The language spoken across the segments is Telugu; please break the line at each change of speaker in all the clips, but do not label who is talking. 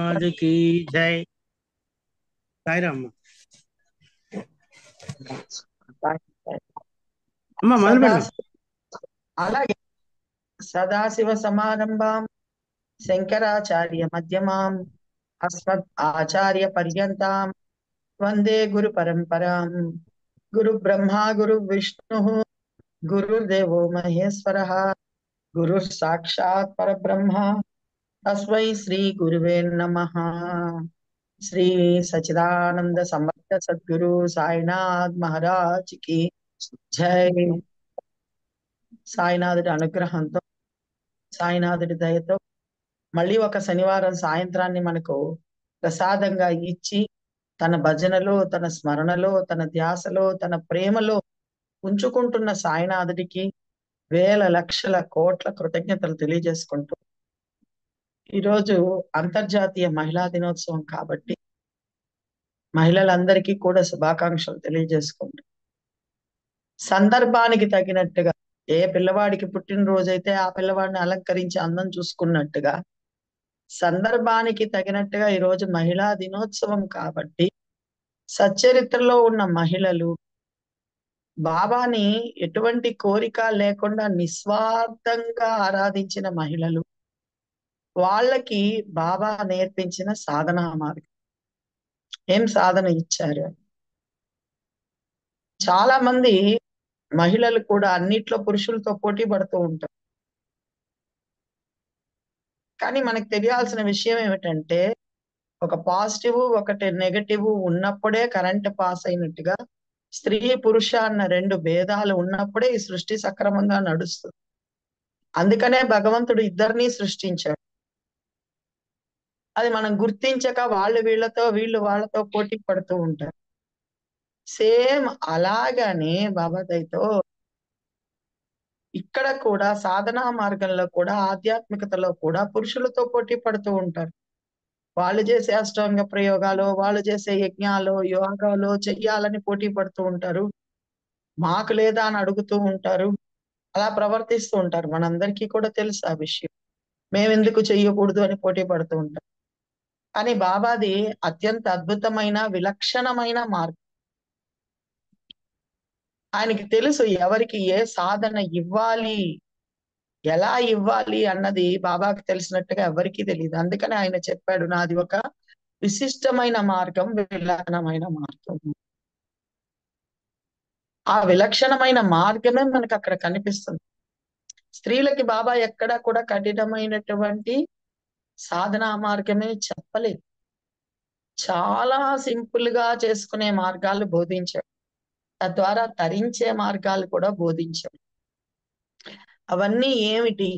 आज की जय సాయిరామ్ అమ్మ మొదలు
సదా
పెడదాం.
అలాగే సదాశివ సమారంభాం శంకరాచార్య మధ్యమాం అస్మద్ ఆచార్య పర్యంతాం వందే గురు పరంపరాం. గురు బ్రహ్మ గురు విష్ణు గురుర్దేవో మహేశ్వర గురు సాక్షాత్ పరబ్రహ్మ తస్మై శ్రీ గురువే నమః. శ్రీ సచిదానంద సమర్థ సద్గురు సాయినాథ్ మహారాజ్ కి జై. సాయినాథుడి అనుగ్రహంతో, సాయినాథుడి దయతో మళ్ళీ ఒక శనివారం సాయంత్రాన్ని మనకు ప్రసాదంగా ఇచ్చి తన భజనలో, తన స్మరణలో, తన ధ్యాసలో, తన ప్రేమలో ఉంచుకుంటున్న సాయినాథుడికి వేల లక్షల కోట్ల కృతజ్ఞతలు తెలియజేసుకుంటూ, ఈరోజు అంతర్జాతీయ మహిళా దినోత్సవం కాబట్టి మహిళలందరికీ కూడా శుభాకాంక్షలు తెలియజేసుకుంటూ, సందర్భానికి తగినట్టుగా ఏ పిల్లవాడికి పుట్టినరోజు అయితే ఆ పిల్లవాడిని అలంకరించి అందం చూసుకున్నట్టుగా సందర్భానికి తగినట్టుగా ఈరోజు మహిళా దినోత్సవం కాబట్టి సచ్చరిత్రలో ఉన్న మహిళలు బాబాని ఎటువంటి కోరిక లేకుండా నిస్వార్థంగా ఆరాధించిన మహిళలు, వాళ్ళకి బాబా నేర్పించిన సాధనా మార్గం ఏం సాధన ఇచ్చారు. చాలా మంది మహిళలు కూడా అన్నిట్లో పురుషులతో పోటీ పడుతూ ఉంటారు. కానీ మనకు తెలియాల్సిన విషయం ఏమిటంటే, ఒక పాజిటివ్ ఒకటి నెగటివ్ ఉన్నప్పుడే కరెంట్ పాస్ అయినట్టుగా స్త్రీ పురుష అన్న రెండు భేదాలు ఉన్నప్పుడే ఈ సృష్టి సక్రమంగా నడుస్తుంది. అందుకనే భగవంతుడు ఇద్దరినీ సృష్టించాడు. అది మనం గుర్తించక వాళ్ళు వీళ్ళతో వీళ్ళు వాళ్ళతో పోటీ పడుతూ ఉంటారు. సేమ్ అలాగనే బాబాదయ్యతో ఇక్కడ కూడా సాధనా మార్గంలో కూడా ఆధ్యాత్మికతలో కూడా పురుషులతో పోటీ పడుతూ ఉంటారు. వాళ్ళు చేసే అష్టాంగ ప్రయోగాలు, వాళ్ళు చేసే యజ్ఞాలు యోగాలు చెయ్యాలని పోటీ పడుతూ ఉంటారు. మాకు లేదా అని అడుగుతూ ఉంటారు. అలా ప్రవర్తిస్తూ ఉంటారు. మనందరికీ కూడా తెలుసు ఆ విషయం. మేమెందుకు చెయ్యకూడదు అని పోటీ పడుతూ ఉంటారు. కానీ బాబాది అత్యంత అద్భుతమైన విలక్షణమైన మార్గం. ఆయనకి తెలుసు ఎవరికి ఏ సాధన ఇవ్వాలి, ఎలా ఇవ్వాలి అన్నది బాబాకి తెలిసినట్టుగా ఎవరికీ తెలియదు. అందుకని ఆయన చెప్పాడు, నాది ఒక విశిష్టమైన మార్గం, విలక్షణమైన మార్గం. ఆ విలక్షణమైన మార్గమే మనకు అక్కడ కనిపిస్తుంది. స్త్రీలకి బాబా ఎక్కడా కూడా కఠినమైనటువంటి సాధనా మార్గమే చెప్పలేదు. చాలా సింపుల్ గా చేసుకునే మార్గాలు బోధించాడు. తద్వారా తరించే మార్గాలు కూడా బోధించాడు. అవన్నీ ఏమిటి?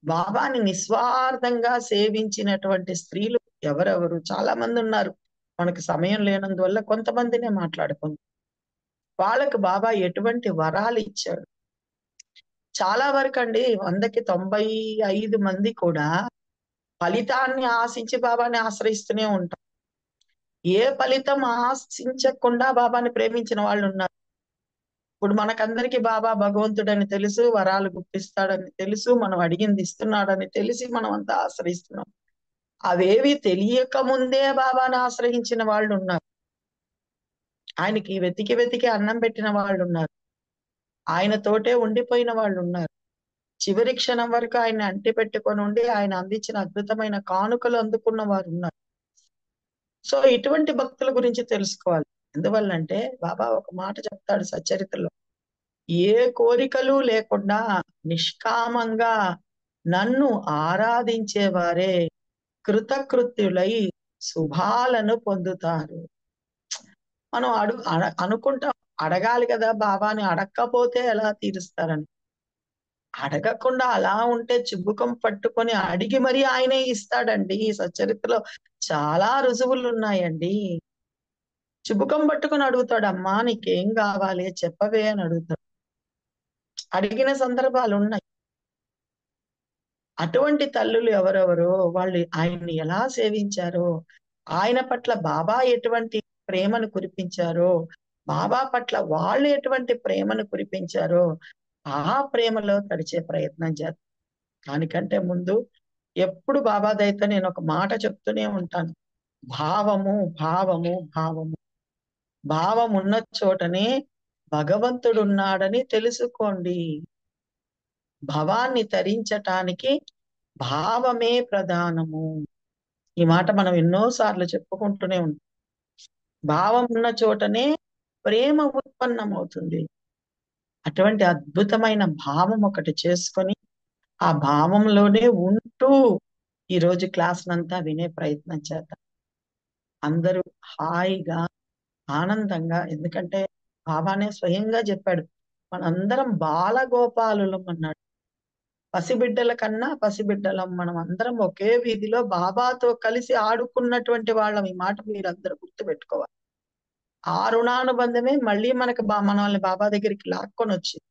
బాబాని నిస్వార్థంగా సేవించినటువంటి స్త్రీలు ఎవరెవరు? చాలా మంది ఉన్నారు. మనకు సమయం లేనందువల్ల కొంతమందినే మాట్లాడుకుందాం. వాళ్ళకు బాబా ఎటువంటి వరాలు ఇచ్చాడు? చాలా వరకు అండి 100కి 95 మంది కూడా ఫలితాన్ని ఆశించి బాబాని ఆశ్రయిస్తూనే ఉంటారు. ఏ ఫలితం ఆశించకుండా బాబాని ప్రేమించిన వాళ్ళు ఉన్నారు. ఇప్పుడు మనకందరికి బాబా భగవంతుడని తెలుసు, వరాలు గుప్పిస్తాడని తెలుసు, మనం అడిగింది ఇస్తున్నాడని తెలిసి మనం అంతా ఆశ్రయిస్తున్నాం. అవేవి తెలియక ముందే బాబాని ఆశ్రయించిన వాళ్ళు ఉన్నారు. ఆయనకి వెతికి వెతికి అన్నం పెట్టిన వాళ్ళు ఉన్నారు. ఆయనతోటే ఉండిపోయిన వాళ్ళు ఉన్నారు. చివరి క్షణం వరకు ఆయన అంటి పెట్టుకొని ఉండి ఆయన అందించిన అద్భుతమైన కానుకలు అందుకున్న వారు ఉన్నారు. సో ఇటువంటి భక్తుల గురించి తెలుసుకోవాలి. ఎందువల్లంటే బాబా ఒక మాట చెప్తాడు సచ్చరిత్రలో, ఏ కోరికలు లేకుండా నిష్కామంగా నన్ను ఆరాధించేవారే కృతకృత్యులై శుభాలను పొందుతారు. మనం అనుకుంటాం, అడగాలి కదా బాబాని, అడగకపోతే ఎలా తీరుస్తారని. అడగకుండా అలా ఉంటే చుబ్బుకం పట్టుకొని అడిగి మరీ ఆయనే ఇస్తాడండి. ఈ సచ్చరిత్రలో చాలా రుజువులు ఉన్నాయండి. చుబ్బుకం పట్టుకొని అడుగుతాడు, అమ్మా నీకేం కావాలి చెప్పవే అని అడుగుతాడు. అడిగిన సందర్భాలు ఉన్నాయి. అటువంటి తల్లులు ఎవరెవరో వాళ్ళు ఆయన్ని ఎలా సేవించారో, ఆయన పట్ల బాబా ఎటువంటి ప్రేమను కురిపించారో, బాబా పట్ల వాళ్ళు ఎటువంటి ప్రేమను కురిపించారో ఆ ప్రేమలో తడిచే ప్రయత్నం చేద్దాం. దానికంటే ముందు ఎప్పుడు బాబా దయతో నేను ఒక మాట చెప్తూనే ఉంటాను. భావము భావము భావము. భావం ఉన్న చోటనే భగవంతుడున్నాడని తెలుసుకోండి. భవాన్ని తరించటానికి భావమే ప్రధానము. ఈ మాట మనం ఎన్నో సార్లు చెప్పుకుంటూనే ఉంటాం. భావం ఉన్న చోటనే ప్రేమ ఉత్పన్నమవుతుంది. అటువంటి అద్భుతమైన భావం ఒకటి చేసుకొని ఆ భావంలోనే ఉంటూ ఈరోజు క్లాస్‌నంతా వినే ప్రయత్నం చేద్దాం. అందరూ హాయిగా, ఆనందంగా, ఎందుకంటే బాబానే స్వయంగా చెప్పాడు. మనందరం బాలగోపాలులం అన్నాడు. పసిబిడ్డల కన్నా పసిబిడ్డలం. మనం అందరం ఒకే వీధిలో బాబాతో కలిసి ఆడుకున్నటువంటి వాళ్ళం. ఈ మాట మీరందరూ గుర్తుపెట్టుకోవాలి. ఆ రుణానుబంధమే మళ్ళీ మనకు మనల్ని బాబా దగ్గరికి లాక్కొనొచ్చింది.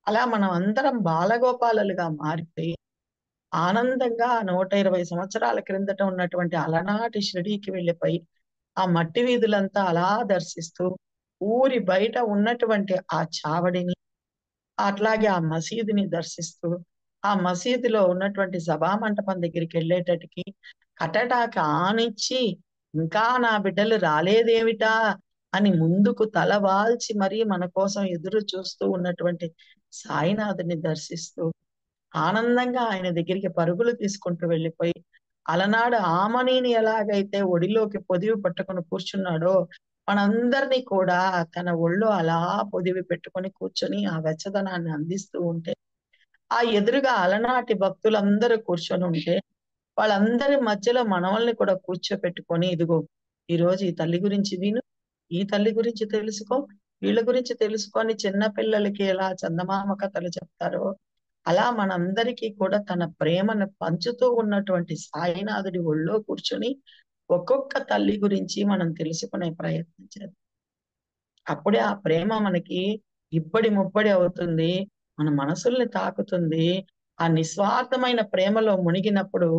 అలా మనం అందరం బాలగోపాలులుగా మారిపోయి ఆనందంగా 120 సంవత్సరాల క్రిందట ఉన్నటువంటి అలనాటి షిరిడీకి వెళ్ళిపోయి ఆ మట్టి వీధులంతా అలా దర్శిస్తూ ఊరి బయట ఉన్నటువంటి ఆ చావడిని, అట్లాగే ఆ మసీదుని దర్శిస్తూ ఆ మసీదులో ఉన్నటువంటి సభా మంటపం దగ్గరికి వెళ్ళేటటికి కటడాకి ఆనిచ్చి ఇంకా నా బిడ్డలు రాలేదేమిటా అని ముందుకు తల వాల్చి మరీ మన కోసం ఎదురు చూస్తూ ఉన్నటువంటి సాయినాథుని దర్శిస్తూ ఆనందంగా ఆయన దగ్గరికి పరుగులు తీసుకుంటూ వెళ్ళిపోయి అలనాడు ఆమనీని ఎలాగైతే ఒడిలోకి పొదివి పట్టుకొని కూర్చున్నాడో మనందరినీ కూడా తన ఒళ్ళో అలా పొదివి పెట్టుకొని కూర్చొని ఆ వెచ్చదనాన్ని అందిస్తూ ఉంటే ఆ ఎదురుగా అలనాటి భక్తులందరూ కూర్చొని ఉంటే వాళ్ళందరి మధ్యలో మనవల్ని కూడా కూర్చోపెట్టుకొని ఇదిగో ఈ రోజు ఈ తల్లి గురించి విను, ఈ తల్లి గురించి తెలుసుకో, వీళ్ళ గురించి తెలుసుకొని చిన్న పిల్లలకి ఎలా చందమామ కథలు చెప్తారో అలా మనందరికీ కూడా తన ప్రేమను పంచుతూ ఉన్నటువంటి సాయినాథుడి ఒళ్ళో కూర్చొని ఒక్కొక్క తల్లి గురించి మనం తెలుసుకునే ప్రయత్నం చేద్దాం. అప్పుడే ఆ ప్రేమ మనకి ఇబ్బడి ముబ్బడి అవుతుంది. మన మనసుల్ని తాకుతుంది. ఆ నిస్వార్థమైన ప్రేమలో మునిగినప్పుడు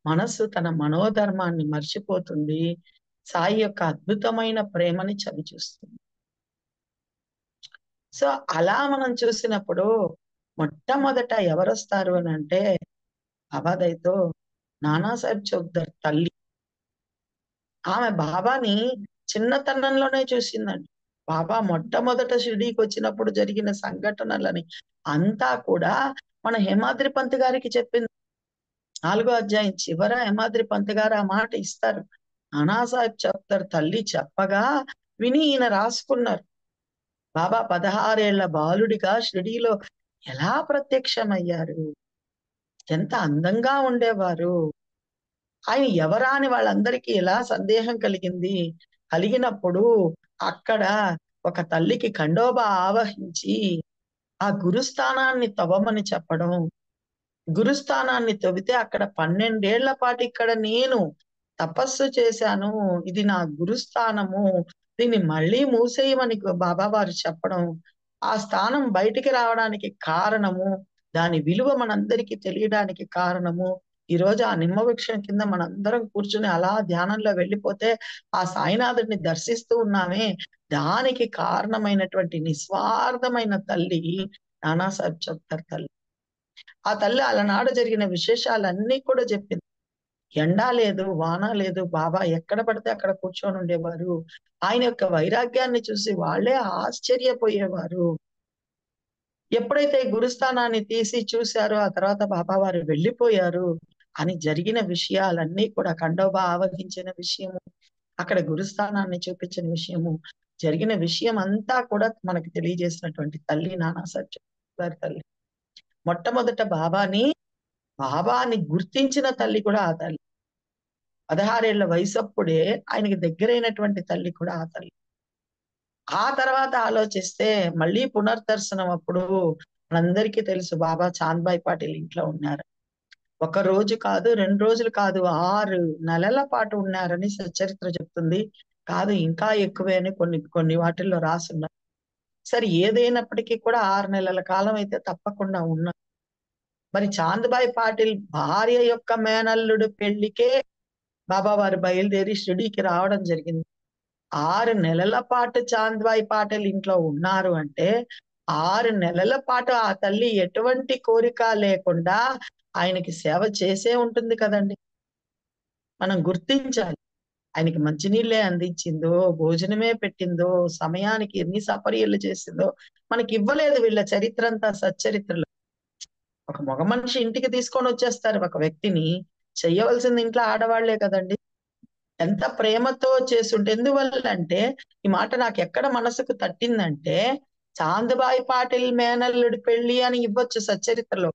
మనస్సు తన మనోధర్మాన్ని మర్చిపోతుంది. సాయి యొక్క అద్భుతమైన ప్రేమని చవిచూస్తుంది. సో అలా మనం చూసినప్పుడు మొట్టమొదట ఎవరొస్తారు అనంటే బాబాదయతో నానాసాహెబ్ చౌదర్ తల్లి. ఆమె బాబాని చిన్నతనంలోనే చూసిందండి. బాబా మొట్టమొదట షిరిడీకి వచ్చినప్పుడు జరిగిన సంఘటనలని అంతా కూడా మన హేమాద్రి పంత్ గారికి చెప్పింది. 4వ అధ్యాయం చివర హేమాద్రి పంత్ గారు ఆ మాట ఇస్తారు. నానాసాహెబ్ చౌదర్ తల్లి చెప్పగా విని ఈయన రాసుకున్నారు. బాబా 16 ఏళ్ల బాలుడిగా షిరిడీలో ఎలా ప్రత్యక్షమయ్యారు, ఎంత అందంగా ఉండేవారు, ఆయన ఎవరా అని వాళ్ళందరికీ ఎలా సందేహం కలిగింది. కలిగినప్పుడు అక్కడ ఒక తల్లికి ఖండోబా ఆవహించి ఆ గురుస్థానాన్ని తవ్వమని చెప్పడం. గురుస్థానాన్ని తవ్వితే అక్కడ 12 ఏళ్ల పాటు ఇక్కడ నేను తపస్సు చేశాను. ఇది నా గురుస్థానము. దీన్ని మళ్ళీ మూసేయమని బాబా వారు చెప్పడం. ఆ స్థానం బయటికి రావడానికి కారణము, దాని విలువ మనందరికీ తెలియడానికి కారణము. ఈరోజు ఆ నిమ్మ వృక్షం కింద మనందరం కూర్చుని అలా ధ్యానంలో వెళ్ళిపోతే ఆ సాయినాథుడిని దర్శిస్తూ ఉన్నామే, దానికి కారణమైనటువంటి నిస్వార్థమైన తల్లి నానాసాహెబ్ చౌదర్ తల్లి. ఆ తల్లి అలనాడు జరిగిన విశేషాలన్నీ కూడా చెప్పింది. ఎండా లేదు, వాన లేదు, బాబా ఎక్కడ పడితే అక్కడ కూర్చొని ఉండేవారు. ఆయన యొక్క వైరాగ్యాన్ని చూసి వాళ్ళే ఆశ్చర్యపోయేవారు. ఎప్పుడైతే గురుస్థానాన్ని తీసి చూశారో ఆ తర్వాత బాబా వారు వెళ్ళిపోయారు అని జరిగిన విషయాలన్నీ కూడా ఖండోబా ఆవహించిన విషయము, అక్కడ గురుస్థానాన్ని చూపించిన విషయము, జరిగిన విషయం అంతా కూడా మనకు తెలియజేసినటువంటి తల్లి నానాసాహెబ్ గారి తల్లి. మొట్టమొదట బాబాని గుర్తించిన తల్లి కూడా ఆ తల్లి. 16 ఏళ్ల వయసప్పుడే ఆయనకి దగ్గరైనటువంటి తల్లి కూడా ఆ తల్లి. ఆ తర్వాత ఆలోచిస్తే మళ్ళీ పునర్దర్శనం అప్పుడు మనందరికీ తెలుసు బాబా చాంద్బాయ్ పాటిల్ ఇంట్లో ఉన్నారు. ఒక రోజు కాదు, 2 రోజులు కాదు, 6 నెలల పాటు ఉన్నారని చరిత్ర చెప్తుంది. కాదు ఇంకా ఎక్కువే అని కొన్ని కొన్ని వాటిల్లో రాసున్నారు. సరే ఏదైనప్పటికీ కూడా 6 నెలల కాలం అయితే తప్పకుండా ఉన్నారు. మరి చాంద్బాయ్ పాటిల్ భార్య యొక్క మేనల్లుడు పెళ్లికే బాబా వారు బయలుదేరి షిరిడీకి రావడం జరిగింది. 6 నెలల పాటు చాంద్బాయ్ పాటిల్ ఇంట్లో ఉన్నారు అంటే 6 నెలల పాటు ఆ తల్లి ఎటువంటి కోరిక లేకుండా ఆయనకి సేవ చేసే ఉంటుంది కదండి. మనం గుర్తించాలి. ఆయనకి మంచినీళ్ళే అందించిందో, భోజనమే పెట్టిందో, సమయానికి ఎన్ని సపర్యలు చేసిందో మనకి ఇవ్వలేదు. వీళ్ళ చరిత్ర అంతా సచ్చరిత్రలో. ఒక మగ మనిషి ఇంటికి తీసుకొని వచ్చేస్తారు ఒక వ్యక్తిని. చెయ్యవలసింది ఇంట్లో ఆడవాళ్లే కదండి. ఎంత ప్రేమతో చేసుంటే, ఎందువల్లంటే ఈ మాట నాకు ఎక్కడ మనసుకు తట్టిందంటే, చాందబాయి పాటిల్ మేనల్లుడి పెళ్లి అని ఇవ్వచ్చు సచ్చరిత్రలో.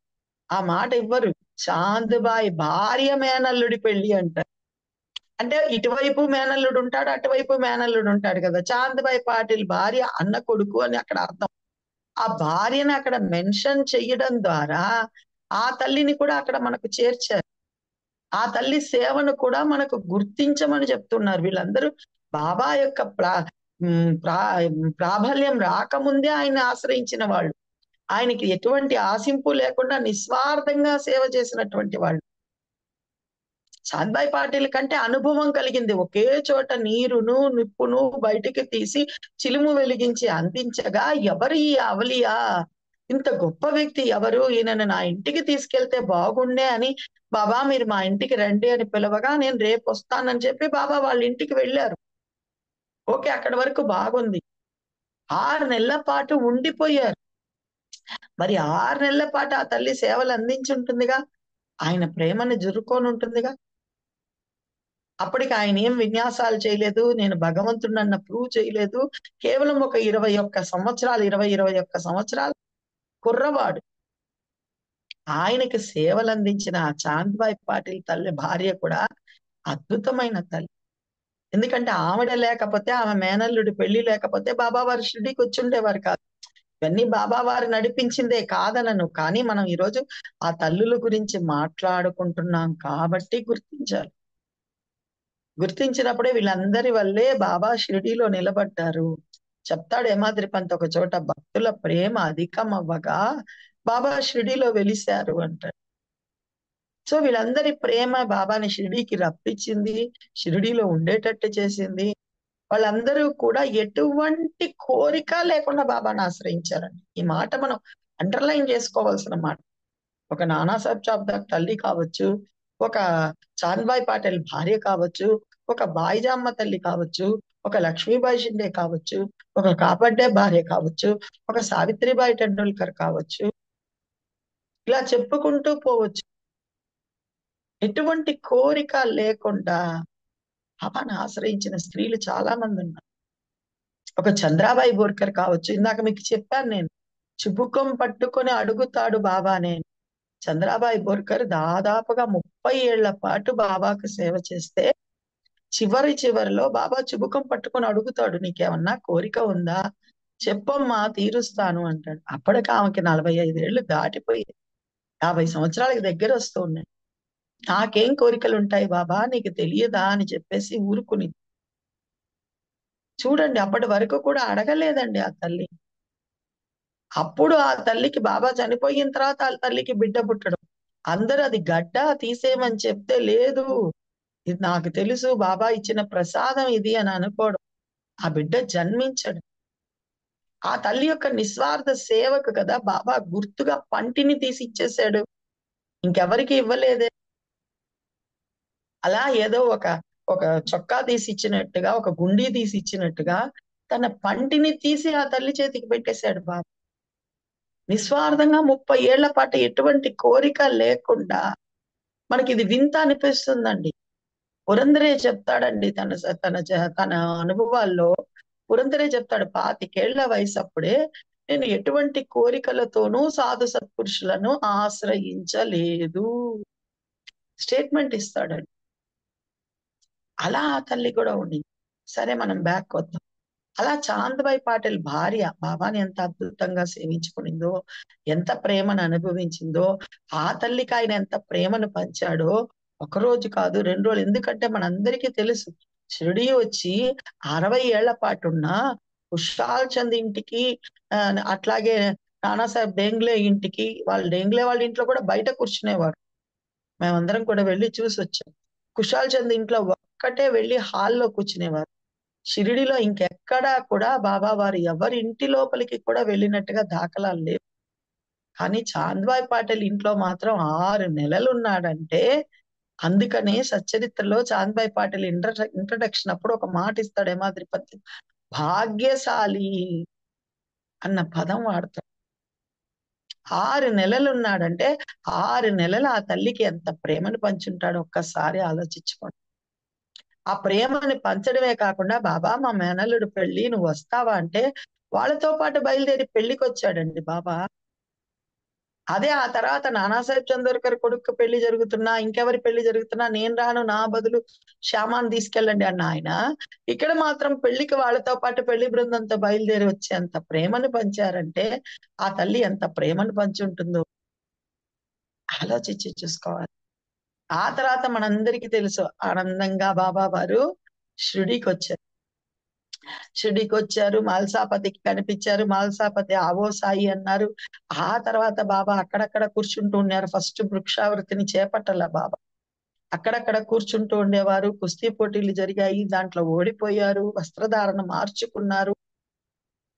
ఆ మాట ఇవ్వరు. చాందబాయి భార్య మేనల్లుడి పెళ్లి అంటారు. అంటే ఇటువైపు మేనల్లుడు ఉంటాడు, అటువైపు మేనల్లుడు ఉంటాడు కదా. చాందబాయి పాటిల్ భార్య అన్న కొడుకు అని అక్కడ అర్థం. ఆ భార్యను అక్కడ మెన్షన్ చెయ్యడం ద్వారా ఆ తల్లిని కూడా అక్కడ మనకు చేర్చారు. ఆ తల్లి సేవను కూడా మనకు గుర్తించమని చెప్తున్నారు. వీళ్ళందరూ బాబా యొక్క ప్రాబల్యం రాకముందే ఆయన్ని ఆశ్రయించిన వాళ్ళు. ఆయనకి ఎటువంటి ఆశింపు లేకుండా నిస్వార్థంగా సేవ చేసినటువంటి వాళ్ళు. చాంద్బాయి పాటిల్ కంటే అనుభవం కలిగింది. ఒకే చోట నీరును, నిప్పును బయటికి తీసి చిలుము వెలిగించి అందించగా, ఎవరు ఈ అవలియా? ఇంత గొప్ప వ్యక్తి ఎవరు? ఈయనను నా ఇంటికి తీసుకెళ్తే బాగుండే అని బాబా మీరు మా ఇంటికి రండి అని పిలవగా, నేను రేపు వస్తానని చెప్పి బాబా వాళ్ళ ఇంటికి వెళ్ళారు. ఓకే, అక్కడి వరకు బాగుంది. 6 నెలల పాటు ఉండిపోయారు. మరి 6 నెలల పాటు ఆ తల్లి సేవలు అందించుంటుందిగా, ఆయన ప్రేమను జురుకొని ఉంటుందిగా. అప్పటికి ఆయన ఏం విన్యాసాలు చేయలేదు. నేను భగవంతుడినన్న ప్రూవ్ చేయలేదు. కేవలం ఒక 21 సంవత్సరాలు, 21 సంవత్సరాల కుర్రవాడు. ఆయనకి సేవలు అందించిన ఆ చాంద్బాయి పాటిల్ తల్లి భార్య కూడా అద్భుతమైన తల్లి. ఎందుకంటే ఆవిడ లేకపోతే, ఆమె మేనల్లుడి పెళ్లి లేకపోతే బాబా వారు షిరిడీకి వచ్చుండేవారు కాదు. ఇవన్నీ బాబా వారు నడిపించిందే కాదనను. కానీ మనం ఈరోజు ఆ తల్లుల గురించి మాట్లాడుకుంటున్నాం కాబట్టి గుర్తించాలి. గుర్తించినప్పుడే వీళ్ళందరి వల్లే బాబా షిరిడీలో నిలబడ్డారు. చెప్తాడు యమాద్రి పంత్ ఒక చోట, భక్తుల ప్రేమ అధికం అవ్వగా బాబా షిరిడీలో వెలిశారు అంటాడు. సో వీళ్ళందరి ప్రేమ బాబాని షిరిడీకి రప్పించింది, షిరిడీలో ఉండేటట్టు చేసింది. వాళ్ళందరూ కూడా ఎటువంటి కోరిక లేకుండా బాబాను ఆశ్రయించారండి. ఈ మాట మనం అండర్లైన్ చేసుకోవాల్సిన మాట. ఒక నానాసాహెబ్ చాప్దార్ తల్లి కావచ్చు, ఒక చాంద్బాయి పాటిల్ భార్య కావచ్చు, ఒక బాయిజామ్మ తల్లి కావచ్చు, ఒక లక్ష్మీబాయి షిండే కావచ్చు, ఒక కాపడ్డే భార్య కావచ్చు, ఒక సావిత్రిబాయి టెండూల్కర్ కావచ్చు, ఇలా చెప్పుకుంటూ పోవచ్చు. ఎటువంటి కోరిక లేకుండా బాబాను ఆశ్రయించిన స్త్రీలు చాలా మంది ఉన్నారు. ఒక చంద్రాబాయి బోర్కర్ కావచ్చు. ఇందాక మీకు చెప్పాను నేను, చిబుకం పట్టుకొని అడుగుతాడు బాబానే. చంద్రాబాయి బోర్కర్ దాదాపుగా 30 ఏళ్ల పాటు బాబాకు సేవ చేస్తే, చివరిలో బాబా చిబుకం పట్టుకొని అడుగుతాడు, నీకేమన్నా కోరిక ఉందా? చెప్పమ్మా తీరుస్తాను అంటాడు. అప్పటికి ఆమెకి 45 ఏళ్లు దాటిపోయి 50 సంవత్సరాలకి దగ్గర వస్తూ ఉన్నాయి. నాకేం కోరికలు ఉంటాయి బాబా, నీకు తెలియదా అని చెప్పేసి ఊరుకుని. చూడండి, అప్పటి వరకు కూడా అడగలేదండి ఆ తల్లి. అప్పుడు ఆ తల్లికి బాబా చనిపోయిన తర్వాత ఆ తల్లికి బిడ్డ పుట్టడం. అందరూ అది గడ్డ తీసేయమని చెప్తే, లేదు ఇది నాకు తెలుసు బాబా ఇచ్చిన ప్రసాదం ఇది అని అనుకోవడం. ఆ బిడ్డ జన్మించడం. ఆ తల్లి యొక్క నిస్వార్థ సేవకు కదా బాబా గుర్తుగా పంటిని తీసి ఇచ్చేసాడు. ఇంకెవరికి ఇవ్వలేదే. అలా ఏదో ఒక ఒక చొక్కా తీసి ఇచ్చినట్టుగా, ఒక గుండీ తీసి ఇచ్చినట్టుగా తన పంటిని తీసి ఆ తల్లి చేతికి పెట్టేశాడు బాబా. నిస్వార్థంగా 30 ఏళ్ల పాటు ఎటువంటి కోరిక లేకుండా. మనకి ఇది వింత అనిపిస్తుందండి. పురందరే చెప్తాడండి తన అనుభవాల్లో. పురందరే చెప్తాడు, 25 ఏళ్ల వయసప్పుడే నేను ఎటువంటి కోరికలతోనూ సాధు సత్పురుషులను ఆశ్రయించలేదు స్టేట్మెంట్ ఇస్తాడండి. అలా ఆ తల్లి కూడా ఉండింది. సరే, మనం బ్యాక్ వద్దాం. అలా చాంద్బాయి పాటిల్ భార్య బాబాని ఎంత అద్భుతంగా సేవించుకునిందో, ఎంత ప్రేమను అనుభవించిందో, ఆ తల్లికి ఆయన ఎంత ప్రేమను పంచాడో, ఒక రోజు కాదు 2 రోజులు. ఎందుకంటే మనందరికీ తెలుసు, షిరిడీ వచ్చి 60 ఏళ్ల పాటున్న కుషాల్ చంద్ ఇంటికి, అట్లాగే నానాసాహెబ్ డేంగ్లే ఇంటికి, డేంగ్లే వాళ్ళ ఇంట్లో కూడా బయట కూర్చునేవారు. మేమందరం కూడా వెళ్ళి చూసి వచ్చాం. కుషాల్ చంద్ ఇంట్లో ఒక్కటే వెళ్ళి హాల్లో కూర్చునేవారు. షిరిడీలో ఇంకెక్కడా కూడా బాబా వారు ఎవరి ఇంటి లోపలికి కూడా వెళ్ళినట్టుగా దాఖలాలు లేవు. కానీ చాంద్బాయ్ పాటిల్ ఇంట్లో మాత్రం 6 నెలలు ఉన్నాడంటే, అందుకనే సచ్చరిత్రలో చాంద్బాయ్ పాటిల్ ఇంట్రడక్షన్ అప్పుడు ఒక మాట ఇస్తాడు హేమాద్రిపతి, భాగ్యశాలి అన్న పదం వాడతాడు. 6 నెలలు ఉన్నాడంటే 6 నెలలు ఆ తల్లికి ఎంత ప్రేమను పంచుంటాడో ఒక్కసారి ఆలోచించుకోండి. ఆ ప్రేమని పంచడమే కాకుండా, బాబా మా మేనల్లుడు పెళ్లి నువ్వు వస్తావా అంటే వాళ్ళతో పాటు బయలుదేరి పెళ్లికి వచ్చాడండి బాబా. అదే ఆ తర్వాత నానాసాహెబ్ చందోర్కర్ కొడుకు పెళ్లి జరుగుతున్నా, ఇంకెవరి పెళ్లి జరుగుతున్నా నేను రాను, నా బదులు శ్యామాన్ని తీసుకెళ్ళండి అన్న ఆయన, ఇక్కడ మాత్రం పెళ్లికి వాళ్ళతో పాటు పెళ్లి బృందంతో బయలుదేరి వచ్చేంత ప్రేమను పంచారంటే ఆ తల్లి ఎంత ప్రేమను పంచి ఉంటుందో ఆలోచించి చూసుకోవాలి. ఆ తర్వాత మనందరికీ తెలుసు, ఆనందంగా బాబా వారు షిరిడీకి వచ్చారు. షిరిడీకి వచ్చారు, మాల్సాపతికి కనిపించారు. మాల్సాపతి ఆవో సాయి అన్నారు. ఆ తర్వాత బాబా అక్కడక్కడ కూర్చుంటూ ఉన్నారు. ఫస్ట్ వృక్షావృతిని చేపట్టాల బాబా, అక్కడక్కడ కూర్చుంటూ ఉండేవారు. కుస్తీ పోటీలు జరిగాయి, దాంట్లో ఓడిపోయారు, వస్త్రధారణ మార్చుకున్నారు.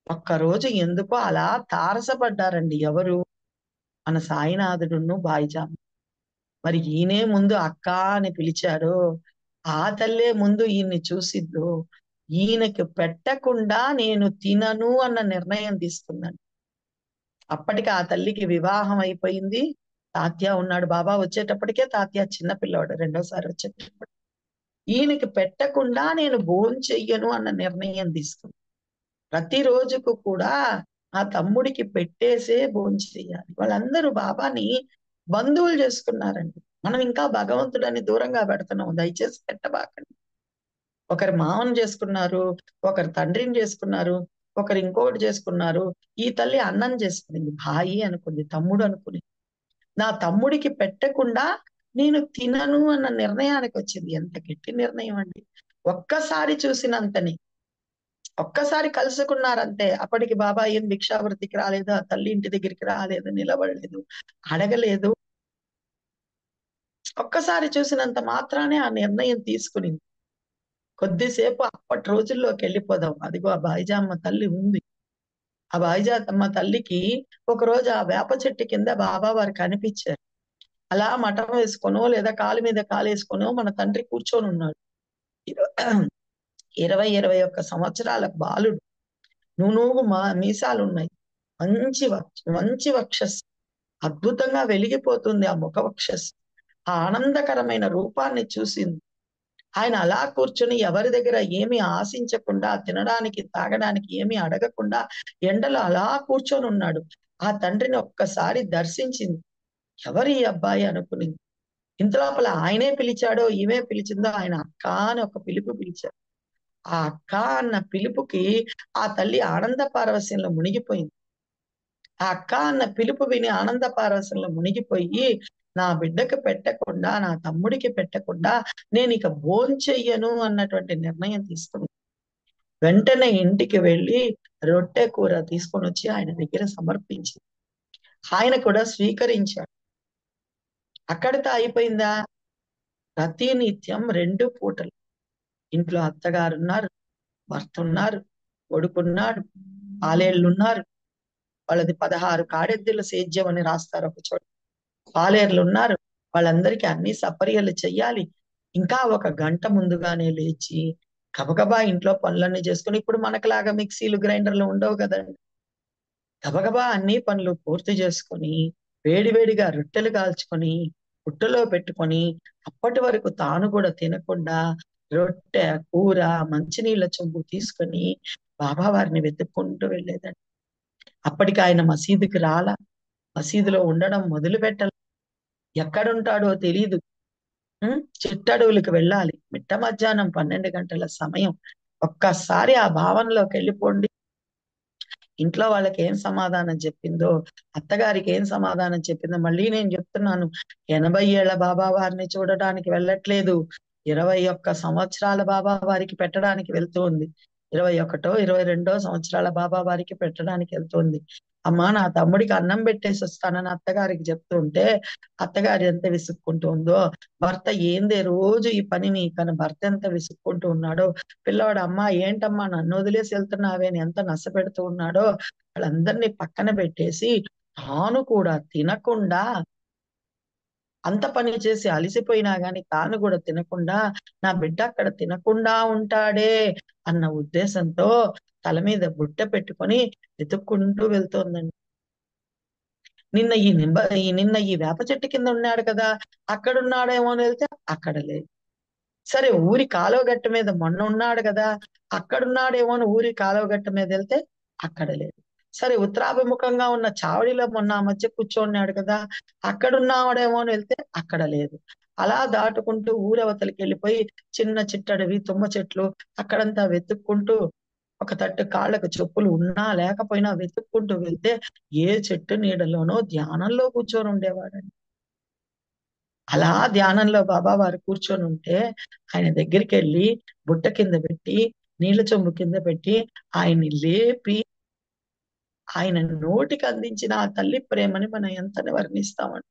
ఒక్కరోజు ఎందుకో అలా తారసపడ్డారండి. ఎవరు? మన సాయినాథుడును బాయిజామ్. మరి ఈయనే ముందు అక్క అని పిలిచాడో, ఆ తల్లే ముందు ఈయన్ని చూసిద్దో, ఈయనకి పెట్టకుండా నేను తినను అన్న నిర్ణయం తీసుకున్నాను. అప్పటికి ఆ తల్లికి వివాహం అయిపోయింది. తాత్య ఉన్నాడు. బాబా వచ్చేటప్పటికే తాత్య చిన్నపిల్లవాడు, రెండోసారి వచ్చేటప్పుడు. ఈయనకి పెట్టకుండా నేను భోంచెయ్యను అన్న నిర్ణయం తీసుకున్నాను. ప్రతి రోజుకు కూడా ఆ తమ్ముడికి పెట్టేసే భోంచెయ్యాలి. వాళ్ళందరూ బాబాని బంధువులు చేసుకున్నారండి. మనం ఇంకా భగవంతుడని దూరంగా పెడుతున్నాం. దయచేసి పెట్టబాకండి. ఒకరు మామను చేసుకున్నారు, ఒకరు తండ్రిని చేసుకున్నారు, ఒకరు ఇంకొకటి చేసుకున్నారు. ఈ తల్లి అన్నం చేసుకునింది, భాయి అనుకుంది, తమ్ముడు అనుకుని. నా తమ్ముడికి పెట్టకుండా నేను తినను అన్న నిర్ణయానికి వచ్చింది. ఎంత గట్టి నిర్ణయం అండి. ఒక్కసారి చూసినంతని, ఒక్కసారి కలుసుకున్నారంతే. అప్పటికి బాబా ఏం భిక్షావృతికి రాలేదు, ఆ తల్లి ఇంటి దగ్గరికి రాలేదు, నిలబడలేదు, అడగలేదు. ఒక్కసారి చూసినంత మాత్రానే ఆ నిర్ణయం తీసుకునింది. కొద్దిసేపు అప్పటి రోజుల్లోకి వెళ్ళిపోదాం. అదిగో ఆ బాయిజామ్మ తల్లి ఉంది. ఆ బాయిజామ్మ తల్లికి ఒకరోజు ఆ వేప చెట్టు కింద బాబా వారు కనిపించారు. అలా మఠం వేసుకొనో లేదా కాలు మీద కాలేసుకొనో మన తండ్రి కూర్చొని ఉన్నాడు. 20-21 సంవత్సరాల బాలుడు, నూనూగు మీసాలు ఉన్నాయి, మంచి వక్షస్సు, అద్భుతంగా వెలిగిపోతుంది ఆ ముఖ వక్షస్సు. ఆ ఆనందకరమైన రూపాన్ని చూసింది. ఆయన అలా కూర్చొని ఎవరి దగ్గర ఏమి ఆశించకుండా, తినడానికి తాగడానికి ఏమి అడగకుండా ఎండలో అలా కూర్చొని ఉన్నాడు. ఆ తండ్రిని ఒక్కసారి దర్శించింది. ఎవరు ఈ అబ్బాయి అనుకునింది. ఇంత లోపల ఆయనే పిలిచాడో ఈమె పిలిచిందో, ఆయన అక్క అని ఒక పిలుపు పిలిచారు. ఆ అక్క అన్న పిలుపుకి ఆ తల్లి ఆనంద పారవస్యంలో మునిగిపోయింది. ఆ అక్క అన్న పిలుపు విని ఆనంద పారవస్యంలో మునిగిపోయి, నా బిడ్డకి పెట్టకుండా, నా తమ్ముడికి పెట్టకుండా నేను ఇక భోంచెయ్యను అన్నటువంటి నిర్ణయం తీసుకుంది. వెంటనే ఇంటికి వెళ్ళి రొట్టె కూర తీసుకొని వచ్చి ఆయన దగ్గర సమర్పించింది. ఆయన కూడా స్వీకరించాడు. అక్కడితో అయిపోయిందా? ప్రతినిత్యం 2 పూటలు ఇంట్లో అత్తగారు ఉన్నారు, భర్త ఉన్నారు, కొడుకున్నాడు, పాలేళ్ళున్నారు. వాళ్ళది 16 కాడెద్దుల సేద్యం అని రాస్తారు ఒక చోట. పాలేర్లు ఉన్నారు. వాళ్ళందరికీ అన్ని సపర్యలు చెయ్యాలి. ఇంకా ఒక గంట ముందుగానే లేచి గబగబా ఇంట్లో పనులన్నీ చేసుకుని, ఇప్పుడు మనకులాగా మిక్సీలు గ్రైండర్లు ఉండవు కదండి. గబగబా అన్ని పనులు పూర్తి చేసుకొని, వేడివేడిగా రొట్టెలు కాల్చుకొని పుట్టలో పెట్టుకొని, అప్పటి వరకు తాను కూడా తినకుండా రొట్టె, కూర, మంచినీళ్ళ చెంబు తీసుకొని బాబా వారిని వెతుక్కుంటూ వెళ్ళేదండి. అప్పటికి ఆయన మసీదుకి రాలా, మసీదులో ఉండడం మొదలు పెట్టాలి. ఎక్కడుంటాడో తెలీదు. చిట్టడవులకు వెళ్ళాలి. మిట్ట మధ్యాహ్నం 12 గంటల సమయం. ఒక్కసారి ఆ భావనలోకి వెళ్ళిపోండి. ఇంట్లో వాళ్ళకి ఏం సమాధానం చెప్పిందో, అత్తగారికి ఏం సమాధానం చెప్పిందో మళ్ళీ నేను చెప్తున్నాను. 80 ఏళ్ల బాబా వారిని చూడడానికి వెళ్ళట్లేదు, 21 సంవత్సరాల బాబా వారికి పెట్టడానికి వెళ్తూ ఉంది. 21-22 సంవత్సరాల బాబా వారికి పెట్టడానికి వెళ్తుంది. అమ్మా నా తమ్ముడికి అన్నం పెట్టేసి వస్తానని అత్తగారికి చెప్తూ ఉంటే, అత్తగారు ఎంత విసుక్కుంటూ ఉందో, భర్త ఏందే రోజు ఈ పనిని, కానీ భర్త ఎంత విసుక్కుంటూ ఉన్నాడో, పిల్లవాడు అమ్మా ఏంటమ్మా నన్ను వదిలేసి వెళ్తున్నావే అని ఎంత నస పెడుతూ ఉన్నాడో, వాళ్ళందరినీ పక్కన పెట్టేసి తాను కూడా తినకుండా, అంత పని చేసి అలిసిపోయినా గాని తాను కూడా తినకుండా, నా బిడ్డ అక్కడ తినకుండా ఉంటాడే అన్న ఉద్దేశంతో తల మీద బుట్ట పెట్టుకొని వెతుక్కుంటూ వెళ్తోందండి. నిన్న ఈ వేప చెట్టు కింద ఉన్నాడు కదా, అక్కడున్నాడేమో అని వెళ్తే అక్కడ లేదు. సరే, ఊరి కాలువ గట్టు మీద మొన్న ఉన్నాడు కదా, అక్కడున్నాడేమో అని ఊరి కాలువ గట్టు మీద వెళ్తే అక్కడ లేదు. సరే, ఉత్తరాభిముఖంగా ఉన్న చావడిలో మొన్న ఆ మధ్య కూర్చోన్నాడు కదా, అక్కడున్నాడేమో అని వెళ్తే అక్కడ లేదు. అలా దాటుకుంటూ ఊరవతలికి వెళ్ళిపోయి చిన్న చిట్టడవి తుమ్మ చెట్లు అక్కడంతా వెతుక్కుంటూ, ఒక తట్టు కాళ్ళకు చెప్పులు ఉన్నా లేకపోయినా వెతుక్కుంటూ వెళ్తే ఏ చెట్టు నీడలోనో ధ్యానంలో కూర్చొని ఉండేవాడండి. అలా ధ్యానంలో బాబా వారు కూర్చొని ఉంటే ఆయన దగ్గరికి వెళ్ళి బుట్ట కింద పెట్టి, నీళ్ల చెంబు కింద పెట్టి ఆయన్ని లేపి ఆయన నోటికి అందించిన ఆ తల్లి ప్రేమని మనం ఎంత వర్ణిస్తామండి.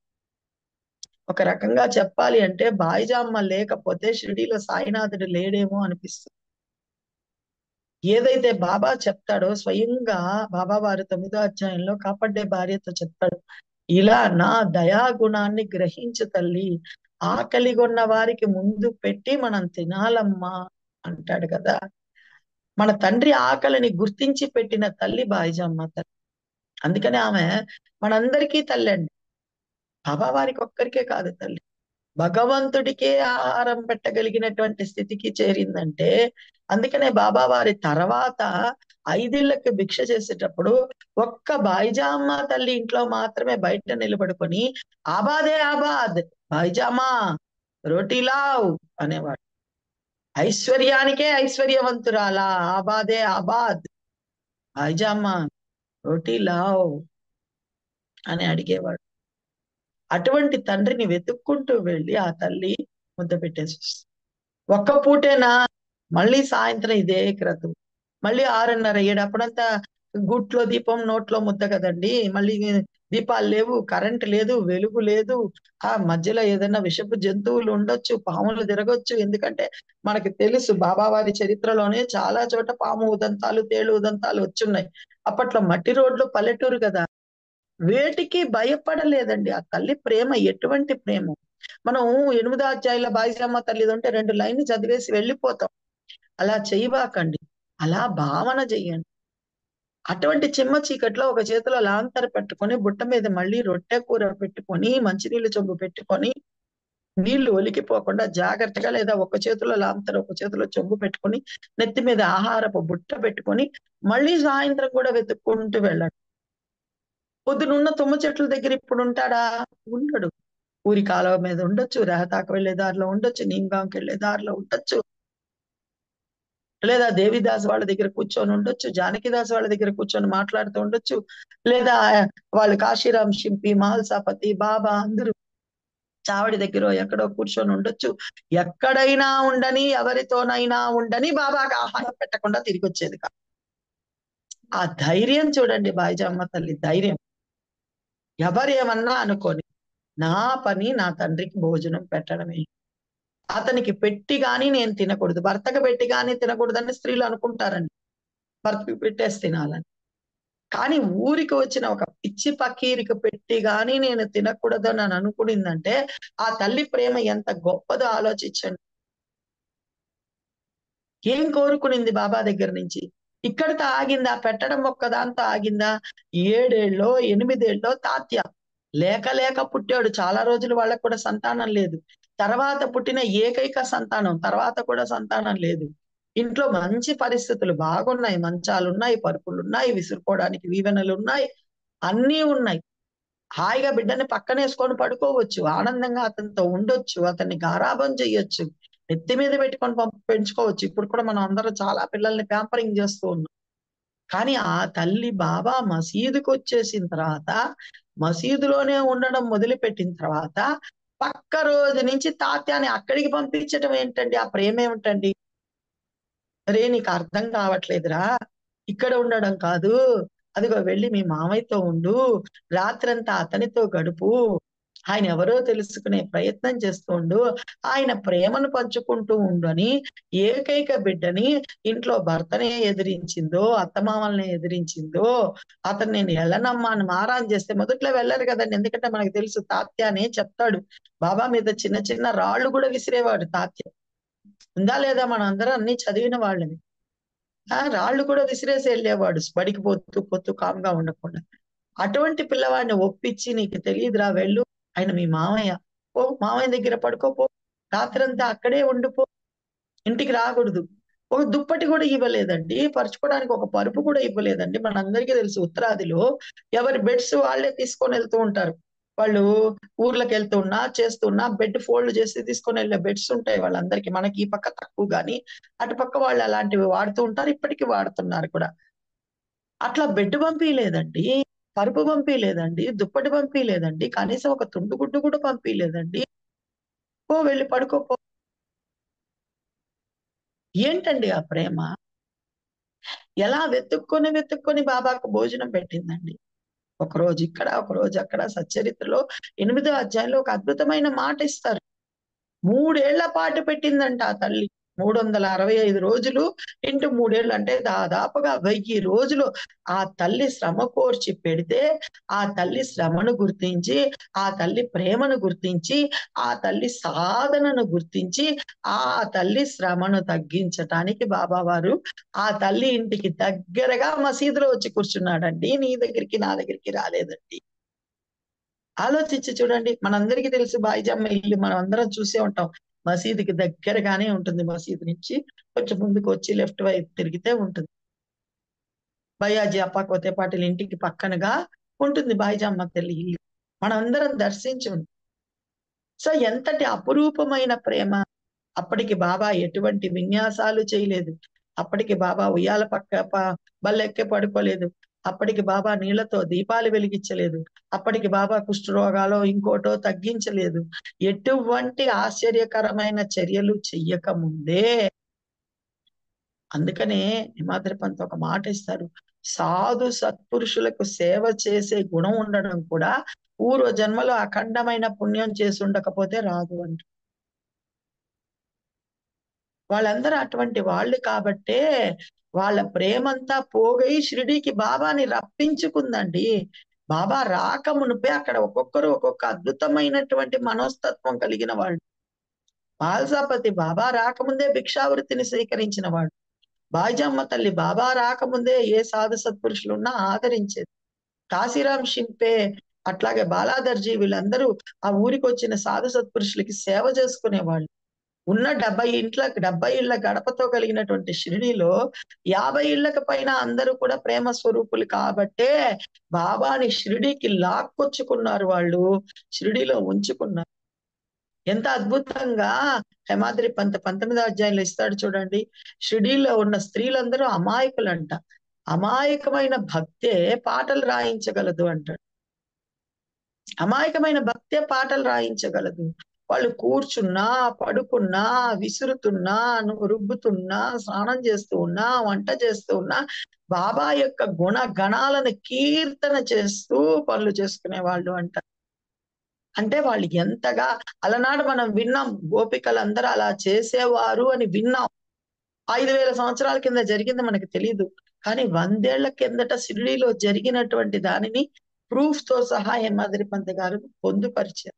ఒక రకంగా చెప్పాలి అంటే బాయిజామ్మ లేకపోతే షిరిడీలో సాయినాథుడు లేడేమో అనిపిస్తుంది. ఏదైతే బాబా చెప్తాడో స్వయంగా బాబా వారు 9వ అధ్యాయంలో కాపాడే భార్యతో చెప్తాడు, ఇలా నా దయా గుణాన్ని గ్రహించు తల్లి, ఆకలిగొన్న వారికి ముందు పెట్టి మనం తినాలమ్మా అంటాడు కదా. మన తండ్రి ఆకలిని గుర్తించి పెట్టిన తల్లి బాయిజమ్మ తల్లి. అందుకని ఆమె మనందరికీ తల్లి అండి. బాబా వారికి ఒక్కరికే కాదు తల్లి, భగవంతుడికే ఆహారం పెట్టగలిగినటువంటి స్థితికి చేరిందంటే, అందుకనే బాబా వారి తర్వాత 5 ఏళ్లకి భిక్ష చేసేటప్పుడు ఒక్క బాయిజామ్మ తల్లి ఇంట్లో మాత్రమే బయట నిలబడుకొని ఆబాదే ఆబాద్, బాయిజామా రోటీ లావ్ అనేవాడు. ఐశ్వర్యానికే ఐశ్వర్యవంతురాలా, ఆబాదే ఆబాద్, బాయిజామ్మ రోటీ లావ్ అని అడిగేవాడు. అటువంటి తండ్రిని వెతుక్కుంటూ వెళ్ళి ఆ తల్లి ముద్ద పెట్టేసి వస్తుంది. ఒక్క పూటేనా, మళ్ళీ సాయంత్రం ఇదే క్రతువు. మళ్ళీ 6:30 7 అప్పుడంతా గుట్లో దీపం నోట్లో ముద్ద కదండి. మళ్ళీ దీపాలు లేవు, కరెంట్ లేదు, వెలుగు లేదు. ఆ మధ్యలో ఏదైనా విషపు జంతువులు ఉండొచ్చు, పాములు తిరగొచ్చు. ఎందుకంటే మనకి తెలుసు బాబావారి చరిత్రలోనే చాలా చోట పాము ఉదంతాలు, తేలు ఉదంతాలు వచ్చున్నాయి. అప్పట్లో మట్టి రోడ్లు, పల్లెటూరు కదా, వేటికి భయపడలేదండి. ఆ తల్లి ప్రేమ ఎటువంటి ప్రేమ. మనం 8వ అధ్యాయంలో బాయిజమ్మ తల్లిది ఉంటే 2 లైన్లు చదివేసి వెళ్ళిపోతాం. అలా చేయబాకండి, అలా భావన చెయ్యండి. అటువంటి చిమ్మ చీకట్లో ఒక చేతిలో లాంతరు పెట్టుకొని, బుట్ట మీద మళ్ళీ రొట్టె కూర పెట్టుకొని, మంచినీళ్ళు చెంబు పెట్టుకొని, నీళ్లు ఒలికిపోకుండా జాగ్రత్తగా, లేదా ఒక చేతిలో లాంతరు ఒక చేతిలో చెంబు పెట్టుకొని, నెత్తి మీద ఆహారపు బుట్ట పెట్టుకొని మళ్ళీ సాయంత్రం కూడా వెతుక్కుంటూ వెళ్ళండి. పొద్దునున్న తుమ్మ చెట్ల దగ్గర ఇప్పుడు ఉంటాడా? ఉండడు. ఊరి కాలువ మీద ఉండొచ్చు, రెహతాకు వెళ్లే దారిలో ఉండొచ్చు, నీమ్గాంకి వెళ్లే దారిలో ఉండొచ్చు, లేదా దేవిదాస్ వాళ్ళ దగ్గర కూర్చొని ఉండొచ్చు, జానకిదాస్ వాళ్ళ దగ్గర కూర్చొని మాట్లాడుతూ ఉండొచ్చు, లేదా వాళ్ళు కాశీరాం షింపి, మహల్సాపతి, బాబా అందరూ చావడి దగ్గర ఎక్కడో కూర్చొని ఉండొచ్చు. ఎక్కడైనా ఉండని, ఎవరితోనైనా ఉండని, బాబాకి ఆహారం పెట్టకుండా తిరిగి వచ్చేది కాదు. ఆ ధైర్యం చూడండి బాయిజమ్మ తల్లి ధైర్యం. ఎవరేమన్నా అనుకోని, నా పని నా తండ్రికి భోజనం పెట్టడమే. అతనికి పెట్టి గాని నేను తినకూడదు, భర్తకు పెట్టి గాని తినకూడదని స్త్రీలు అనుకుంటారండి, భర్తకు పెట్టేసి తినాలని. కానీ ఊరికి వచ్చిన ఒక పిచ్చి పకీరికి పెట్టి గాని నేను తినకూడదు అని అనుకునిందంటే ఆ తల్లి ప్రేమ ఎంత గొప్పదో ఆలోచించండి. ఏం కోరుకునింది బాబా దగ్గర నుంచి? ఇక్కడితో ఆగిందా? పెట్టడం ఒక్కదాంతో ఆగిందా? 7 ఏళ్ళో 8 ఏళ్ళో తాత్య లేక లేక పుట్టాడు. చాలా రోజులు వాళ్ళకు కూడా సంతానం లేదు. తర్వాత పుట్టిన ఏకైక సంతానం, తర్వాత కూడా సంతానం లేదు. ఇంట్లో మంచి పరిస్థితులు బాగున్నాయి, మంచాలున్నాయి, పరుపులున్నాయి, విసురుకోవడానికి వీవెనలున్నాయి, అన్నీ ఉన్నాయి. హాయిగా బిడ్డని పక్కనేసుకొని పడుకోవచ్చు, ఆనందంగా అతనితో ఉండొచ్చు, అతన్ని గారాబం చెయ్యొచ్చు, నెత్తి మీద పెట్టుకొని పెంచుకోవచ్చు. ఇప్పుడు కూడా మనం అందరం చాలా పిల్లల్ని ప్యాంపరింగ్ చేస్తూ ఉన్నాం. కానీ ఆ తల్లి బాబా మసీదుకి వచ్చేసిన తర్వాత, మసీదులోనే ఉండడం మొదలుపెట్టిన తర్వాత, పక్క రోజు నుంచి తాత్యాని అక్కడికి పంపించడం ఏంటండి? ఆ ప్రేమ ఏమిటండి? అరే నీకు అర్థం కావట్లేదురా, ఇక్కడ ఉండడం కాదు, అదిగో వెళ్ళి మీ మామయ్యతో ఉండు, రాత్రంతా అతనితో గడుపు, ఆయన ఎవరో తెలుసుకునే ప్రయత్నం చేస్తూ ఉండు, ఆయన ప్రేమను పంచుకుంటూ ఉండు అని ఏకైక బిడ్డని ఇంట్లో భర్తనే ఎదిరించిందో, అత్తమామల్ని ఎదిరించిందో, అతను నేను వెళ్ళనమ్మా అని మారాన్ చేస్తే మొదట్లో వెళ్ళరు కదండి. ఎందుకంటే మనకు తెలుసు తాత్య అని చెప్తాడు. బాబా మీద చిన్న చిన్న రాళ్ళు కూడా విసిరేవాడు తాత్య. ఉందా లేదా మనం అందరం అన్ని చదివిన వాళ్ళని. రాళ్ళు కూడా విసిరేసి వెళ్ళేవాడు బడికి పోతూ పోతూ కామ్గా ఉండకుండా. అటువంటి పిల్లవాడిని ఒప్పించి నీకు తెలియదురా వెళ్ళు, ఆయన మీ మామయ్య, పో మామయ్య దగ్గర పడుకోపో, రాత్రంతా అక్కడే ఉండిపో, ఇంటికి రాకూడదు. ఒక దుప్పటి కూడా ఇవ్వలేదండి, పరుచుకోవడానికి ఒక పరుపు కూడా ఇవ్వలేదండి. మనందరికీ తెలుసు ఉత్తరాదిలో ఎవరి బెడ్స్ వాళ్ళే తీసుకొని వెళ్తూ ఉంటారు. వాళ్ళు ఊర్లకు వెళ్తున్నా చేస్తున్నా బెడ్ ఫోల్డ్ చేసి తీసుకొని వెళ్ళే బెడ్స్ ఉంటాయి వాళ్ళందరికీ. మనకి ఈ పక్క తక్కువ గాని అటు పక్క వాళ్ళు అలాంటివి వాడుతూ ఉంటారు, ఇప్పటికీ వాడుతున్నారు కూడా. అట్లా బెడ్ పంపియలేదండి, పరుపు పంపియలేదండి, దుప్పటి పంపియలేదండి, కనీసం ఒక తుండు గుడ్డు కూడా పంపియలేదండి. పో వెళ్ళి పడుకోపో. ఏంటండి ఆ ప్రేమ? ఎలా వెతుక్కొని వెతుక్కొని బాబాకు భోజనం పెట్టిందండి. ఒకరోజు ఇక్కడ, ఒకరోజు అక్కడ. సచ్చరిత్రలో 8వ అధ్యాయంలో ఒక అద్భుతమైన మాట ఇస్తారు. 3 ఏళ్ల పాటు పెట్టిందంట ఆ తల్లి. 365 రోజులు ఇంటూ 3 ఏళ్ళు అంటే దాదాపుగా 1000 రోజులు ఆ తల్లి శ్రమ కోర్చి పెడితే, ఆ తల్లి శ్రమను గుర్తించి, ఆ తల్లి ప్రేమను గుర్తించి, ఆ తల్లి సాధనను గుర్తించి, ఆ తల్లి శ్రమను తగ్గించటానికి బాబావారు ఆ తల్లి ఇంటికి దగ్గరగా మసీదులో వచ్చి కూర్చున్నాడండి. నీ దగ్గరికి నా దగ్గరికి రాలేదండి. ఆలోచించి చూడండి. మనందరికీ తెలుసు బాయిజమ్మ ఇల్లు మనం అందరం చూసే ఉంటాం. మసీదుకి దగ్గరగానే ఉంటుంది. మసీదు నుంచి కొంచెం ముందుకు వచ్చి లెఫ్ట్ వైపు తిరిగితే ఉంటుంది. బయ్యాజీ అప్పా కోతేపాటిల్ ఇంటికి పక్కనగా ఉంటుంది బాయిజమ్మ తల్లి ఇల్లు. మనందరం దర్శించాం. సో ఎంతటి అపురూపమైన ప్రేమ. అప్పటికి బాబా ఎటువంటి విన్యాసాలు చేయలేదు. అప్పటికి బాబా ఉయ్యాల బల్లెక్కే పడుకోలేదు. అప్పటికి బాబా నీళ్లతో దీపాలు వెలిగించలేదు. అప్పటికి బాబా కుష్ఠరోగాలో ఇంకోటో తగ్గించలేదు. ఎటువంటి ఆశ్చర్యకరమైన చర్యలు చెయ్యక ముందే, అందుకనే హిమాద్రి పంత్ ఒక మాట ఇస్తారు, సాధు సత్పురుషులకు సేవ చేసే గుణం ఉండడం కూడా పూర్వ జన్మలో అఖండమైన పుణ్యం చేసి ఉండకపోతే రాదు అంట. వాళ్ళందరూ అటువంటి వాళ్ళు కాబట్టే వాళ్ళ ప్రేమంతా పోగై షిరిడీకి బాబాని రప్పించుకుందండి. బాబా రాక మునిపే అక్కడ ఒక్కొక్కరు ఒక్కొక్క అద్భుతమైనటువంటి మనస్తత్వం కలిగిన వాళ్ళు. బాల్సాపతి బాబా రాకముందే భిక్షావృత్తిని స్వీకరించిన వాడు. బాయిజమ్మ తల్లి బాబా రాకముందే ఏ సాధు సత్పురుషులున్నా ఆదరించేది. కాశీరాం షింపే, అట్లాగే బాలాదర్జీ వీళ్ళందరూ ఆ ఊరికి వచ్చిన సాధు సత్పురుషులకి సేవ చేసుకునేవాళ్ళు. ఉన్న 70 ఇళ్ల గడపతో కలిగినటువంటి షిరిడీలో 50 ఇళ్లకు పైన అందరూ కూడా ప్రేమ స్వరూపులు కాబట్టే బాబాని షిరిడీకి లాక్కొచ్చుకున్నారు వాళ్ళు, షిరిడీలో ఉంచుకున్నారు. ఎంత అద్భుతంగా హేమాద్రి పంత్ 19వ అధ్యాయంలో ఇస్తాడు చూడండి. షిరిడీలో ఉన్న స్త్రీలందరూ అమాయకులంట. అమాయకమైన భక్తే పాటలు రాయించగలదు అంటాడు. అమాయకమైన భక్తే పాటలు రాయించగలదు. వాళ్ళు కూర్చున్నా, పడుకున్నా, విసురుతున్నా, రుబ్బుతున్నా, స్నానం చేస్తూ ఉన్నా, వంట చేస్తూ ఉన్నా, బాబా యొక్క గుణ గణాలను కీర్తన చేస్తూ పనులు చేసుకునే వాళ్ళు అంట. అంటే వాళ్ళు ఎంతగా, అలనాడు మనం విన్నాం గోపికలందరూ అలా చేసేవారు అని విన్నాం. 5000 సంవత్సరాల కింద జరిగింది మనకు తెలియదు. కానీ 100 ఏళ్ల కిందట షిరిడీలో జరిగినటువంటి దానిని ప్రూఫ్ తో సహా హేమాద్రి పంత్ గారు పొందుపరిచారు.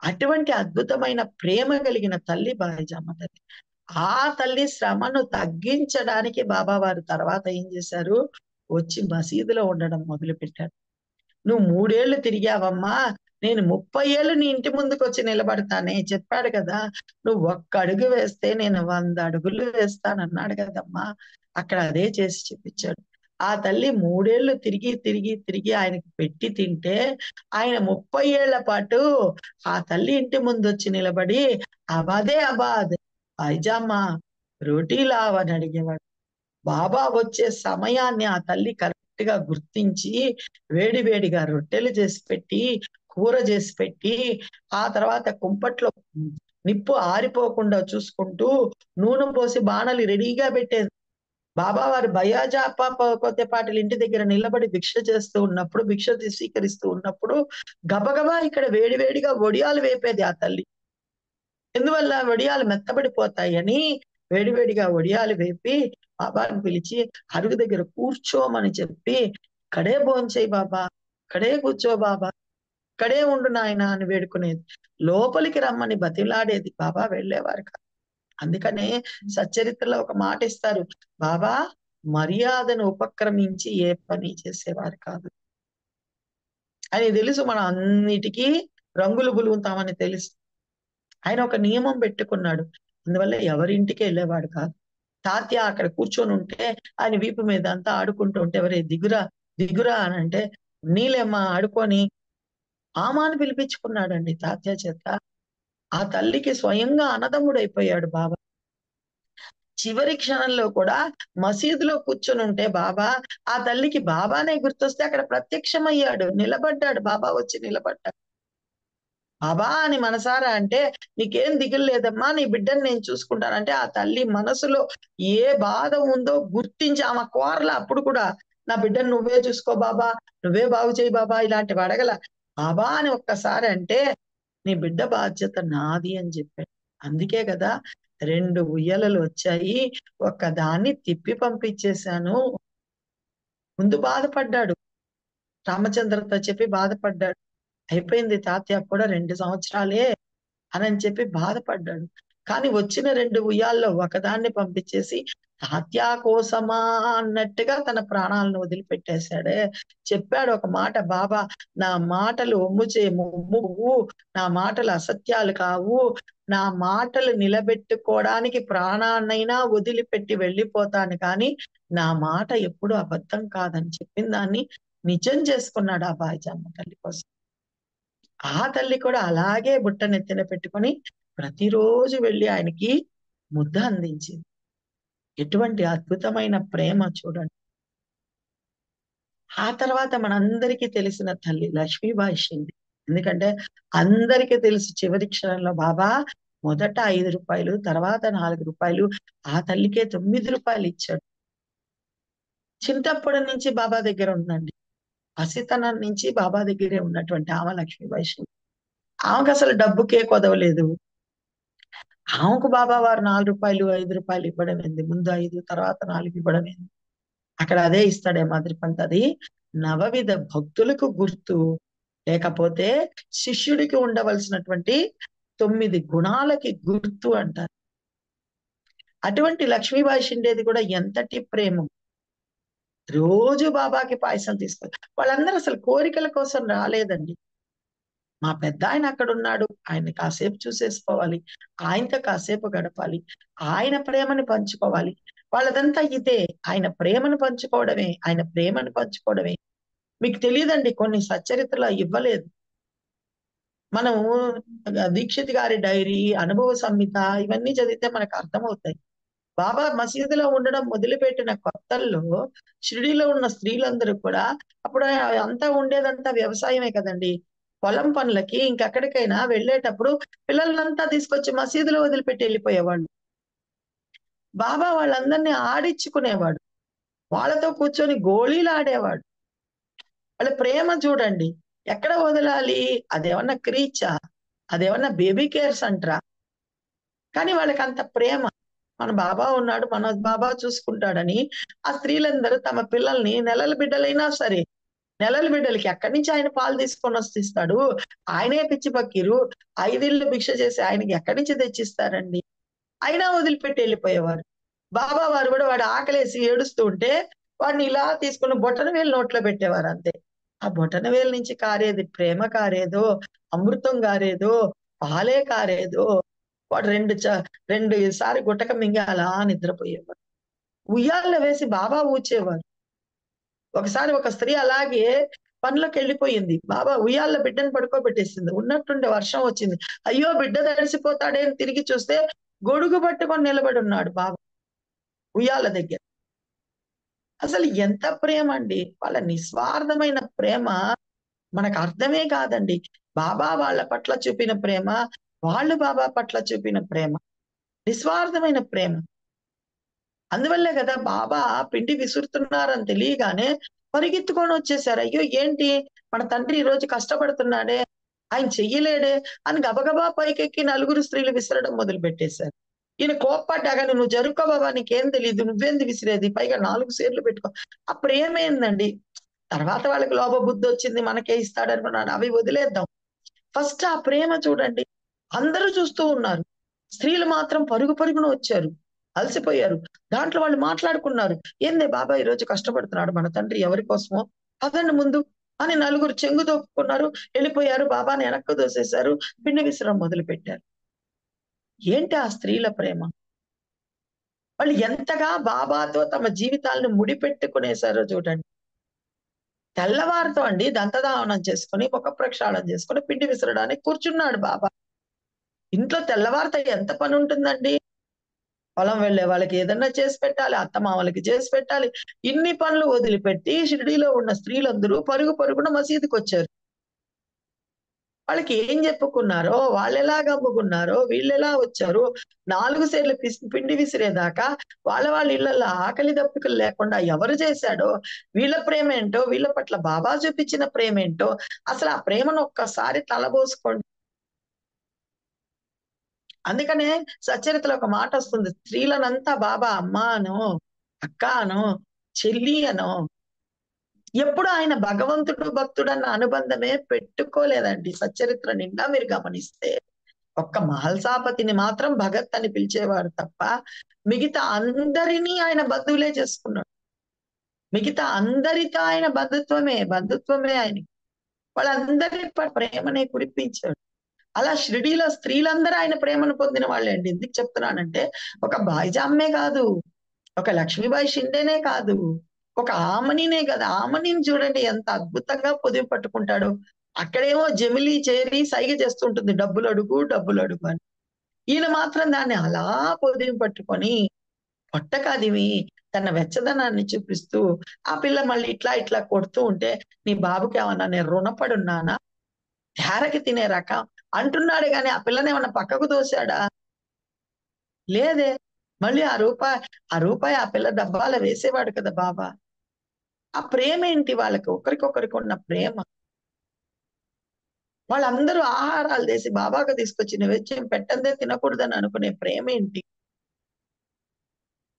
అటువంటి అద్భుతమైన ప్రేమ కలిగిన తల్లి బాయిజమ్మ తల్లి. ఆ తల్లి శ్రమను తగ్గించడానికి బాబా వారు తర్వాత ఏం చేశారు, వచ్చి మసీదులో ఉండడం మొదలు పెట్టారు. నువ్వు 3 ఏళ్ళు తిరిగావమ్మా, నేను 30 ఏళ్ళు నీ ఇంటి ముందుకు వచ్చి నిలబడతానే చెప్పాడు కదా. నువ్వు ఒక్క అడుగు వేస్తే నేను 100 అడుగులు వేస్తానన్నాడు కదమ్మా. అక్కడ అదే చేసి చూపించాడు. ఆ తల్లి 3 ఏళ్ళు తిరిగి తిరిగి తిరిగి ఆయనకి పెట్టి తింటే, ఆయన 30 ఏళ్ల పాటు ఆ తల్లి ఇంటి ముందు వచ్చి నిలబడి అబాదే అబాద్ పైజామా రోటీ లావ్ అని అడిగేవాడు. బాబా వచ్చే సమయాన్ని ఆ తల్లి కరెక్ట్ గా గుర్తించి వేడి వేడిగా రొట్టెలు చేసి పెట్టి, కూర చేసి పెట్టి, ఆ తర్వాత కుంపట్లో నిప్పు ఆరిపోకుండా చూసుకుంటూ నూనె పోసి బాణలి రెడీగా పెట్టేది. బాబా వారు బయాజాపా కొద్దిపాటిల ఇంటి దగ్గర నిలబడి భిక్ష చేస్తూ ఉన్నప్పుడు, భిక్ష స్వీకరిస్తూ ఉన్నప్పుడు గబగబా ఇక్కడ వేడివేడిగా వడియాలు వేపేది ఆ తల్లి. ఎందువల్ల వడియాలు మెత్తబడిపోతాయని వేడివేడిగా వడియాలు వేపి బాబాని పిలిచి అరుగు దగ్గర కూర్చోమని చెప్పి, ఇక్కడే భోంచేయి బాబా, ఇక్కడే కూర్చో బాబా, ఇక్కడే ఉండు నాయన అని వేడుకునేది. లోపలికి రమ్మని బతిలాడేది. బాబా వెళ్ళేవారు కాదు. అందుకనే సచ్చరిత్రలో ఒక మాట ఇస్తారు, బాబా మర్యాదను ఉపక్రమించి ఏ పని చేసేవారు కాదు అని తెలుసు. మనం అన్నిటికీ రంగులు బులుగుతామని తెలుసు. ఆయన ఒక నియమం పెట్టుకున్నాడు. అందువల్ల ఎవరింటికి వెళ్ళేవాడు కాదు. తాత్య అక్కడ కూర్చొని ఉంటే ఆయన వీపు మీద అంతా ఆడుకుంటూ ఉంటే, ఎవరే దిగురా దిగురా అని అంటే, నీలేమ్మా ఆడుకొని ఆమాను పిలిపించుకున్నాడండి తాత్య చేత. ఆ తల్లికి స్వయంగా అన్నదమ్ముడైపోయాడు బాబా. చివరి క్షణంలో కూడా మసీదులో కూర్చొని ఉంటే బాబా, ఆ తల్లికి బాబానే గుర్తొస్తే అక్కడ ప్రత్యక్షమయ్యాడు, నిలబడ్డాడు. బాబా వచ్చి నిలబడ్డాడు. బాబా అని మనసారా అంటే, నీకేం దిగులు లేదమ్మా, నీ బిడ్డని నేను చూసుకుంటానంటే, ఆ తల్లి మనసులో ఏ బాధ ఉందో గుర్తించి ఆమె కోరల. అప్పుడు కూడా నా బిడ్డను నువ్వే చూసుకో బాబా, నువ్వే బాగు చేయి బాబా, ఇలాంటివి అడగల. బాబా అని ఒక్కసారి అంటే, నీ బిడ్డ బాధ్యత నాది అని చెప్పాడు. అందుకే కదా 2 ఉయ్యలలు వచ్చాయి, ఒక్కదాన్ని తిప్పి పంపించేశాను. ముందు బాధపడ్డాడు, రామచంద్రతో చెప్పి బాధపడ్డాడు. అయిపోయింది తాతయ్య కూడా 2 సంవత్సరాలే అని చెప్పి బాధపడ్డాడు. కానీ వచ్చిన 2 ఉయ్యాల్లో ఒకదాన్ని పంపించేసి తాత్యా కోసమా అన్నట్టుగా తన ప్రాణాలను వదిలిపెట్టేశాడే. చెప్పాడు ఒక మాట బాబా, నా మాటలు ఒమ్ము, నా మాటలు అసత్యాలు కావు, నా మాటలు నిలబెట్టుకోవడానికి ప్రాణాన్నైనా వదిలిపెట్టి వెళ్ళిపోతాను, కానీ నా మాట ఎప్పుడు అబద్ధం కాదని చెప్పిన దాన్ని నిజం చేసుకున్నాడు ఆ బాయిజామ్మ తల్లి కోసం. ఆ తల్లి కూడా అలాగే బుట్ట నెత్తిన పెట్టుకొని ప్రతిరోజు వెళ్ళి ఆయనకి ముద్ద అందించింది. ఎటువంటి అద్భుతమైన ప్రేమ చూడండి. ఆ తర్వాత మనందరికీ తెలిసిన తల్లి లక్ష్మీబాయి షిండే. ఎందుకంటే అందరికీ తెలుసు చివరి క్షణంలో బాబా మొదట 5 రూపాయలు, తర్వాత 4 రూపాయలు, ఆ తల్లికే 9 రూపాయలు ఇచ్చాడు. చిన్నప్పటి నుంచి బాబా దగ్గర ఉందండి. పసితనం నుంచి బాబా దగ్గరే ఉన్నటువంటి ఆమె లక్ష్మీబాయి షిండే. ఆమెకు అసలు డబ్బుకే కొదవలేదు. ఆమెకు బాబా వారు 4 రూపాయలు, 5 రూపాయలు ఇవ్వడం ఏంది, ముందు 5 తర్వాత 4 ఇవ్వడం ఏంది. అక్కడ అదే ఇస్తాడే మాదిరిపంత. అది నవవిధ భక్తులకు గుర్తు, లేకపోతే శిష్యుడికి ఉండవలసినటువంటి 9 గుణాలకి గుర్తు అంటారు. అటువంటి లక్ష్మీబాయి షిండేది కూడా ఎంతటి ప్రేమ. రోజు బాబాకి పాయసం తీసుకొని, వాళ్ళందరూ అసలు కోరికల కోసం రాలేదండి. మా పెద్ద ఆయన అక్కడ ఉన్నాడు, ఆయన్ని కాసేపు చూసేసుకోవాలి, ఆయనతో కాసేపు గడపాలి, ఆయన ప్రేమని పంచుకోవాలి. వాళ్ళదంతా ఇదే, ఆయన ప్రేమను పంచుకోవడమే, ఆయన ప్రేమను పంచుకోవడమే. మీకు తెలియదండి, కొన్ని సచ్చరిత్రలు ఇవ్వలేదు. మనము దీక్షిత్ గారి డైరీ, అనుభవ సంహిత ఇవన్నీ చదివితే మనకు అర్థమవుతాయి. బాబా మసీదులో ఉండడం మొదలుపెట్టిన కొత్తల్లో షిరిడీలో ఉన్న స్త్రీలందరూ కూడా, అప్పుడు అంతా ఉండేదంతా వ్యవసాయమే కదండి. పొలం పనులకి ఇంకెక్కడికైనా వెళ్ళేటప్పుడు పిల్లలంతా తీసుకొచ్చి మసీదులో వదిలిపెట్టి వెళ్ళిపోయేవాళ్ళు. బాబా వాళ్ళందరినీ ఆడించుకునేవాడు, వాళ్ళతో కూర్చొని గోళీలు ఆడేవాడు. వాళ్ళ ప్రేమ చూడండి. ఎక్కడ వదలాలి, అదేమన్నా క్రీచా, అదేమన్నా బేబీ కేర్ సెంటరా? కానీ వాళ్ళకి అంత ప్రేమ. మన బాబా ఉన్నాడు, మన బాబా చూసుకుంటాడని ఆ స్త్రీలందరూ తమ పిల్లల్ని, నెలల బిడ్డలైనా సరే, నెలల బిడ్డలకి ఎక్కడి నుంచి ఆయన పాలు తీసుకొని వస్తాడు? ఆయనే పిచ్చి పక్కీరు, 5 ఇళ్ళు భిక్ష చేసి ఆయనకి ఎక్కడి నుంచి తెచ్చిస్తారండి? అయినా వదిలిపెట్టి వెళ్ళిపోయేవారు. బాబా వారు కూడా వాడు ఆకలేసి ఏడుస్తూ ఉంటే వాడిని ఇలా తీసుకుని బొటన వేలు నోట్లో పెట్టేవారు అంతే. ఆ బొటన వేలు నుంచి కారేది ప్రేమ కారేదో, అమృతం కారేదో, పాలే కారేదో, వాడు 2 సారి గుట్టక మింగి అలా నిద్రపోయేవాడు. ఉయ్యాల్లో వేసి బాబా ఊచేవారు. ఒకసారి ఒక స్త్రీ అలాగే పనులకు వెళ్ళిపోయింది. బాబా ఉయ్యాల్లో బిడ్డను పడుకోబెట్టేసింది. ఉన్నట్టుండి వర్షం వచ్చింది. అయ్యో బిడ్డ తడిసిపోతాడే అని తిరిగి చూస్తే గొడుగు పట్టుకొని నిలబడి ఉన్నాడు బాబా ఉయ్యాల దగ్గర. అసలు ఎంత ప్రేమ అండి, వాళ్ళ నిస్వార్థమైన ప్రేమ మనకు అర్థమే కాదండి. బాబా వాళ్ళ పట్ల చూపిన ప్రేమ, వాళ్ళు బాబా పట్ల చూపిన ప్రేమ, నిస్వార్థమైన ప్రేమ. అందువల్లే కదా బాబా పిండి విసురుతున్నారని తెలియగానే పరిగెత్తుకొని వచ్చేసారు. అయ్యో ఏంటి మన తండ్రి ఈ రోజు కష్టపడుతున్నాడే, ఆయన చెయ్యలేడే అని గబగబా పైకెక్కి నలుగురు స్త్రీలు విసరడం మొదలు పెట్టేశారు. ఈయన కోప్పడ్డాగాని నువ్వు జరుక్కో బాబా, నీకేం తెలియదు, నువ్వేంది విసిరేది, పైగా 4 సేర్లు పెట్టుకో. ఆ ప్రేమ ఏందండి? తర్వాత వాళ్ళకి లోభ బుద్ధి వచ్చింది, మనకే ఇస్తాడనుకున్నాను, అవి వదిలేద్దాం. ఫస్ట్ ఆ ప్రేమ చూడండి. అందరూ చూస్తూ ఉన్నారు. స్త్రీలు మాత్రం పరుగు పరుగున వచ్చారు. అలసిపోయారు. దాంట్లో వాళ్ళు మాట్లాడుకున్నారు. ఏంది బాబా ఈ రోజు కష్టపడుతున్నాడు మన తండ్రి ఎవరి కోసమో, పదండి ముందు అని నలుగురు చెంగు దొక్కుకున్నారు. వెళ్ళిపోయారు. బాబాని వెనక్కు దోసేశారు. పిండి విసరడం మొదలు పెట్టారు. ఏంటి ఆ స్త్రీల ప్రేమ? వాళ్ళు ఎంతగా బాబాతో తమ జీవితాలను ముడిపెట్టుకునేశారో చూడండి. తెల్లవారితో అండి దంతధావనం చేసుకొని, ముఖ ప్రక్షాళన చేసుకొని పిండి విసరడానికి కూర్చున్నాడు బాబా. ఇంట్లో తెల్లవారితో ఎంత పని ఉంటుందండి? పొలం వెళ్ళే వాళ్ళకి ఏదన్నా చేసి పెట్టాలి, అత్తమామలకి చేసి పెట్టాలి. ఇన్ని పనులు వదిలిపెట్టి షిరిడీలో ఉన్న స్త్రీలందరూ పరుగు పరుగున మసీదుకొచ్చారు. వాళ్ళకి ఏం చెప్పుకున్నారో, వాళ్ళెలా గమ్ముకున్నారో, వీళ్ళెలా వచ్చారో, 4 సేర్లు పిండి విసిరేదాకా వాళ్ళ ఇళ్లల్లో ఆకలి దప్పికలు లేకుండా ఎవరు చేశాడో, వీళ్ళ ప్రేమేంటో, వీళ్ళ పట్ల బాబా చూపించిన ప్రేమేంటో, అసలు ఆ ప్రేమను ఒక్కసారి తలబోసుకోండి. అందుకనే సచ్చరితలో ఒక మాట వస్తుంది. స్త్రీలనంతా బాబా అమ్మ అనో, అక్క అనో, చెల్లి అనో, ఎప్పుడు ఆయన భగవంతుడు భక్తుడన్న అనుబంధమే పెట్టుకోలేదండి. సచ్చరిత్ర నిండా మీరు గమనిస్తే ఒక్క మహల్సాపతిని మాత్రం భగత్ అని పిలిచేవారు తప్ప మిగతా అందరినీ ఆయన బంధువులే చేసుకున్నాడు. మిగతా అందరితో ఆయన బంధుత్వమే ఆయన. వాళ్ళందరి ప్రేమనే కురిపించాడు. అలా షిరిడీలో స్త్రీలందరూ ఆయన ప్రేమను పొందిన వాళ్ళే అండి. ఎందుకు చెప్తున్నానంటే ఒక బాయిజామ్మే కాదు, ఒక లక్ష్మీబాయి షిండేనే కాదు, ఒక ఆమనినే కదా, ఆమనిని చూడండి ఎంత అద్భుతంగా పొదివి పట్టుకుంటాడు. అక్కడేమో జమిలి చేరి సైగ చేస్తుంటుంది, డబ్బులు అడుగు డబ్బులు అడుగు అని. ఈయన మాత్రం దాన్ని అలా పొదివి పట్టుకొని పొట్టకదిమి తన వెచ్చదనాన్ని చూపిస్తూ ఆ పిల్ల మళ్ళీ ఇట్లా ఇట్లా కొడుతూ ఉంటే, నీ బాబుకి ఏమన్నా నేను రుణపడున్నానా, ధారకి తినే రకం అంటున్నాడు గాని ఆ పిల్లని ఏమన్నా పక్కకు తోశాడా? లేదే. మళ్ళీ ఆ రూపాయి ఆ పిల్ల డబ్బాలో వేసేవాడు కదా బాబా. ఆ ప్రేమ ఏంటి వాళ్ళకి, ఒకరికొకరికి ఉన్న ప్రేమ. వాళ్ళందరూ ఆహారాలు చేసి బాబాకు తీసుకొచ్చి నైవేద్యం పెట్టందే తినకూడదని అనుకునే ప్రేమ ఏంటి?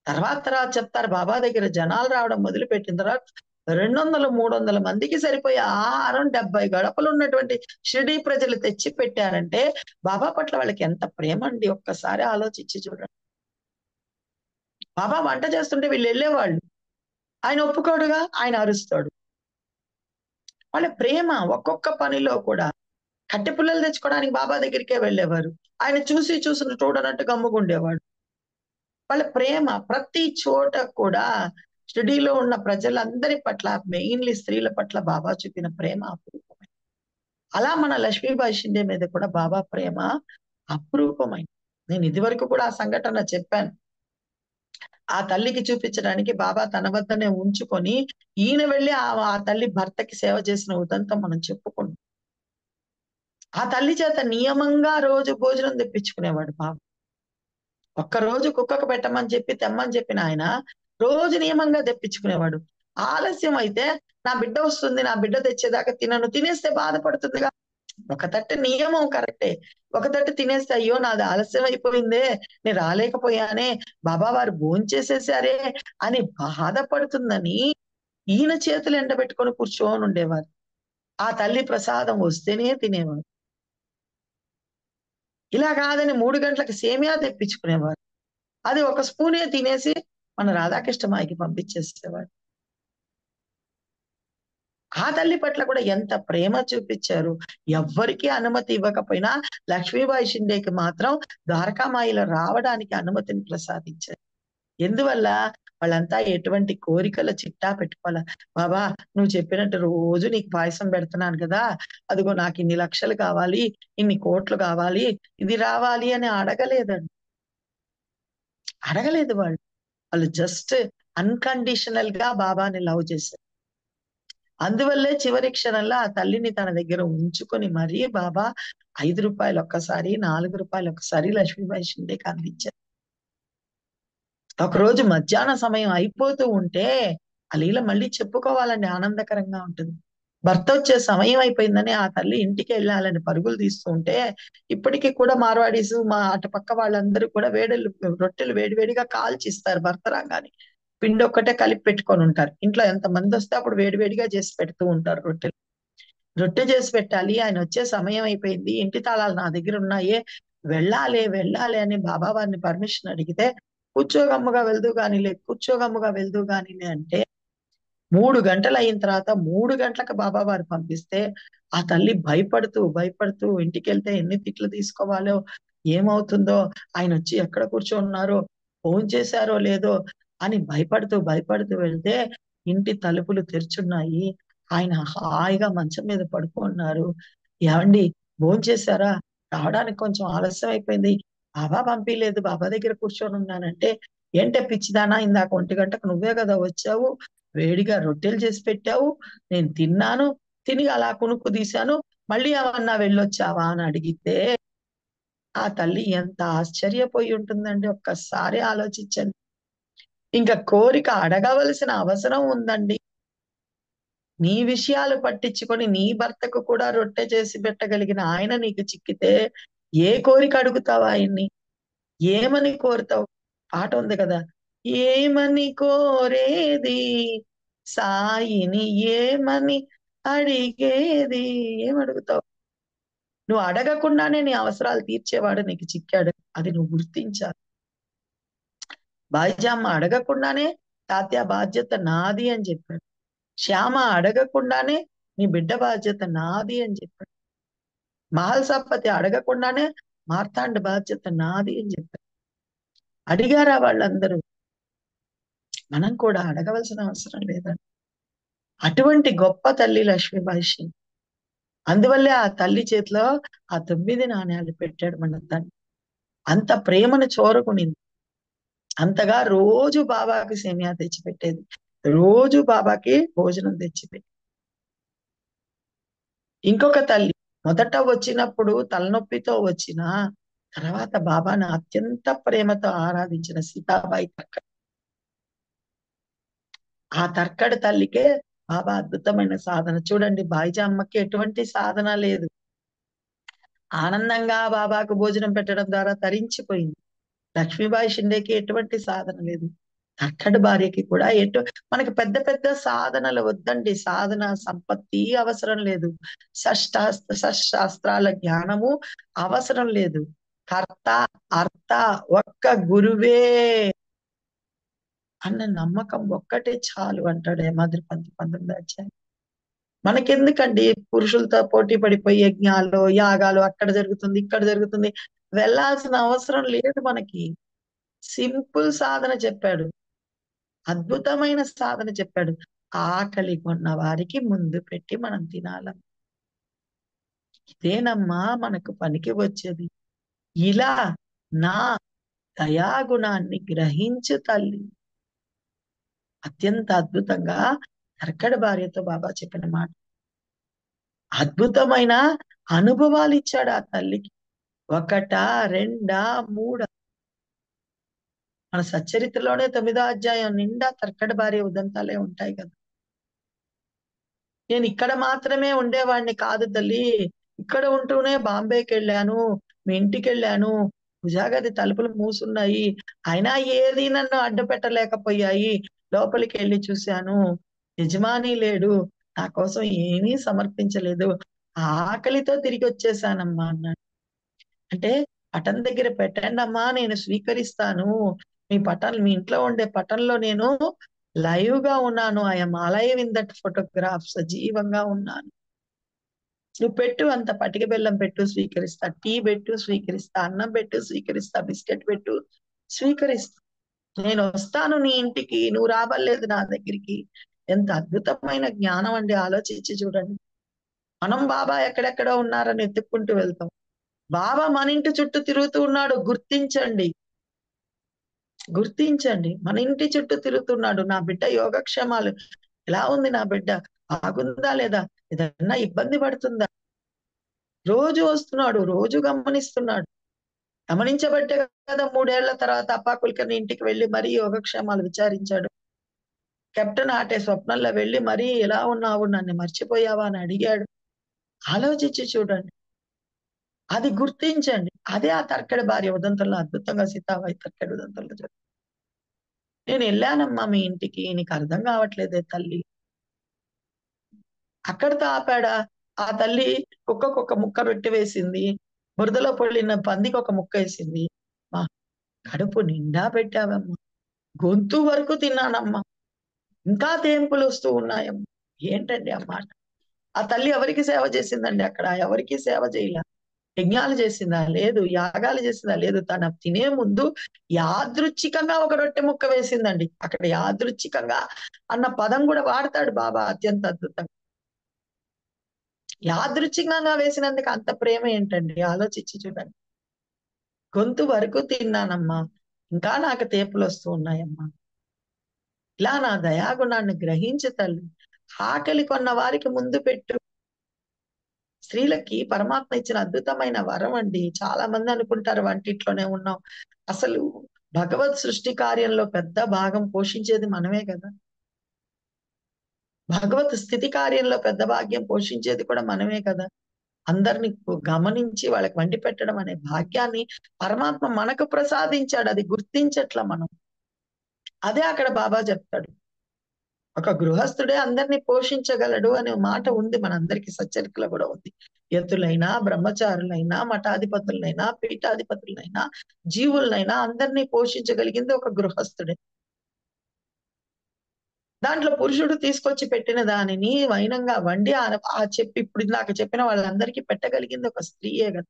తర్వాత చెప్తారు బాబా దగ్గర జనాలు రావడం మొదలుపెట్టిన తర్వాత 200, 300 మందికి సరిపోయే ఆహారం 70 గడపలు ఉన్నటువంటి షిరిడీ ప్రజలు తెచ్చి పెట్టారంటే బాబా పట్ల వాళ్ళకి ఎంత ప్రేమ అండి, ఒక్కసారి ఆలోచించి చూడండి. బాబా వంట చేస్తుంటే వీళ్ళు వెళ్ళేవాళ్ళు. ఆయన ఒప్పుకోడుగా, ఆయన అరుస్తాడు. వాళ్ళ ప్రేమ ఒక్కొక్క పనిలో కూడా కట్టె పుల్లలు తెచ్చుకోవడానికి బాబా దగ్గరికే వెళ్ళేవారు. ఆయన చూసి చూడనట్టు గమ్ముగుండేవాడు. వాళ్ళ ప్రేమ ప్రతి చోట కూడా షిరిడీలో ఉన్న ప్రజలందరి పట్ల, మెయిన్లీ స్త్రీల పట్ల బాబా చూపిన ప్రేమ అపురూపమైనది. అలా మన లక్ష్మీబాయి షిండే మీద కూడా బాబా ప్రేమ అపురూపమైనది. నేను ఇదివరకు కూడా ఆ సంఘటన చెప్పాను. ఆ తల్లికి చూపించడానికి బాబా తన వద్దనే ఉంచుకొని ఈయన వెళ్ళి ఆ తల్లి భర్తకి సేవ చేసిన ఉదంతం మనం చెప్పుకున్నాం. ఆ తల్లి చేత నియమంగా రోజు భోజనం తెప్పించుకునేవాడు బాబా. ఒక్కరోజు కుక్కకు పెట్టమని చెప్పి తెమ్మని చెప్పిన ఆయన రోజు నియమంగా తెప్పించుకునేవాడు. ఆలస్యం అయితే నా బిడ్డ వస్తుంది, నా బిడ్డ తెచ్చేదాకా తినను, తినేస్తే బాధపడుతుందిగా. ఒక తట్టు నియమం కరెక్టే, ఒక తట్టు తినేస్తే అయ్యో నాది ఆలస్యం అయిపోయిందే, నేను రాలేకపోయానే, బాబా వారు భోంచేసేసారే అని బాధపడుతుందని ఈయన చేతులు ఎండబెట్టుకొని కూర్చొని ఉండేవారు. ఆ తల్లి ప్రసాదం వస్తేనే తినేవారు. ఇలా కాదని 3 గంటలకు సేమియా తెప్పించుకునేవారు. అది ఒక స్పూనే తినేసి మన రాధాకృష్ణమాయికి పంపించేసేవాడు. ఆ తల్లి పట్ల కూడా ఎంత ప్రేమ చూపించారు. ఎవ్వరికీ అనుమతి ఇవ్వకపోయినా లక్ష్మీబాయి షిండేకి మాత్రం ద్వారకామాయిలో రావడానికి అనుమతిని ప్రసాదించారు. ఎందువల్ల? వాళ్ళంతా ఎటువంటి కోరికల చిట్టా పెట్టుకోవాల. బాబా నువ్వు చెప్పినట్టు రోజు నీకు పాయసం పెడుతున్నాను కదా, అదిగో నాకు ఇన్ని లక్షలు కావాలి, ఇన్ని కోట్లు కావాలి, ఇది రావాలి అని అడగలేదండి. అడగలేదు వాళ్ళు. వాళ్ళు జస్ట్ అన్‌కండిషనల్ గా బాబాని లవ్ చేశారు. అందువల్లే చివరి క్షణంలో ఆ తల్లిని తన దగ్గర ఉంచుకొని మరీ బాబా రూ. 5 ఒక్కసారి, రూ. 4 ఒక్కసారి లక్ష్మీబాయి షిండేకి అందించారు. ఒకరోజు మధ్యాహ్న సమయం అయిపోతూ ఉంటే ఆ లీల మళ్ళీ చెప్పుకోవాలండి, ఆనందకరంగా ఉంటుంది. భర్త వచ్చే సమయం అయిపోయిందని ఆ తల్లి ఇంటికి వెళ్ళాలని పరుగులు తీస్తూ ఉంటే, ఇప్పటికీ కూడా మార్వాడీస్ మా అటు పక్క వాళ్ళందరూ కూడా రొట్టెలు వేడివేడిగా కాల్చిస్తారు భర్త రాగానే. పిండి ఒక్కటే కలిపి పెట్టుకొని ఉంటారు. ఇంట్లో ఎంత మంది వస్తే అప్పుడు వేడివేడిగా చేసి పెడుతూ ఉంటారు రొట్టెలు. రొట్టె చేసి పెట్టాలి, ఆయన వచ్చే సమయం అయిపోయింది, ఇంటి తాళాలు నా దగ్గర ఉన్నాయే, వెళ్ళాలి వెళ్ళాలి అని బాబా వారిని పర్మిషన్ అడిగితే, కూర్చోగమ్ముగా వెళ్దు గానిలే, కూర్చోగమ్ముగా వెళ్దు గానిలే అంటే 3 గంటలు అయిన తర్వాత 3 గంటలకు బాబా వారు పంపిస్తే ఆ తల్లి భయపడుతూ భయపడుతూ ఇంటికి వెళ్తే ఎన్ని తిట్లు తీసుకోవాలో, ఏమవుతుందో, ఆయన వచ్చి ఎక్కడ కూర్చోన్నారో, ఫోన్ చేశారో లేదో అని భయపడుతూ భయపడుతూ వెళ్తే ఇంటి తలుపులు తెరుచున్నాయి. ఆయన హాయిగా మంచం మీద పడుకున్నారు. ఏమండి, భోంచేశారా? రావడానికి కొంచెం ఆలస్యం అయిపోయింది, బాబా పంపిలేదు, బాబా దగ్గర కూర్చొని ఉన్నానంటే, ఏంటే పిచ్చిదానా, ఇందాక 1 గంటకు నువ్వే కదా వచ్చావు, వేడిగా రొట్టెలు చేసి పెట్టావు, నేను తిన్నాను, తిని అలా కునుకు తీశాను, మళ్ళీ ఏమన్నా వెళ్ళొచ్చావా అని అడిగితే ఆ తల్లి ఎంత ఆశ్చర్యపోయి ఉంటుందండి, ఒక్కసారి ఆలోచించండి. ఇంకా కోరిక అడగవలసిన అవసరం ఉందండి? నీ విషయాలు పట్టించుకొని నీ భర్తకు కూడా రొట్టె చేసి పెట్టగలిగిన ఆయన నీకు చిక్కితే ఏ కోరిక అడుగుతావు ఆయన్ని? ఏమని కోరుతావు? పాట ఉంది కదా, ఏమని కోరేది సాయిని, ఏమని అడిగేది, ఏమడుగుతావు? నువ్వు అడగకుండానే నీ అవసరాలు తీర్చేవాడు నీకు చిక్కాడు, అది నువ్వు గుర్తించాలి. బాయిజామ్మ అడగకుండానే తాత్య బాధ్యత నాది అని చెప్పాడు. శ్యామ అడగకుండానే నీ బిడ్డ బాధ్యత నాది అని చెప్పాడు. మహల్సాపతి అడగకుండానే మార్తాండ బాధ్యత నాది అని చెప్పాడు. అడిగారా వాళ్ళందరూ? మనం కూడా అడగవలసిన అవసరం లేదండి. అటువంటి గొప్ప తల్లి లక్ష్మీబాయి. అందువల్లే ఆ తల్లి చేతిలో ఆ 9 నాణ్యాలు పెట్టాడు మన తండ్రి. అంత ప్రేమను చూరగొనింది. అంతగా రోజు బాబాకి సేమియా తెచ్చిపెట్టేది, రోజు బాబాకి భోజనం తెచ్చిపెట్టేది. ఇంకొక తల్లి మొదట వచ్చినప్పుడు తలనొప్పితో వచ్చిన తర్వాత బాబాను అత్యంత ప్రేమతో ఆరాధించిన సీతాబాయి తర్కడ్. ఆ తర్కడ్ తల్లికే బాబా అద్భుతమైన సాధన. చూడండి, బాయిజామ్మకి ఎటువంటి సాధన లేదు, ఆనందంగా బాబాకు భోజనం పెట్టడం ద్వారా తరించిపోయింది. లక్ష్మీబాయి షిండేకి ఎటువంటి సాధన లేదు. తర్కడ్ భార్యకి కూడా మనకి పెద్ద పెద్ద సాధనలు వద్దండి, సాధన సంపత్తి అవసరం లేదు, షష్శాస్త్రాల జ్ఞానము అవసరం లేదు. కర్త అర్త ఒక్క గురువే అన్న నమ్మకం ఒక్కటే చాలు అంటాడు యమాద్రి 19వ అధ్యాయం. మనకెందుకండి పురుషులతో పోటీ పడిపోయి యజ్ఞాలు యాగాలు, అక్కడ జరుగుతుంది ఇక్కడ జరుగుతుంది, వెళ్ళాల్సిన అవసరం లేదు మనకి. సింపుల్ సాధన చెప్పాడు, అద్భుతమైన సాధన చెప్పాడు. ఆకలి కొన్న వారికి ముందు పెట్టి మనం తినాల, ఇదేనమ్మా మనకు పనికి వచ్చేది. ఇలా నా దయాగుణాన్ని గ్రహించు తల్లి. అత్యంత అద్భుతంగా కర్కడ భార్యతో బాబా చెప్పిన మాట. అద్భుతమైన అనుభవాలు ఇచ్చాడు ఆ తల్లికి. ఒకటా రెండా మూడా? మన సచ్చరిత్రలోనే 9వ అధ్యాయం నిండా తర్కడ భార్య ఉదంతాలే ఉంటాయి కదా. నేను ఇక్కడ మాత్రమే ఉండేవాడిని కాదు తల్లి, ఇక్కడ ఉంటూనే బాంబేకి వెళ్ళాను, మీ ఇంటికి వెళ్ళాను, భుజాగది తలుపులు మూసున్నాయి, అయినా ఏది నన్ను అడ్డు పెట్టలేకపోయాయి, లోపలికి వెళ్ళి చూశాను, యజమాని లేడు, నా కోసం ఏమీ సమర్పించలేదు, ఆకలితో తిరిగి వచ్చేసానమ్మా అన్నాడు. అంటే పటం దగ్గర పెట్టండి అమ్మా, నేను స్వీకరిస్తాను, మీ ఇంట్లో ఉండే పటంలో నేను లైవ్ గా ఉన్నాను, I'm alive in that photograph, సజీవంగా ఉన్నాను, నువ్వు పెట్టు, అంత పటిక బెల్లం పెట్టు స్వీకరిస్తా, టీ పెట్టు స్వీకరిస్తా, అన్నం పెట్టు స్వీకరిస్తా, బిస్కెట్ పెట్టు స్వీకరిస్తా, నేను వస్తాను నీ ఇంటికి, నువ్వు రాబలేదు నా దగ్గరికి. ఎంత అద్భుతమైన జ్ఞానం అండి, ఆలోచించి చూడండి. మనం బాబా ఎక్కడెక్కడో ఉన్నారని ఎత్తుక్కుంటూ వెళ్తాం, బాబా మన ఇంటి చుట్టూ తిరుగుతూ ఉన్నాడు, గుర్తించండి. గుర్తించండి, మన ఇంటి చుట్టూ తిరుగుతున్నాడు. నా బిడ్డ యోగక్షేమాలు ఎలా ఉంది, నా బిడ్డ బాగుందా లేదా, ఏదన్నా ఇబ్బంది పడుతుందా, రోజు వస్తున్నాడు, రోజు గమనిస్తున్నాడు. గమనించబట్టే కదా 3 ఏళ్ల తర్వాత అప్పా కులకర్ణి ఇంటికి వెళ్లి మరీ యోగక్షేమాలు విచారించాడు. కెప్టెన్ ఆటే స్వప్నంలో వెళ్లి మరీ ఎలా ఉన్నావు, నన్ను మర్చిపోయావా అని అడిగాడు. ఆలోచించి చూడండి, అది గుర్తించండి. అదే ఆ తర్కడి భార్య ఉదంతంలో అద్భుతంగా సీతాబాయి తర్కడి ఉదంతంలో చెప్తుంది. నేను వెళ్ళానమ్మా మీ ఇంటికి, నీకు అర్థం కావట్లేదే తల్లి. అక్కడితో ఆపాడా? ఆ తల్లి కుక్కకు ఒక ముక్క రొట్టె వేసింది, బురదలో పొళ్ళిన పందికి ఒక ముక్క వేసింది. మా కడుపు నిండా పెట్టావమ్మా, గొంతు వరకు తిన్నానమ్మా, ఇంకా తేంపులు వస్తూ ఉన్నాయమ్మా. ఏంటండి ఆ మాట? ఆ తల్లి ఎవరికి సేవ చేసిందండి అక్కడ? ఎవరికి సేవ చేయలే. యజ్ఞాలు చేసిందా? లేదు. యాగాలు చేసిందా? లేదు. తన తినే ముందు యాదృచ్ఛికంగా ఒక రొట్టె ముక్క వేసిందండి. అక్కడ యాదృచ్ఛికంగా అన్న పదం కూడా వాడతాడు బాబా అత్యంత అద్భుతంగా. యాదృచ్ఛికంగా వేసినందుకు అంత ప్రేమ ఏంటండి? ఆలోచించి చూడండి. గొంతు వరకు తిన్నానమ్మా, ఇంకా నాకు తేపులు వస్తూ ఉన్నాయమ్మా. ఇలా నా దయాగుణాన్ని గ్రహించు తల్లి. ఆకలి కొన్న వారికి ముందు పెట్టు. స్త్రీలకి పరమాత్మ ఇచ్చిన అద్భుతమైన వరం అండి. చాలా మంది అనుకుంటారు వంటిట్లోనే ఉన్నాం. అసలు భగవత్ సృష్టి కార్యంలో పెద్ద భాగం పోషించేది మనమే కదా. భగవత్ స్థితి కార్యంలో పెద్ద భాగ్యం పోషించేది కూడా మనమే కదా. అందరిని గమనించి వాళ్ళకి వండి పెట్టడం అనే భాగ్యాన్ని పరమాత్మ మనకు ప్రసాదించాడు. అది గుర్తించట్ల మనం. అదే అక్కడ బాబా చెప్తాడు. ఒక గృహస్థుడే అందరినీ పోషించగలడు అనే మాట ఉంది మనందరికీ, సచ్చరికలో కూడా ఉంది. యతులైనా, బ్రహ్మచారులైనా, మఠాధిపతులైనా, పీఠాధిపతులైనా, జీవులైనా అందరినీ పోషించగలిగింది ఒక గృహస్థుడే. దాంట్లో పురుషుడు తీసుకొచ్చి పెట్టిన దానిని వైనంగా వండి చెప్పి ఇప్పుడు నాకు చెప్పిన వాళ్ళందరికీ పెట్టగలిగింది ఒక స్త్రీయే కదా.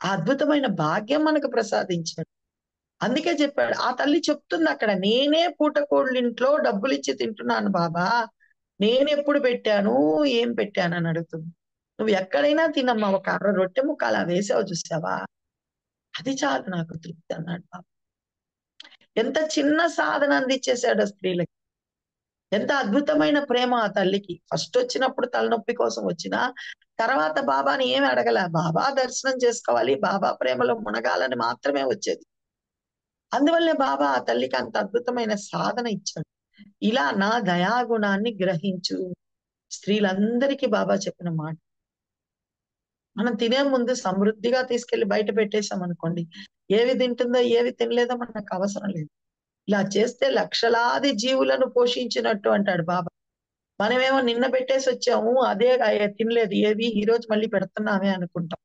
ఆ అద్భుతమైన భాగ్యం మనకు ప్రసాదించాడు. అందుకే చెప్పాడు. ఆ తల్లి చెప్తుంది అక్కడ, నేనే పూటకోళ్ళింట్లో డబ్బులు ఇచ్చి తింటున్నాను బాబా, నేనెప్పుడు పెట్టాను, ఏం పెట్టాను అని అడుగుతుంది. నువ్వు ఎక్కడైనా తినమ్మా, ఒక అర రొట్టె ముక్క అలా వేసావు చూసావా, అది చాలు నాకు తృప్తి అన్నాడు బాబా. ఎంత చిన్న సాధన అందించేశాడో స్త్రీలకి. ఎంత అద్భుతమైన ప్రేమ ఆ తల్లికి. ఫస్ట్ వచ్చినప్పుడు తలనొప్పి కోసం వచ్చినా తర్వాత బాబాని ఏమి అడగల. బాబా దర్శనం చేసుకోవాలి, బాబా ప్రేమలో మునగాలని మాత్రమే వచ్చేది. అందువల్లే బాబా ఆ తల్లికి అంత అద్భుతమైన సాధన ఇచ్చాడు. ఇలా నా దయాగుణాన్ని గ్రహించు. స్త్రీలందరికీ బాబా చెప్పిన మాట. మనం తినే ముందు సమృద్ధిగా తీసుకెళ్లి బయట పెట్టేశాం అనుకోండి, ఏవి తింటుందో ఏవి తినలేదో మనకు అవసరం లేదు. ఇలా చేస్తే లక్షలాది జీవులను పోషించినట్టు అంటాడు బాబా. మనమేమో నిన్న పెట్టేసి వచ్చాము, అదే తినలేదు, ఏవి ఈ రోజు మళ్ళీ పెడుతున్నామే అనుకుంటాం.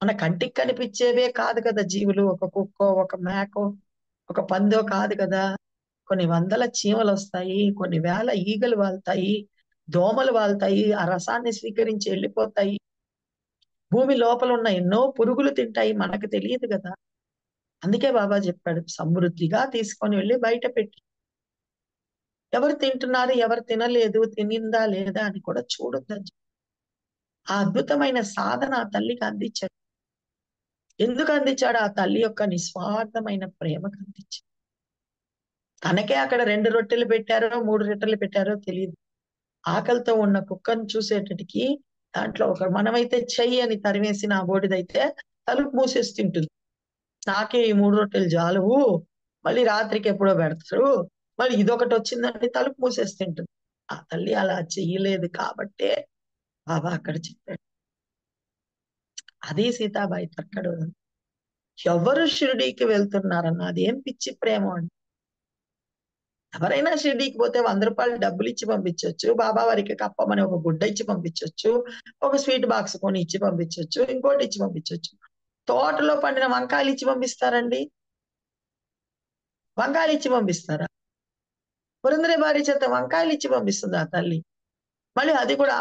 మన కంటికి కనిపించేవే కాదు కదా జీవులు. ఒక కుక్కో, ఒక మేకో, ఒక పందో కాదు కదా. కొన్ని వందల చీమలు వస్తాయి, కొన్ని వేల ఈగలు వాళ్తాయి, దోమలు వాళ్తాయి, ఆ రసాన్ని స్వీకరించి వెళ్ళిపోతాయి. భూమి లోపల ఉన్న ఎన్నో పురుగులు తింటాయి, మనకు తెలియదు కదా. అందుకే బాబా చెప్పాడు, సమృద్ధిగా తీసుకొని వెళ్ళి బయట పెట్టి, ఎవరు తింటున్నారు, ఎవరు తినలేదు, తినిందా లేదా అని కూడా చూడొద్దని. ఆ అద్భుతమైన సాధన ఆ తల్లికి అందించాడు. ఎందుకు అందించాడు? ఆ తల్లి యొక్క నిస్వార్థమైన ప్రేమకు అందించాడు. తనకే అక్కడ 2 రొట్టెలు పెట్టారో 3 రొట్టెలు పెట్టారో తెలియదు. ఆకలితో ఉన్న కుక్కను చూసేటటికి దాంట్లో ఒక, మనమైతే చెయ్యి అని తరిమేసి నా బోడిదైతే తలుపు మూసేసి తింటుంది. నాకే ఈ 3 రొట్టెలు జాలువు, మళ్ళీ రాత్రికి ఎప్పుడో పెడతారు, మళ్ళీ ఇదొకటి వచ్చిందంటే తలుపు మూసేసి తింటుంది. ఆ తల్లి అలా చెయ్యలేదు కాబట్టే బాబా అక్కడ చెప్పాడు. అదే సీతాబాయి తర్కడు. ఎవరు షిరిడీకి వెళ్తున్నారన్న, అదేం పిచ్చి ప్రేమ అండి. ఎవరైనా షిరిడీకి పోతే 100 రూపాయలు డబ్బులు ఇచ్చి పంపించొచ్చు, బాబా వారికి కప్పమని ఒక గుడ్డ ఇచ్చి పంపించొచ్చు, ఒక స్వీట్ బాక్స్ కొని ఇచ్చి పంపించొచ్చు, ఇంకోటి ఇచ్చి పంపించొచ్చు. తోటలో పండిన వంకాయలు ఇచ్చి పంపిస్తారండి? వంకాయలు ఇచ్చి పంపిస్తారా? పురందరే భార్య చేత వంకాయలు ఇచ్చి పంపిస్తుంది ఆ తల్లి. మళ్ళీ అది కూడా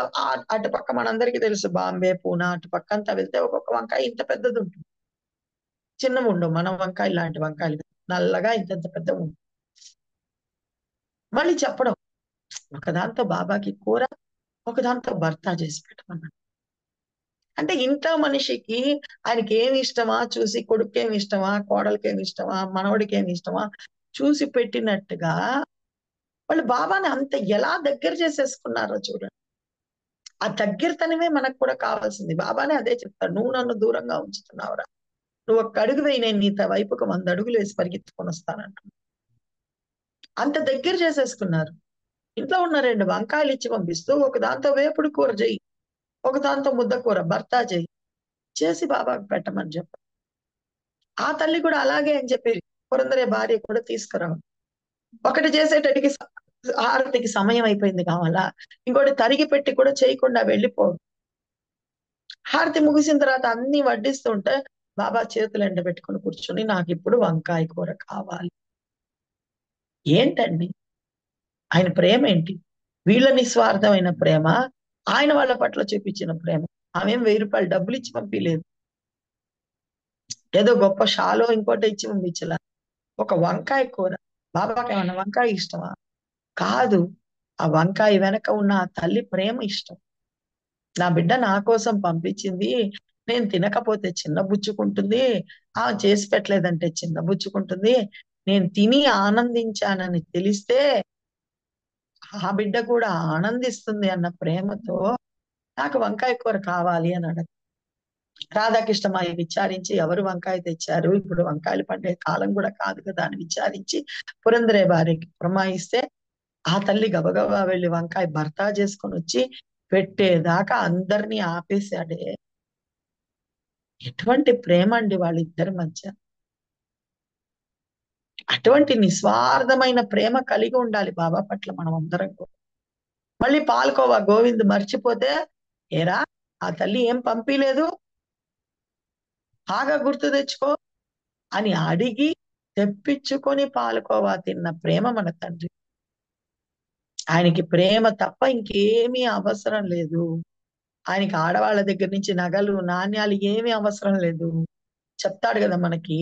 అటుపక్క మనందరికీ తెలుసు, బాంబే, పూనా అటుపక్క అంతా వెళ్తే ఒక్కొక్క వంకాయ ఇంత పెద్దది ఉంటుంది. చిన్నవి ఉండవు, మన వంకాయలు లాంటి వంకాయలు నల్లగా ఇంత పెద్దగా ఉంటుంది. మళ్ళీ చెప్పడం, ఒకదాంతో బాబాకి కూర, ఒకదాంతో భర్త చేసి పెట్టమన్నాడు. అంటే ఇంట్లో మనిషికి ఆయనకి ఏమి ఇష్టమా చూసి, కొడుకేమి ఇష్టమా, కోడలికేమి ఇష్టమా, మనవడికేమి ఇష్టమా చూసి పెట్టినట్టుగా వాళ్ళు బాబాని అంత ఎలా దగ్గర చేసేసుకున్నారో చూడండి. ఆ దగ్గరతనమే మనకు కూడా కావాల్సింది. బాబానే అదే చెప్తాడు, నువ్వు నన్ను దూరంగా ఉంచుతున్నావురా, నువ్వు ఒక్క అడుగు వేయి, నేను నీ వైపుకు 100 అడుగులు వేసి పరిగెత్తుకొని వస్తానంట. అంత దగ్గర చేసేసుకున్నారు. ఇంట్లో ఉన్న 2 వంకాయలు ఇచ్చి పంపిస్తూ, ఒక దాంతో వేపుడు కూర చెయ్యి, ఒక దాంతో ముద్ద కూర భర్త చెయ్యి, చేసి బాబాకు పెట్టమని చెప్పు. ఆ తల్లి కూడా అలాగే అని చెప్పి పురందరే భార్య కూడా తీసుకురావు. ఒకటి చేసేటడికి హారతికి సమయం అయిపోయింది కావాలా, ఇంకోటి తరిగి పెట్టి కూడా చేయకుండా వెళ్ళిపోవు. హారతి ముగిసిన తర్వాత అన్ని వడ్డిస్తుంటే బాబా చేతులు ఎండబెట్టుకుని కూర్చొని, నాకు ఇప్పుడు వంకాయ కూర కావాలి. ఏంటండి ఆయన ప్రేమ ఏంటి? వీళ్ళ నిస్వార్థమైన ప్రేమ, ఆయన వాళ్ళ పట్ల చూపించిన ప్రేమ. ఆమెం 1000 రూపాయలు డబ్బులు ఇచ్చి పంపించలేదు, ఏదో గొప్ప షాలో ఇంకోటి ఇచ్చి పంపించలా. ఒక వంకాయ కూర. బాబాకి ఏమన్నా వంకాయ ఇష్టమా? కాదు. ఆ వంకాయ వెనక ఉన్న ఆ తల్లి ప్రేమ ఇష్టం. నా బిడ్డ నా కోసం పంపించింది, నేను తినకపోతే చిన్నబుచ్చుకుంటుంది, చేసి పెట్టలేదంటే చిన్నబుచ్చుకుంటుంది, నేను తిని ఆనందించానని తెలిస్తే ఆ బిడ్డ కూడా ఆనందిస్తుంది అన్న ప్రేమతో నాకు వంకాయ కూర కావాలి అని అడగ. రాధాకృష్ణమాయి విచారించి ఎవరు వంకాయ తెచ్చారు, ఇప్పుడు వంకాయలు పండే కాలం కూడా కాదు కదా అని విచారించి పురందరే భార్యకి పురమాయిస్తే, ఆ తల్లి గబగబా వెళ్ళి వంకాయ భర్త చేసుకొని వచ్చి పెట్టేదాకా అందరినీ ఆపేశాడే. ఎటువంటి ప్రేమ అండి వాళ్ళిద్దరి మధ్య! అటువంటి నిస్వార్థమైన ప్రేమ కలిగి ఉండాలి బాబా పట్ల మనం అందరం కూడా. మళ్ళీ పాల్కోవా గోవింద్ మర్చిపోతే, ఏరా ఆ తల్లి ఏం పంపిలేదు, బాగా గుర్తు తెచ్చుకో అని అడిగి తెప్పించుకొని పాల్కోవా తిన్న ప్రేమ మన తండ్రి. ఆయనకి ప్రేమ తప్ప ఇంకేమీ అవసరం లేదు. ఆయనకి ఆడవాళ్ళ దగ్గర నుంచి నగలు నాణ్యాలు ఏమీ అవసరం లేదు. చెప్తాడు కదా మనకి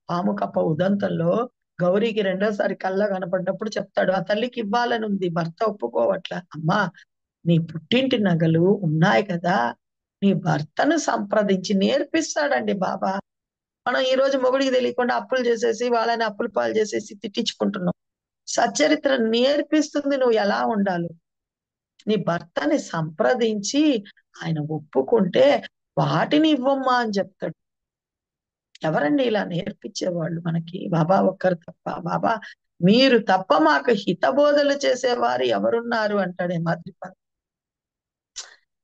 పాము కప్ప ఉదంతంలో, గౌరీకి రెండోసారి కళ్ళ కనపడ్డప్పుడు చెప్తాడు, ఆ తల్లికి ఇవ్వాలని ఉంది, భర్త ఒప్పుకోవట్ల. అమ్మా, నీ పుట్టింటి నగలు ఉన్నాయి కదా, నీ భర్తను సంప్రదించి నేర్పిస్తాడండి బాబా. మనం ఈ రోజు మొగుడికి తెలియకుండా అప్పులు చేసేసి వాళ్ళని అప్పుల పాలు చేసేసి తిట్టించుకుంటున్నాం. సచ్చరిత్ర నేర్పిస్తుంది నువ్వు ఎలా ఉండాలో. నీ భర్తని సంప్రదించి ఆయన ఒప్పుకుంటే వాటిని ఇవ్వమ్మా అని చెప్తాడు. ఎవరండి ఇలా నేర్పించేవాళ్ళు మనకి? బాబా ఒక్కరు తప్ప. బాబా మీరు తప్ప మాకు హితబోధలు చేసేవారు ఎవరున్నారు అంటాడే మాతృపద.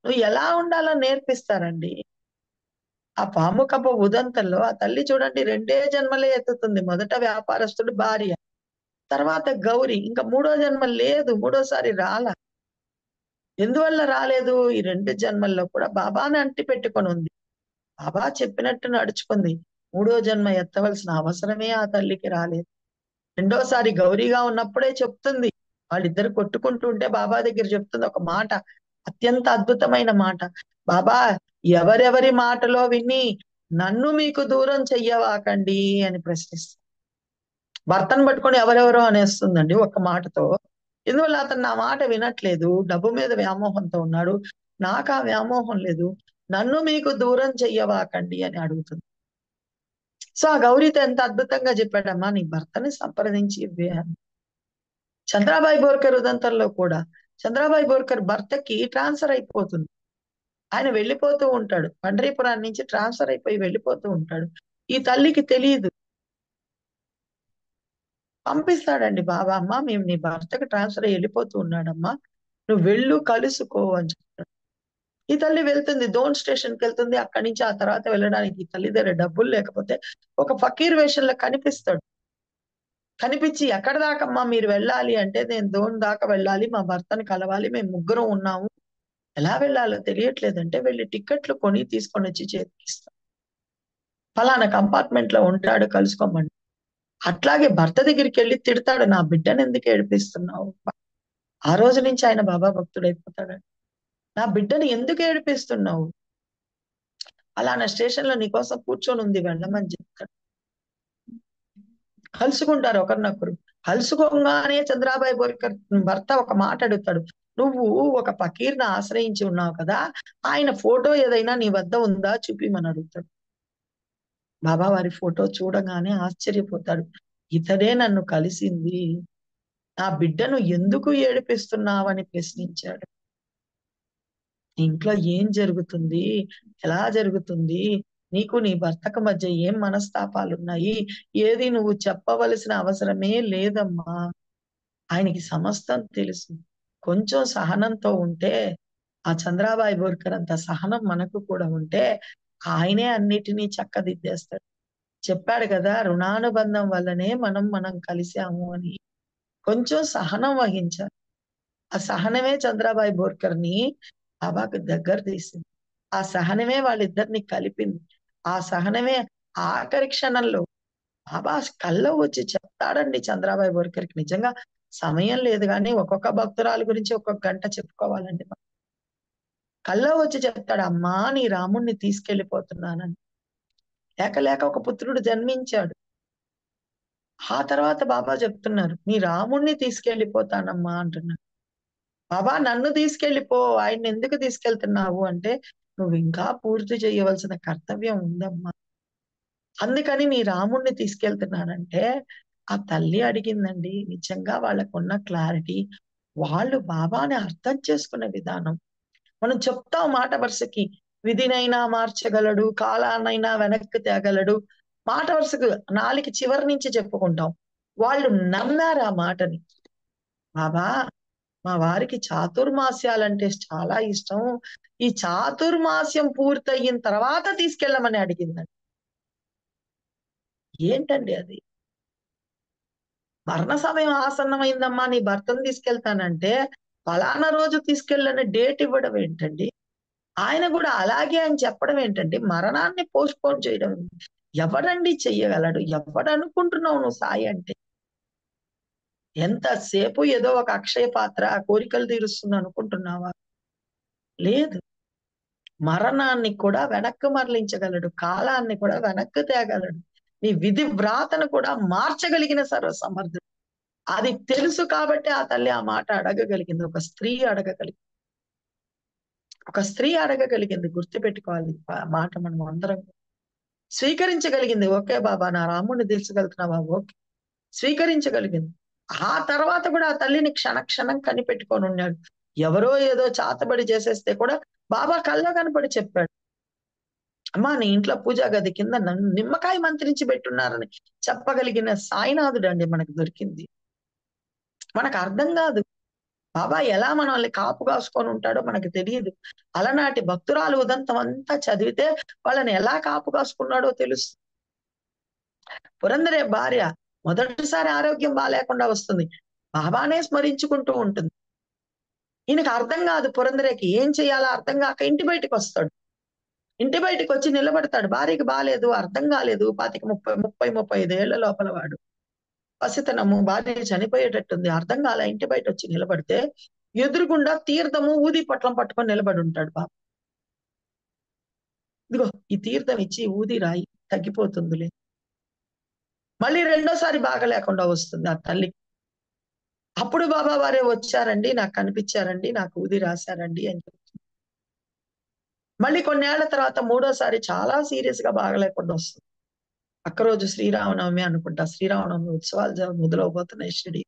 నువ్వు ఎలా ఉండాలో నేర్పిస్తారండి. ఆ పాము కప్ప ఉదంతంలో ఆ తల్లి చూడండి 2 జన్మలే ఎత్తుతుంది. మొదట వ్యాపారస్తుడు భార్య, తర్వాత గౌరి, ఇంకా 3వ జన్మ లేదు, 3వసారి రాలా. ఎందువల్ల రాలేదు? ఈ 2 జన్మల్లో కూడా బాబాని అంటి పెట్టుకొని ఉంది. బాబా చెప్పినట్టు నడుచుకుంది. 3వ జన్మ ఎత్తవలసిన అవసరమే ఆ తల్లికి రాలేదు. రెండోసారి గౌరీగా ఉన్నప్పుడే చెప్తుంది. వాళ్ళిద్దరు కొట్టుకుంటూ ఉంటే బాబా దగ్గర చెప్తుంది ఒక మాట, అత్యంత అద్భుతమైన మాట. బాబా, ఎవరెవరి మాటలో విని నన్ను మీకు దూరం చెయ్యవాకండి అని ప్రశ్నిస్తుంది. భర్తను పట్టుకొని ఎవరెవరో అనేస్తుందండి ఒక్క మాటతో. ఎందువల్ల అతను నా మాట వినట్లేదు, డబ్బు మీద వ్యామోహంతో ఉన్నాడు, నాకు ఆ వ్యామోహం లేదు, నన్ను మీకు దూరం చెయ్యవాకండి అని అడుగుతుంది. సో ఆ గౌరీతో ఎంత అద్భుతంగా చెప్పాడమ్మా, నీ భర్తని సంప్రదించి ఇవ్వే అని. చంద్రాబాయి బోర్కర్ ఉదంతంలో కూడా చంద్రాబాయి బోర్కర్ భర్తకి ట్రాన్స్ఫర్ అయిపోతుంది. ఆయన వెళ్ళిపోతూ ఉంటాడు, పండరీపురం నుంచి ట్రాన్స్ఫర్ అయిపోయి వెళ్ళిపోతూ ఉంటాడు. ఈ తల్లికి తెలియదు. పంపిస్తాడండి బాబా, అమ్మ మేము నీ భర్తకు ట్రాన్స్ఫర్ అయ్యి వెళ్ళిపోతూ ఉన్నాడమ్మా, నువ్వు వెళ్ళు కలుసుకో అని చెప్తాడు. ఈ తల్లి వెళ్తుంది, దోన్ స్టేషన్కి వెళ్తుంది. అక్కడి నుంచి ఆ తర్వాత వెళ్ళడానికి ఈ తల్లి దగ్గర డబ్బులు లేకపోతే ఒక ఫకీర్ వేషంలో కనిపిస్తాడు. కనిపించి, ఎక్కడ దాకమ్మా మీరు వెళ్ళాలి అంటే, నేను దోన్ దాకా వెళ్ళాలి, మా భర్తను కలవాలి, మేము ముగ్గురం ఉన్నాము, ఎలా వెళ్ళాలో తెలియట్లేదంటే వెళ్ళి టిక్కెట్లు కొని తీసుకొని వచ్చి చేతికిస్తాం. ఫలానా కంపార్ట్మెంట్ లో ఉంటాడు, కలుసుకోమండి. అట్లాగే భర్త దగ్గరికి వెళ్ళి తిడతాడు, నా బిడ్డను ఎందుకు ఏడిపిస్తున్నావు? ఆ రోజు నుంచి ఆయన బాబా భక్తుడైపోతాడు. నా బిడ్డను ఎందుకు ఏడిపిస్తున్నావు? అలానా స్టేషన్ లో నీకోసం కూర్చొని ఉంది, వెళ్ళమని చెప్తాడు. కలుసుకుంటారు ఒకరినొకరు. కలుసుకోగానే చంద్రాబాయి బోర్కర్ భర్త ఒక మాట అడుగుతాడు, నువ్వు ఒక ఫకీర్ని ఆశ్రయించి ఉన్నావు కదా, ఆయన ఫోటో ఏదైనా నీ వద్ద ఉందా చూపిమని అడుగుతాడు. బాబా వారి ఫోటో చూడగానే ఆశ్చర్యపోతాడు. ఇతడే నన్ను కలిసింది, నా బిడ్డను ఎందుకు ఏడిపిస్తున్నావని ప్రశ్నించాడు. ఇంట్లో ఏం జరుగుతుంది, ఎలా జరుగుతుంది, నీకు నీ భర్తకు మధ్య ఏం మనస్తాపాలున్నాయి, ఏది నువ్వు చెప్పవలసిన అవసరమే లేదమ్మా. ఆయనకి సమస్తం తెలుసు. కొంచెం సహనంతో ఉంటే, ఆ చంద్రాబాయి బోర్కర్ అంత సహనం మనకు కూడా ఉంటే, ఆయనే అన్నిటినీ చక్కదిద్దేస్తాడు. చెప్పాడు కదా, రుణానుబంధం వల్లనే మనం కలిసాము అని. కొంచెం సహనం వహించాలి. ఆ సహనమే చంద్రాబాయి బోర్కర్‌ని బాబాకి దగ్గర తీసింది. ఆ సహనమే వాళ్ళిద్దరిని కలిపింది. ఆ సహనమే ఆఖరి క్షణంలో బాబా కల్లో వచ్చి చెప్తాడండి చంద్రాబాయి బోర్కర్‌కి. నిజంగా సమయం లేదు గానీ, ఒక్కొక్క భక్తురాలు గురించి ఒక్కొక్క గంట చెప్పుకోవాలండి మనం. కల్లో వచ్చి చెప్తాడు, "అమ్మా నీ రాముడిని తీసుకెళ్ళిపోతున్నానని." లేక లేక ఒక పుత్రుడు జన్మించాడు. ఆ తర్వాత బాబా చెప్తున్నారు, "నీ రాముడిని తీసుకెళ్ళిపోతానమ్మా" అంటున్నారు. బాబా నన్ను తీసుకెళ్ళిపో, ఆయన్నెందుకు తీసుకెళ్తున్నావు అంటే, "నువ్వింకా పూర్తి చేయవలసిన కర్తవ్యం ఉందమ్మా. అందుకని నీ రాముడిని తీసుకెళ్తున్నానంటే." ఆ తల్లి అడిగిందండి. నిజంగా వాళ్ళకున్న క్లారిటీ, వాళ్ళు బాబాని అర్థం చేసుకునే విధానం. మనం చెప్తాం మాట వరుసకి, విధినైనా మార్చగలడు, కాలాన్నైనా వెనక్కి తేగలడు. మాట వరుసకు నాలుక చివరి నుంచి చెప్పుకుంటాం. వాళ్ళు నమ్మారు ఆ మాటని. బాబా మా వారికి చాతుర్మాస్యాలంటే చాలా ఇష్టం. ఈ చాతుర్మాస్యం పూర్తయిన తర్వాత తీసుకెళ్ళమని అడిగిందండి. ఏంటండి అది? మరణ సమయం ఆసన్నమైందమ్మా నీ భర్తను తీసుకెళ్తానంటే, ఫలానా రోజు తీసుకెళ్ళని డేట్ ఇవ్వడం ఏంటండి? ఆయన గూడా అలాగే అని చెప్పడం ఏంటండి? మరణాన్ని పోస్ట్‌పోన్ చేయడం. ఎవడండి చెయ్యగలడు? ఎవడనుకుంటున్నావు నువ్వు సాయి అంటే? ఎంతసేపు ఏదో ఒక అక్షయ పాత్ర కోరికలు తీరుస్తుంది అనుకుంటున్నావా? లేదు. మరణాన్ని కూడా వెనక్కి మరలించగలడు. కాలాన్ని కూడా వెనక్కి తేగలడు. నీ విధి వ్రాతను కూడా మార్చగలిగిన సర్వసమర్థుడు. అది తెలుసు కాబట్టే ఆ తల్లి ఆ మాట అడగగలిగింది. ఒక స్త్రీ అడగగలిగింది. గుర్తుపెట్టుకోవాలి మాట మనం అందరం. స్వీకరించగలిగింది. ఓకే బాబా నా రాముడిని తీర్చగలుగుతున్నావా? ఓకే. స్వీకరించగలిగింది. ఆ తర్వాత కూడా ఆ తల్లిని క్షణం కనిపెట్టుకొనున్నాడు. ఎవరో ఏదో చాతబడి చేసేస్తే కూడా బాబా కల్లో కనపడి చెప్పాడు. అమ్మా నీ ఇంట్లో పూజా గది కింద నిమ్మకాయ మంత్రించి పెట్టున్నారని చెప్పగలిగిన సాయినాథుడండి మనకు దొరికింది. మనకు అర్థం గాదు. బాబా ఎలా మనల్ని కాపు కాసుకొని ఉంటాడో మనకు తెలీదు. అలనాటి భక్తురాలు ఉదంతం అంతా చదివితే వాళ్ళని ఎలా కాపు కాసుకున్నాడో తెలుస్తుంది. పురందరే భార్య మొదటిసారి ఆరోగ్యం బాలేకుండా వస్తుంది. బాబానే స్మరించుకుంటూ ఉంటుంది. ఈయనకు అర్థం గాదు పురందరేకి. ఏం చేయాలో అర్థం గాక ఇంటి బయటికొస్తాడు. ఇంటి బయటికొచ్చి నిలబడతాడు. భార్యకి బాలేదు, అర్థం గాలేదు. 35 ఏళ్ల లోపల వాడు. పసితనము, భార్య చనిపోయేటట్టుంది. అర్థం గాల ఇంటి బయటొచ్చి నిలబడితే, ఎదురుగుండా తీర్థము, ఊది పొట్లం పట్టుకొని నిలబడుంటాడు బాబు. ఇదిగో ఈ తీర్థం ఇచ్చి ఊది రాయి తగ్గిపోతుందిలే. మళ్ళీ రెండోసారి బాగాలేకుండా వస్తుంది ఆ తల్లికి. అప్పుడు బాబా వారే వచ్చారండి, నాకు కనిపిచ్చారండి, నాకు ఊది రాశారండి అని చెప్తుంది. మళ్ళీ కొన్నేళ్ల తర్వాత మూడోసారి చాలా సీరియస్‌గా బాగాలేకుండా వస్తుంది. పక్క రోజు శ్రీరామనవమి అనుకుంటా. శ్రీరామనవమి ఉత్సవాలు మొదలవబోతున్నాయి షిరిడి.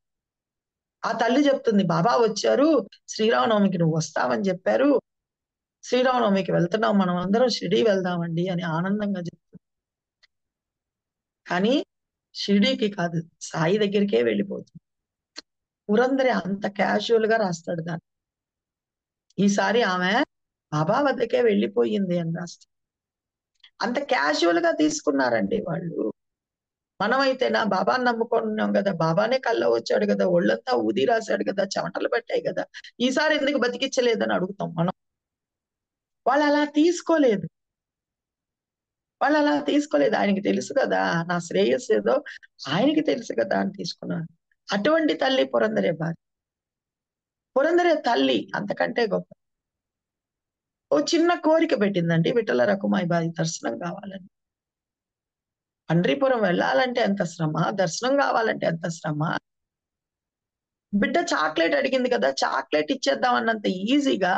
ఆ తల్లి చెప్తుంది, "బాబా వచ్చారు. శ్రీరామనవమికి నువ్వు వస్తావని చెప్పారు. శ్రీరామనవమికి వెళ్తున్నాం మనం అందరం షిరిడి వెళ్దామండి" అని ఆనందంగా చెప్తుంది. కానీ షిరిడీకి కాదు, సాయి దగ్గరికే వెళ్ళిపోతుంది. పురందరే అంత క్యాజువల్‌గా రాస్తాడు దాన్ని. ఈసారి ఆమె బాబా వద్దకే వెళ్ళిపోయింది అని రాస్తాడు. అంత క్యాజువల్‌గా తీసుకున్నారండి వాళ్ళు. మనమైతేనా బాబాని నమ్ముకున్నాం గదా! బాబానే కల్లో వచ్చాడు గదా! ఒళ్ళంతా ఊది రాసాడు గదా! చెమటలు పట్టాయి గదా! ఈసారి ఎందుకు బతికిచ్చలేదని అడుగుతాం మనం. వాళ్ళలా తీసుకోలేదు. వాళ్ళలా తీసుకోలేదు. ఆయనకి తెలుసు గదా! నా శ్రేయస్సేదో ఆయనకి తెలుసు గదా! అని తీసుకున్నాడు. అటువంటి తల్లి పురందరే భార్య. పురందరే తల్లి అంతకంటే గొప్ప. ఓ చిన్న కోరిక పెట్టిందండి విఠల రకుమాయి బాయి దర్శనం కావాలని. పండ్రీపురం వెళ్ళాలంటే ఎంత శ్రమ, దర్శనం కావాలంటే ఎంత శ్రమ. బిడ్డ చాక్లేట్ అడిగింది కదా! చాక్లేట్ ఇచ్చేద్దాం అన్నంత ఈజీగా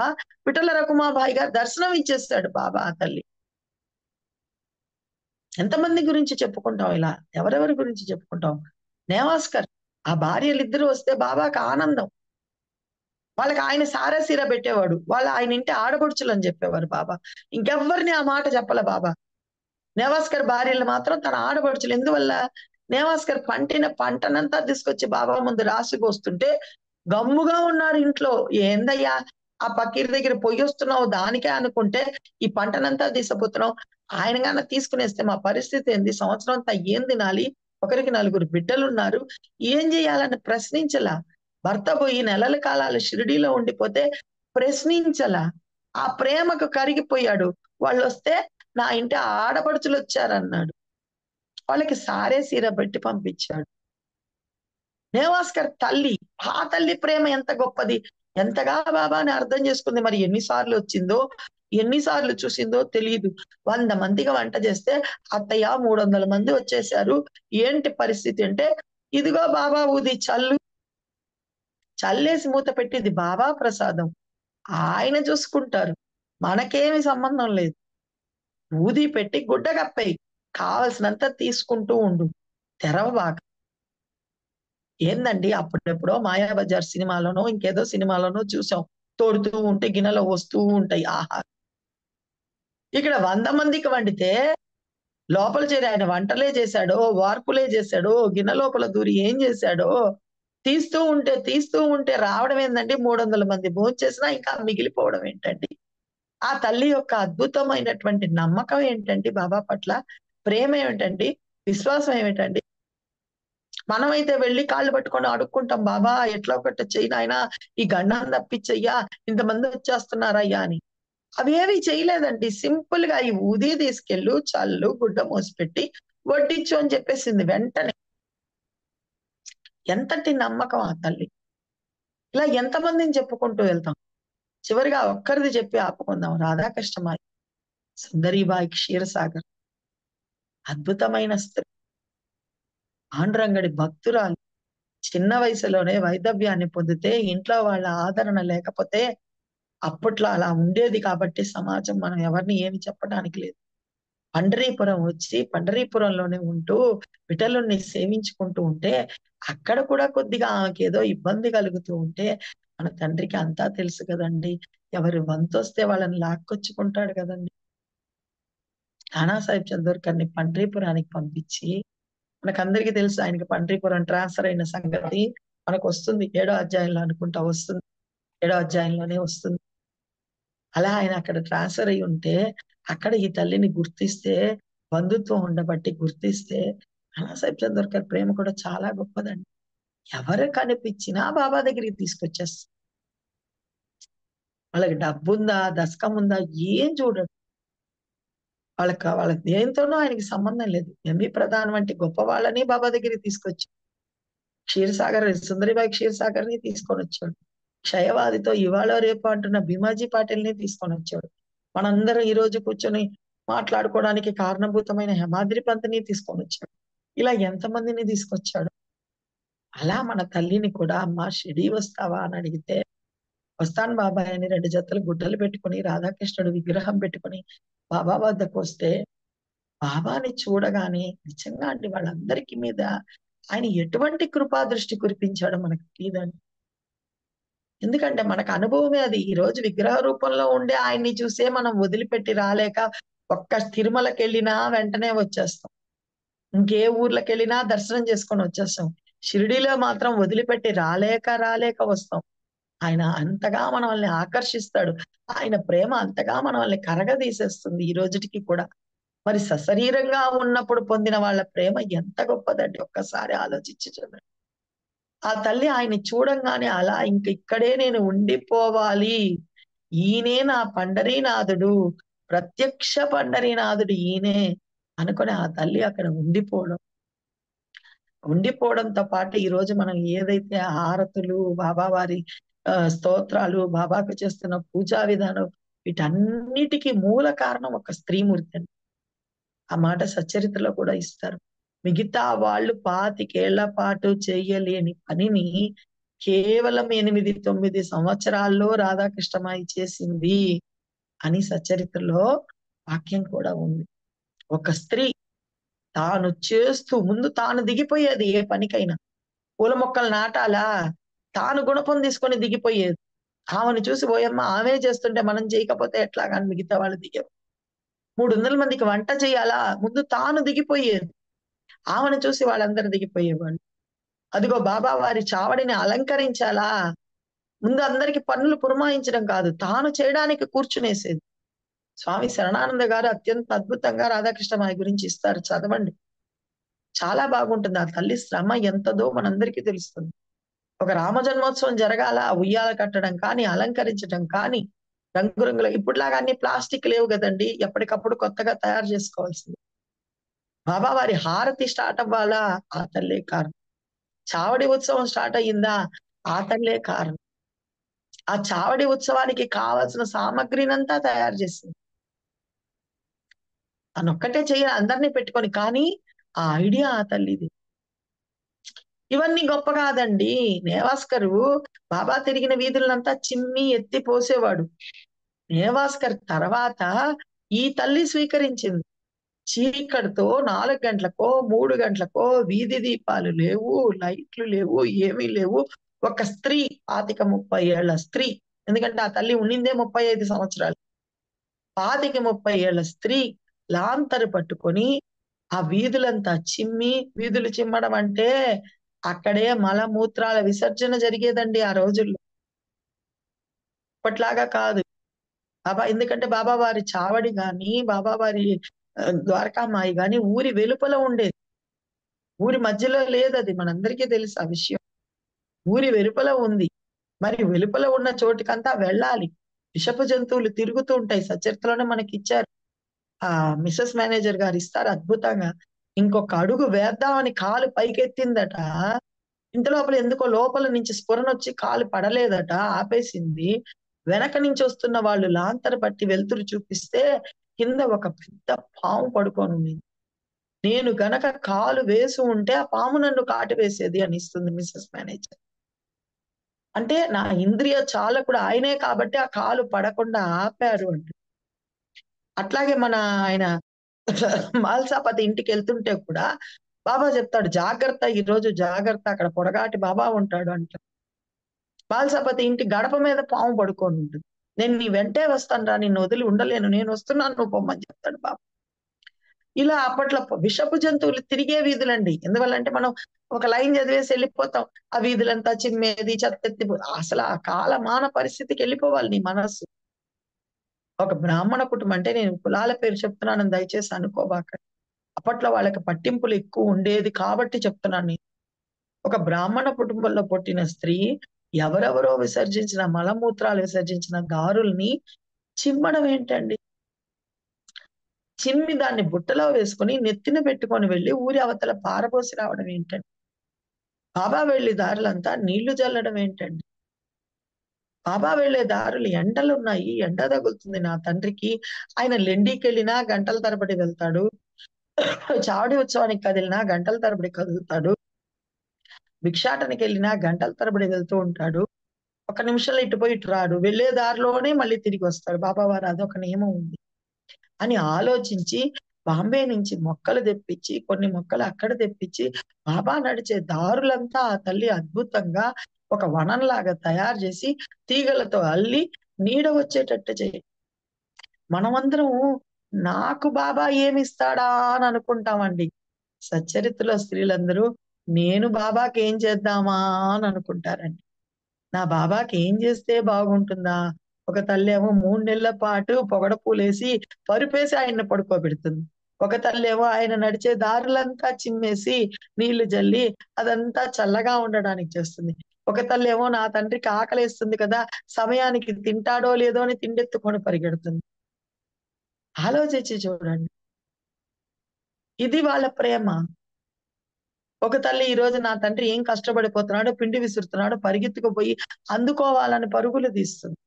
విఠల రకుమాబాయి గారు దర్శనం ఇచ్చేసాడు బాబా ఆ తల్లి. ఎంతమంది గురించి చెప్పుకుంటాం ఇలా? ఎవరెవరి గురించి చెప్పుకుంటాం? నేవాస్కర్ ఆ భార్యలిద్దరూ వస్తే బాబాకి ఆనందం. వాళ్ళకి ఆయన సారెసీర పెట్టేవాడు. వాళ్ళు ఆయన ఇంటి ఆడపడుచులని చెప్పేవారు బాబా. ఇంకెవ్వరిని ఆ మాట చెప్పల బాబా. నేవాస్కర్ భార్యలు మాత్రం తన ఆడపడుచులు. ఎందువల్ల? నేవాస్కర్ పంటిన పంటనంతా తీసుకొచ్చి బాబా ముందు రాసిపోస్తుంటే గమ్ముగా ఉన్నారు ఇంట్లో. ఏందయ్యా ఆ పకీర్ దగ్గర పొయ్యొస్తున్నావు దానికే అనుకుంటే ఈ పంటనంతా తీసుకుపోతున్నావు. ఆయన గాన తీసుకునేస్తే మా పరిస్థితి ఏంది? సంవత్సరం అంతా ఏం తినాలి? ఒకరికి 4 బిడ్డలున్నారు. ఏం చేయాలని ప్రశ్నించలా. భర్త పోయి నెలల కాలాలు షిరిడీలో ఉండిపోతే ప్రశ్నించలా. ఆ ప్రేమకు కరిగిపోయాడు. వాళ్ళొస్తే నా ఇంటి ఆడపడుచులు వచ్చారన్నాడు. వాళ్ళకి సారే సీర పెట్టి పంపించాడు. నేవాస్కర్ తల్లి, ఆ తల్లి ప్రేమ ఎంత గొప్పది! ఎంతగా బాబాని అర్థం చేసుకుంది. మరి ఎన్నిసార్లు వచ్చిందో, ఎన్నిసార్లు చూసిందో తెలియదు. 100 మందికి వంట చేస్తే అత్తయ్య 300 మంది వచ్చేసారు. ఏంటి పరిస్థితి అంటే, ఇదిగో బాబా ఊది చల్లు, చల్లేసి మూత పెట్టింది బాబా ప్రసాదం. ఆయన చూసుకుంటారు. మనకేమి సంబంధం లేదు. ఊది పెట్టి గుడ్డ కప్పేయి, కావలసినంత తీసుకుంటూ ఉండు, తెరవబాక. ఏందండి అప్పుడెప్పుడో మాయాబజార్ సినిమాలోనో ఇంకేదో సినిమాలోనో చూసాం. తోడుతూ ఉంటే గిన్నెలో వస్తూ ఉంటాయి ఆహా. ఇక్కడ 100 మందికి వండితే లోపల చేరి ఆయన వంటలే చేశాడో, వార్పులే చేశాడో, గిన్నె లోపల దూరి ఏం చేశాడో, తీస్తూ ఉంటే రావడం ఏందండి? 300 మంది భోంచేసినా ఇంకా మిగిలిపోవడం ఏంటండి? ఆ తల్లి యొక్క అద్భుతమైనటువంటి నమ్మకం ఏంటండి బాబా పట్ల? ప్రేమ ఏమిటండి? విశ్వాసం ఏమిటండి? మనమైతే వెళ్లి కాళ్ళు పట్టుకొని అడుక్కుంటాం, బాబా ఎట్లా ఒకటి చెయ్యి నాయనా, ఈ గండం తప్పిచ్చయ్యా, ఇంతమంది వచ్చేస్తున్నారయ్యా అని. అవేవి చేయలేదండి. సింపుల్ గా ఈ ఊది తీసుకెళ్ళు, చల్లు, గుడ్డ మోసిపెట్టి వడ్డించు అని చెప్పేసింది వెంటనే. ఎంతటి నమ్మకం ఆ తల్లి! ఇలా ఎంతమందిని చెప్పుకుంటూ వెళ్తాం. చివరిగా ఒక్కరిది చెప్పి ఆపుకుందాం. రాధాకృష్ణమాయి, సుందరీబాయి క్షీరసాగర్, అద్భుతమైన స్త్రీ, పాండురంగడి భక్తురాలు. చిన్న వయసులోనే వైదవ్యాన్ని పొందితే ఇంట్లో వాళ్ళ ఆదరణ లేకపోతే అప్పట్లో అలా ఉండేది కాబట్టి సమాజం మనం ఎవరిని ఏమి చెప్పడానికి లేదు. పండరీపురం వచ్చి పండరీపురంలోనే ఉంటూ విఠలుణ్ణి సేవించుకుంటూ ఉంటే అక్కడ కూడా కొద్దిగా ఆమెకేదో ఇబ్బంది కలుగుతూ ఉంటే మన తండ్రికి అంతా తెలుసు కదండి. ఎవరి వంతొస్తే వాళ్ళని లాక్కొచ్చుకుంటాడు కదండి. నానాసాహెబ్ చందోర్కర్ని పండరీపురానికి పంపించి, మనకందరికీ తెలుసు ఆయనకి పండరీపురం ట్రాన్స్ఫర్ అయిన సంగతి మనకు వస్తుంది. 7వ అధ్యాయంలో అనుకుంటా వస్తుంది. 7వ అధ్యాయంలోనే వస్తుంది. అలా ఆయన అక్కడ ట్రాన్స్ఫర్ అయ్యి ఉంటే అక్కడ ఈ తల్లిని గుర్తిస్తే, బంధుత్వం ఉండబట్టి గుర్తిస్తే, నానాసాహెబ్ చందోర్కర్ ప్రేమ కూడా చాలా గొప్పదండి. ఎవరు కనిపించినా బాబా దగ్గరికి తీసుకొచ్చేస్తారు. వాళ్ళకి డబ్బుందా, దశకం ఉందా ఏం చూడడు. వాళ్ళ దేనితోనూ ఆయనకి సంబంధం లేదు. ఎంవి ప్రధాన్ వంటి గొప్ప వాళ్ళని బాబా దగ్గరికి తీసుకొచ్చాడు. సుందరిబాయి క్షీరసాగర్‌ని తీసుకొనొచ్చాడు. క్షయవాదితో ఇవాళో రేపో అంటున్న భీమాజీ పాటిల్‌ని తీసుకొనొచ్చాడు. మనందరం ఈ రోజు కూర్చొని మాట్లాడుకోవడానికి కారణభూతమైన హేమాద్రి పంత్‌ని తీసుకొనొచ్చాడు. ఇలా ఎంతమందిని తీసుకొచ్చాడు. అలా మన తల్లిని కూడా అమ్మా షిరిడీ వస్తావా అని అడిగితే, వస్తాను బాబాయ్ అని 2 జతలు గుడ్డలు పెట్టుకొని రాధాకృష్ణుడు విగ్రహం పెట్టుకొని బాబా వద్దకొస్తే, బాబాని చూడగానే నిజంగా అండి వాళ్ళందరికి మీద ఆయన ఎటువంటి కృపా దృష్టి కురిపించాడో మనకు తెలీదండి. ఎందుకంటే మనకు అనుభవమే అది. ఈ రోజు విగ్రహ రూపంలో ఉండే ఆయన్ని చూసే మనం వదిలిపెట్టి రాలేక ఒక్క తిరుమలకెళ్ళినా వెంటనే వచ్చేస్తాం. ఇంకే ఊర్లకెళ్ళినా దర్శనం చేసుకొని వచ్చేస్తాం. షిరిడీలో మాత్రం వదిలిపెట్టి రాలేక వస్తాం. ఆయన అంతగా మనల్ని ఆకర్షిస్తాడు. ఆయన ప్రేమ అంతగా మనల్ని కరగదీసేస్తుంది ఈ రోజుటికి కూడా. మరి సశరీరంగా ఉన్నప్పుడు పొందిన వాళ్ళ ప్రేమ ఎంత గొప్పదండి ఒక్కసారి ఆలోచించి చూడండి. ఆ తల్లి ఆయన్ని చూడంగానే అలా ఇంక ఇక్కడే నేను ఉండిపోవాలి. ఈయనే నా పండరీనాథుడు. ప్రత్యక్ష పండరీనాథుడు ఈయనే అనుకుని ఆ తల్లి అక్కడ ఉండిపోవడంతో పాటు ఈరోజు మనం ఏదైతే హారతులు, బాబా వారి స్తోత్రాలు, బాబాకు చేస్తున్న పూజా విధానం వీటన్నిటికి మూల కారణం ఒక స్త్రీమూర్తి అండి. ఆ మాట సచ్చరిత్రలో కూడా ఇస్తారు. మిగతా వాళ్ళు 25 ఏళ్ల పాటు చేయలేని పనిని కేవలం 8, 9 సంవత్సరాల్లో రాధాకృష్ణమాయి చేసింది అని సచ్చరిత్రలో వాక్యం కూడా ఉంది. ఒక స్త్రీ తాను చేస్తూ ముందు తాను దిగిపోయేది ఏ పనికైనా. పూల మొక్కలు నాటాలా? తాను గుణపం తీసుకొని దిగిపోయేది. ఆమెను చూసి ఓయమ్మ ఆమె చేస్తుంటే మనం చేయకపోతే ఎట్లాగా అని మిగతా వాళ్ళు దిగేవారు. 300 మందికి వంట చేయాలా, ముందు తాను దిగిపోయేది. ఆమెను చూసి వాళ్ళందరూ దిగిపోయేవాళ్ళు. అదిగో బాబా వారి చావడిని అలంకరించాలా, ముందు అందరికి పనులు పురమాయించడం కాదు, తాను చేయడానికి కూర్చునేసేది. స్వామి శరణానంద గారు అత్యంత అద్భుతంగా రాధాకృష్ణ మాయ గురించి ఇస్తారు, చదవండి. చాలా బాగుంటుంది. ఆ తల్లి శ్రమ ఎంతదో మనందరికీ తెలుస్తుంది. ఒక రామ జన్మోత్సవం జరగాల, ఉయ్యాల కట్టడం కానీ, అలంకరించడం కానీ, రంగురంగుల ఇప్పుడులాగా అన్ని ప్లాస్టిక్ లేవు కదండి, ఎప్పటికప్పుడు కొత్తగా తయారు చేసుకోవాల్సింది. బాబా వారి హారతి స్టార్ట్ అవ్వాలా, ఆ తల్లే కారణం. చావడి ఉత్సవం స్టార్ట్ అయ్యిందా, ఆ తల్లే కారణం. ఆ చావడి ఉత్సవానికి కావలసిన సామగ్రినంతా తయారు చేసింది. తనొక్కటే చెయ్యాలి అందరినీ పెట్టుకొని, కానీ ఆ ఐడియా ఆ తల్లిది. ఇవన్నీ గొప్ప కాదండి. నేవాస్కరు బాబా తిరిగిన వీధులనంతా చిమ్మి ఎత్తి పోసేవాడు. నేవాస్కర్ తర్వాత ఈ తల్లి స్వీకరించింది. చీకటితో 4 గంటలకో, 3 గంటలకో వీధి దీపాలు లేవు, లైట్లు లేవు, ఏమీ లేవు. ఒక స్త్రీ 25, 30 ఏళ్ల స్త్రీ. ఎందుకంటే ఆ తల్లి ఉండిందే 35 సంవత్సరాలు. 25, 30 ఏళ్ల స్త్రీ లాంతరు పట్టుకొని ఆ వీధులంతా చిమ్మి, వీధులు చిమ్మడం అంటే అక్కడే మలమూత్రాల విసర్జన జరిగేదండి ఆ రోజుల్లో. ఇప్పట్లాగా కాదు. ఎందుకంటే బాబా వారి చావడి గాని, బాబా వారి ద్వారకామాయి గాని ఊరి వెలుపల ఉండేది. ఊరి మధ్యలో లేదది. మనందరికీ తెలుసు ఆ విషయం. ఊరి వెలుపల ఉంది. మరి వెలుపల ఉన్న చోటికంతా వెళ్ళాలి. విషపు జంతువులు తిరుగుతూ ఉంటాయి. సచరిత్రలోనే మనకిచ్చారు. మిసెస్ మేనేజర్ గారు ఇస్తారు అద్భుతంగా. ఇంకొక అడుగు వేద్దామని కాలు పైకెత్తిందట. ఇంత లోపల ఎందుకో లోపల నుంచి స్ఫురణొచ్చి కాలు పడలేదట, ఆపేసింది. వెనక నుంచి వస్తున్న వాళ్ళు లాంతరు పట్టి వెలుతురు చూపిస్తే కింద ఒక పెద్ద పాము పడుకోనుంది. నేను గనక కాలు వేసి ఉంటే ఆ పాము నన్ను కాటు వేసేది అని ఇస్తుంది మిసెస్ మేనేజర్. అంటే నా ఇంద్రియ చాలకుడు ఆయనే కాబట్టి ఆ కాలు పడకుండా ఆపారు అంట. అట్లాగే మన ఆయన మాల్సాపతి ఇంటికెళ్తుంటే కూడా బాబా చెప్తాడు, జాగ్రత్త ఈరోజు జాగ్రత్త, అక్కడ పొడగాటి బాబా ఉంటాడు అంట. బాలసపతి ఇంటి గడప మీద పాము పడుకొని ఉంటుంది. నేను నీ వెంటే వస్తానురా, నిన్ను వదిలి ఉండలేను, నేను వస్తున్నాను, నువ్వు పొమ్మని చెప్తాడు బాబా. ఇలా అప్పట్లో విషపు జంతువులు తిరిగే వీధులండి. ఎందువల్లంటే మనం ఒక లైన్ చదివేసి వెళ్ళిపోతాం. ఆ వీధులంతా చిమ్మేది, చెత్తెత్తి అసలు ఆ కాలమాన పరిస్థితికి వెళ్ళిపోవాలి నీ మనస్సు. ఒక బ్రాహ్మణ కుటుంబం అంటే నేను కులాల పేరు చెప్తున్నానని దయచేసి అనుకోబాకండి. అప్పట్లో వాళ్ళకి పట్టింపులు ఎక్కువ ఉండేది కాబట్టి చెప్తున్నాను నేను. ఒక బ్రాహ్మణ కుటుంబంలో పుట్టిన స్త్రీ ఎవరెవరో విసర్జించిన మలమూత్రాలు విసర్జించిన దారుల్ని చిమ్మడం ఏంటండి? చిమ్మి దాన్ని బుట్టలో వేసుకొని నెత్తిన పెట్టుకొని వెళ్లి ఊరి అవతల పారబోసి రావడం ఏంటండి? బాబా వెళ్లి దారులంతా నీళ్లు జల్లడం ఏంటండి? బాబా వెళ్లే దారులు ఎండలున్నాయి, ఎండ తగులుతుంది నా తండ్రికి. ఆయన లెండికెళ్ళినా గంటల తరబడి వెళ్తాడు. చావడి ఉత్సవానికి కదిలినా గంటల తరబడి కదులుతాడు. భిక్షాటనకెళ్ళినా గంటల తరబడి వెళ్తూ ఉంటాడు. ఒక నిమిషంలో ఇటు పోయి ఇటు రాడు. వెళ్ళే దారిలోనే మళ్ళీ తిరిగొస్తాడు. బాబా వారు అదొక నియమం ఉంది అని ఆలోచించి బాంబే నుంచి మొక్కలు తెప్పించి, కొన్ని మొక్కలు అక్కడ తెప్పించి, బాబా నడిచే దారులంతా ఆ తల్లి అద్భుతంగా ఒక వనంలాగా తయారు చేసి, తీగలతో అల్లి నీడ వచ్చేటట్టు మనమందరం నాకు బాబా ఏమిస్తాడా అని అనుకుంటామండి. సచ్చరిత్రలో స్త్రీలందరూ నేను బాబాకి ఏం చేద్దామా అని అనుకుంటారండి. నా బాబాకి ఏం చేస్తే బాగుంటుందా? ఒక తల్లేమో 3 నెలల పాటు పొగడ పూలేసి, పరుపేసి ఆయన్ని పడుకోబెడుతుంది. ఒక తల్లేమో ఆయన నడిచే దారులంతా చిమ్మేసి, నీళ్లు జల్లి అదంతా చల్లగా ఉండడానికి చేస్తుంది. ఒక తల్లేమో నా తండ్రికి ఆకలేస్తుంది కదా, సమయానికి తింటాడో లేదో అని తిండెత్తుకొని పరిగెడుతుంది. ఆలోచించి చూడండి. ఇది వాళ్ళ ప్రేమ. ఒక తల్లి ఈరోజు నా తండ్రి ఏం కష్టపడిపోతున్నాడో, పిండి విసురుతున్నాడో పరిగెత్తుకుపోయి అందుకోవాలని పరుగులు తీస్తుంది.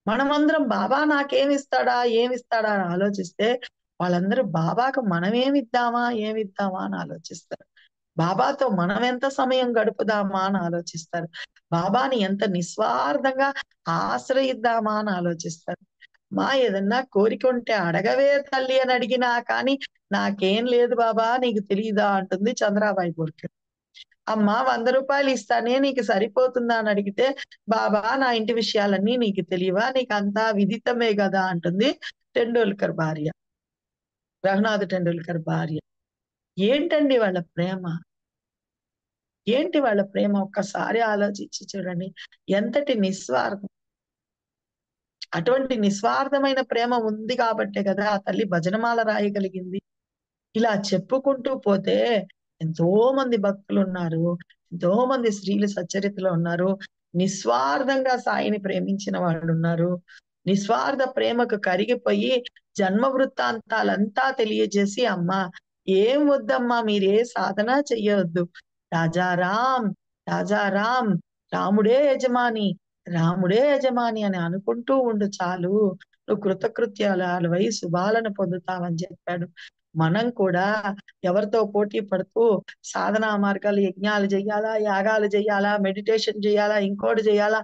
మనమందరం బాబా నాకేమిస్తాడా? ఏమిస్తాడా? అని ఆలోచిస్తే వాళ్ళందరూ బాబాకు మనమేమిద్దామా? ఏమిద్దామా? అని ఆలోచిస్తారు. బాబాతో మనం ఎంత సమయం గడుపుదామా? అని ఆలోచిస్తారు. బాబాని ఎంత నిస్వార్థంగా ఆశ్రయిద్దామా? అని ఆలోచిస్తారు. ఏదన్నా కోరిక ఉంటే అడగవే తల్లి అని అడిగినా కానీ, నాకేం లేదు బాబా నీకు తెలీదా అంటుంది చంద్రాబాయి కోరిక. అమ్మా 100 రూపాయలు ఇస్తానే నీకు సరిపోతుందా అని అడిగితే, బాబా నా ఇంటి విషయాలన్నీ నీకు తెలియవా, నీకు అంతా విదితమే కదా అంటుంది టెండూల్కర్ భార్య, రఘునాథ్ టెండూల్కర్ భార్య. ఏంటండి వాళ్ళ ప్రేమ, ఏంటి వాళ్ళ ప్రేమ, ఒక్కసారి ఆలోచించి చూడండి. ఎంతటి నిస్వార్థం. అటువంటి నిస్వార్థమైన ప్రేమ ఉంది కాబట్టే కదా ఆ తల్లి భజనమాల రాయగలిగింది. ఇలా చెప్పుకుంటూ పోతే ఎంతో మంది భక్తులు ఉన్నారు, ఎంతో మంది స్త్రీలు సచ్చరితలో ఉన్నారు, నిస్వార్థంగా సాయిని ప్రేమించిన వాళ్ళు ఉన్నారు. నిస్వార్థ ప్రేమకు కరిగిపోయి జన్మ వృత్తాంతాలంతా తెలియజేసి, అమ్మా ఏం వద్దమ్మా, మీరే సాధన చెయ్యొద్దు, రాజారాం రాజారాం, రాముడే యజమాని, రాముడే యజమాని అని అనుకుంటూ ఉండు చాలు, నువ్వు కృతకృత్యాలవై శుభాలను పొందుతావని చెప్పాడు. మనం కూడా ఎవరితో పోటీ పడుతూ సాధనా మార్గాలు, యజ్ఞాలు చెయ్యాలా, యాగాలు చెయ్యాలా, మెడిటేషన్ చేయాలా, ఇంకోటి చేయాలా,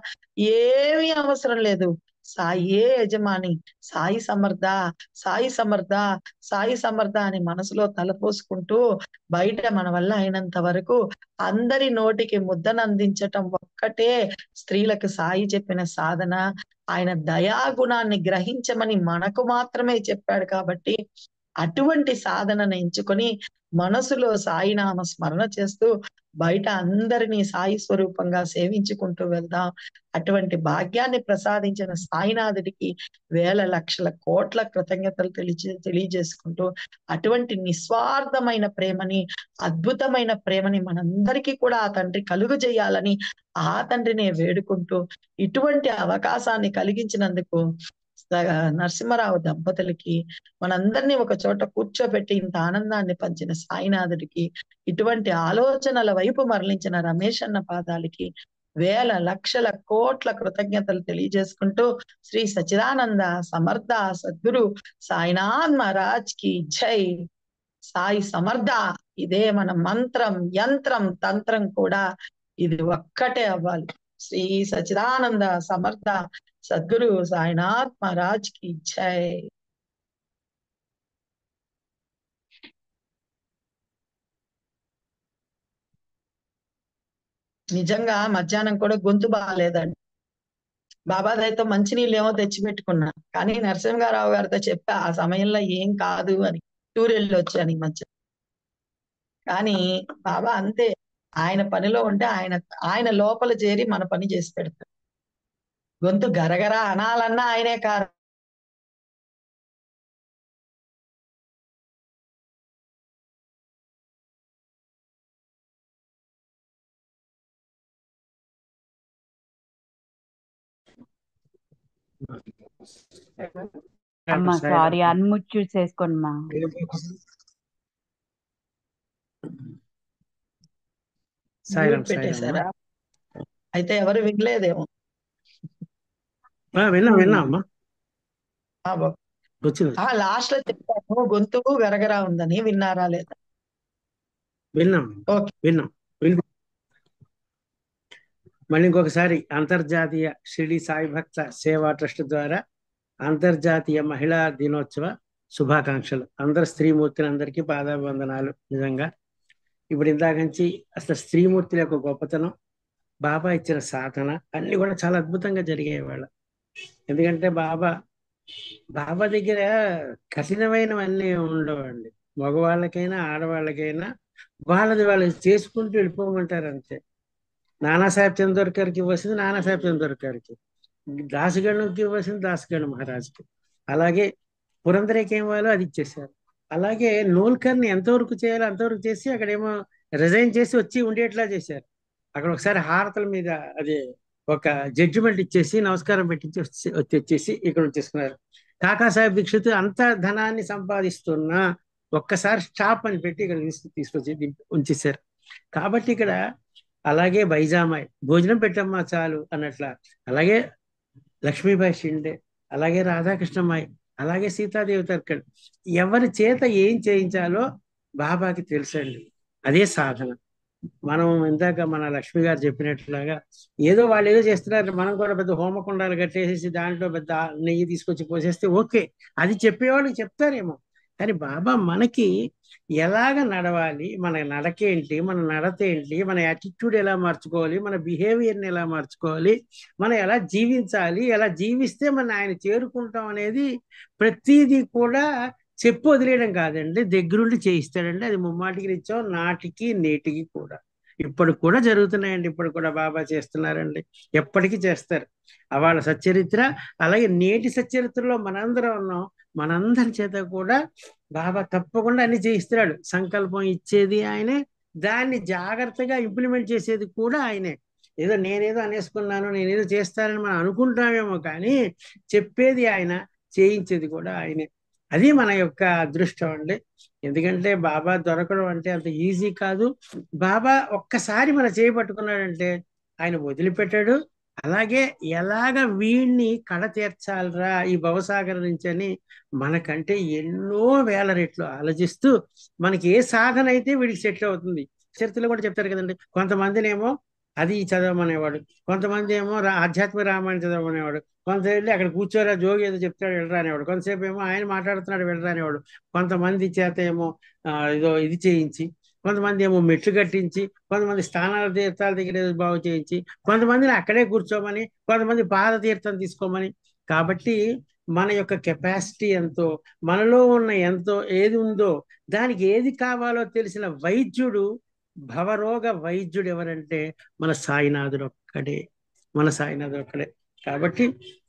ఏమీ అవసరం లేదు. సాయే యజమాని, సాయి సమర్థ, సాయి సమర్థ, సాయి సమర్థ అని మనసులో తలపోసుకుంటూ బయట మన వల్ల అయినంత వరకు అందరి నోటికి ముద్దనందించటం ఒక్కటే స్త్రీలకు సాయి చెప్పిన సాధన. ఆయన దయాగుణాన్ని గ్రహించమని మనకు మాత్రమే చెప్పాడు కాబట్టి అటువంటి సాధనను ఎంచుకొని మనసులో సాయినామ స్మరణ చేస్తూ బయట అందరినీ సాయి స్వరూపంగా సేవించుకుంటూ వెళ్దాం. అటువంటి భాగ్యాన్ని ప్రసాదించిన సాయినాథుడికి వేల లక్షల కోట్ల కృతజ్ఞతలు తెలియజేసుకుంటూ అటువంటి నిస్వార్థమైన ప్రేమని, అద్భుతమైన ప్రేమని మనందరికీ కూడా ఆ తండ్రి కలుగు చేయాలని ఆ తండ్రినే వేడుకుంటూ ఇటువంటి అవకాశాన్ని కలిగించినందుకు నరసింహరావు దంపతులకి, మనందరినీ ఒక చోట కూర్చోబెట్టి ఇంత ఆనందాన్ని పంచిన సాయినాథుడికి, ఇటువంటి ఆలోచనల వైపు మరలించిన రమేష్ అన్న పాదాలకి వేల లక్షల కోట్ల కృతజ్ఞతలు తెలియజేసుకుంటూ శ్రీ సచిదానంద సమర్థ సద్గురు సాయినాథ్ మహారాజ్ కి జై. సాయి సమర్థ, ఇదే మన మంత్రం, యంత్రం, తంత్రం కూడా ఇది ఒక్కటే అవ్వాలి. శ్రీ సచిదానంద సమర్థ సద్గురు సాయినాథ్ మహారాజ్ కి జై. నిజంగా మధ్యాహ్నం కూడా గొంతు బాగాలేదండి. బాబా దయతో మంచినీళ్ళు ఏమో తెచ్చిపెట్టుకున్నా, కానీ నరసింహారావు గారితో చెప్పా ఆ సమయంలో ఏం కాదు అని, టూరెళ్ళి వచ్చాను ఈ మధ్య. కానీ బాబా అంతే, ఆయన పనిలో ఉంటే ఆయన ఆయన లోపల చేరి మన పని చేసి పెడతారు. గొంతు గరగర అనాలన్నా ఆయనే కారణం.
అమ్మా సారీ, అన్మ్యూట్ చేసుకోండి మా.
పెట్టేశారా? అయితే ఎవరు వినలేదేమో.
విన్నా అమ్మా,
లాస్ట్ లో చెప్పాను గొంతు గరగరా ఉందని, విన్నారా లేదా?
విన్నాం. మళ్ళీ ఇంకొకసారి అంతర్జాతీయ షిరిడి సాయి భక్త సేవా ట్రస్ట్ ద్వారా అంతర్జాతీయ మహిళా దినోత్సవ శుభాకాంక్షలు. అందరు స్త్రీమూర్తులందరికీ పాదాభివందనాలు. నిజంగా ఇప్పుడు ఇందాక నుంచి అసలు స్త్రీమూర్తుల యొక్క గొప్పతనం, బాబా ఇచ్చిన సాధన అన్ని కూడా చాలా అద్భుతంగా జరిగాయి వాళ్ళ. ఎందుకంటే బాబా దగ్గర కఠినమైనవన్నీ ఉండవండి. మగవాళ్ళకైనా ఆడవాళ్ళకైనా వాళ్ళది వాళ్ళు చేసుకుంటూ వెళ్ళిపోమంటారు అంతే. నానాసాహెబ్ చందోర్కర్కి ఇవ్వాల్సింది నానాసాహెబ్ చందోర్కర్కి, దాసగణంకి ఇవ్వాల్సింది దాసగణ మహారాజ్కి, అలాగే పురందరేకి ఏం ఇవ్వాలో అది ఇచ్చేసారు. అలాగే నోల్కర్ని ఎంతవరకు చేయాలో అంతవరకు చేసి అక్కడేమో రిజైన్ చేసి వచ్చి ఉండేట్లా చేశారు. అక్కడ ఒకసారి హారతల మీద అదే ఒక జడ్జిమెంట్ ఇచ్చేసి నమస్కారం పెట్టించి వచ్చేసి ఇక్కడ వచ్చేసుకున్నారు. కాకాసాహెబ్ దీక్షిత్ అంత ధనాన్ని సంపాదిస్తున్నా ఒక్కసారి స్టాప్ అని పెట్టి ఇక్కడ తీసుకొచ్చి ఉంచేశారు. కాబట్టి ఇక్కడ అలాగే బైజామాయ్ భోజనం పెట్టమ్మా చాలు అన్నట్ల, అలాగే లక్ష్మీబాయి షిండే, అలాగే రాధాకృష్ణమ్మాయి, అలాగే సీతాదేవి తర్కడ్, ఎవరి చేత ఏం చేయించాలో బాబాకి తెలుసండి. అదే సాధన. మనం ఇందాక మన లక్ష్మి గారు చెప్పినట్లుగా ఏదో వాళ్ళు ఏదో చేస్తున్నారు, మనం కూడా పెద్ద హోమకుండాలు కట్టేసేసి దాంట్లో పెద్ద నెయ్యి తీసుకొచ్చి పోసేస్తే ఓకే, అది చెప్పేవాళ్ళకి చెప్తారేమో, కానీ బాబా మనకి ఎలాగ నడవాలి, మన నడకేంటి, మన నడత ఏంటి, మన యాటిట్యూడ్ ఎలా మార్చుకోవాలి, మన బిహేవియర్ని ఎలా మార్చుకోవాలి, మనం ఎలా జీవించాలి, ఎలా జీవిస్తే మనం ఆయన చేరుకుంటాం అనేది ప్రతిదీ కూడా చెప్పు వదిలేయడం కాదండి, దగ్గరుండి చేయిస్తాడండి. అది ముమ్మాటికి నిత్యం, నాటికి నేటికి కూడా. ఇప్పటికి కూడా జరుగుతున్నాయండి, ఇప్పుడు కూడా బాబా చేస్తున్నారండి, ఎప్పటికీ చేస్తారు. వాళ్ళ సచ్చరిత్ర, అలాగే నేటి సచ్చరిత్రలో మనందరం ఉన్నాం. మనందరి చేత కూడా బాబా తప్పకుండా అన్ని చేయిస్తున్నాడు. సంకల్పం ఇచ్చేది ఆయనే, దాన్ని జాగ్రత్తగా ఇంప్లిమెంట్ చేసేది కూడా ఆయనే. ఏదో నేనేదో అనేసుకున్నాను, నేనేదో చేస్తానని మనం అనుకుంటామేమో, కానీ చెప్పేది ఆయన, చేయించేది కూడా ఆయనే. అది మన యొక్క అదృష్టం అండి. ఎందుకంటే బాబా దొరకడం అంటే అంత ఈజీ కాదు. బాబా ఒక్కసారి మన చేయబట్టుకున్నాడంటే ఆయన వదిలిపెట్టాడు. అలాగే ఎలాగ వీడిని కడ తీర్చాలరా ఈ భవసాగర్ నుంచి అని మనకంటే ఎన్నో వేల రెట్లు ఆలోచిస్తూ, మనకి ఏ సాధన అయితే వీడికి సెటిల్ అవుతుంది. చరిత్రలో కూడా చెప్తారు కదండి, కొంతమందినేమో అది చదవమనేవాడు, కొంతమంది ఏమో ఆధ్యాత్మిక రామాయణం చదవమనేవాడు, కొంత వెళ్ళి అక్కడ కూర్చోరా జోగి ఏదో చెప్తాడు వెళ్ళరా అనేవాడు, కొంతసేపు ఏమో ఆయన మాట్లాడుతున్నాడు వెళ్ళరా అనేవాడు, కొంతమంది చేత ఏమో ఏదో ఇది చేయించి, కొంతమంది ఏమో మెట్లు కట్టించి, కొంతమంది స్థానాల తీర్థాల దగ్గర ఏదో బాగు చేయించి, కొంతమందిని అక్కడే కూర్చోమని, కొంతమంది పాద తీర్థం తీసుకోమని. కాబట్టి మన యొక్క కెపాసిటీ ఎంతో, మనలో ఉన్న ఎంతో ఏది ఉందో, దానికి ఏది కావాలో తెలిసిన వైద్యుడు, భవరోగ వైద్యుడు ఎవరంటే మన సాయినాథుడు ఒక్కడే, మన సాయినాథుడు ఒక్కడే. కాబట్టి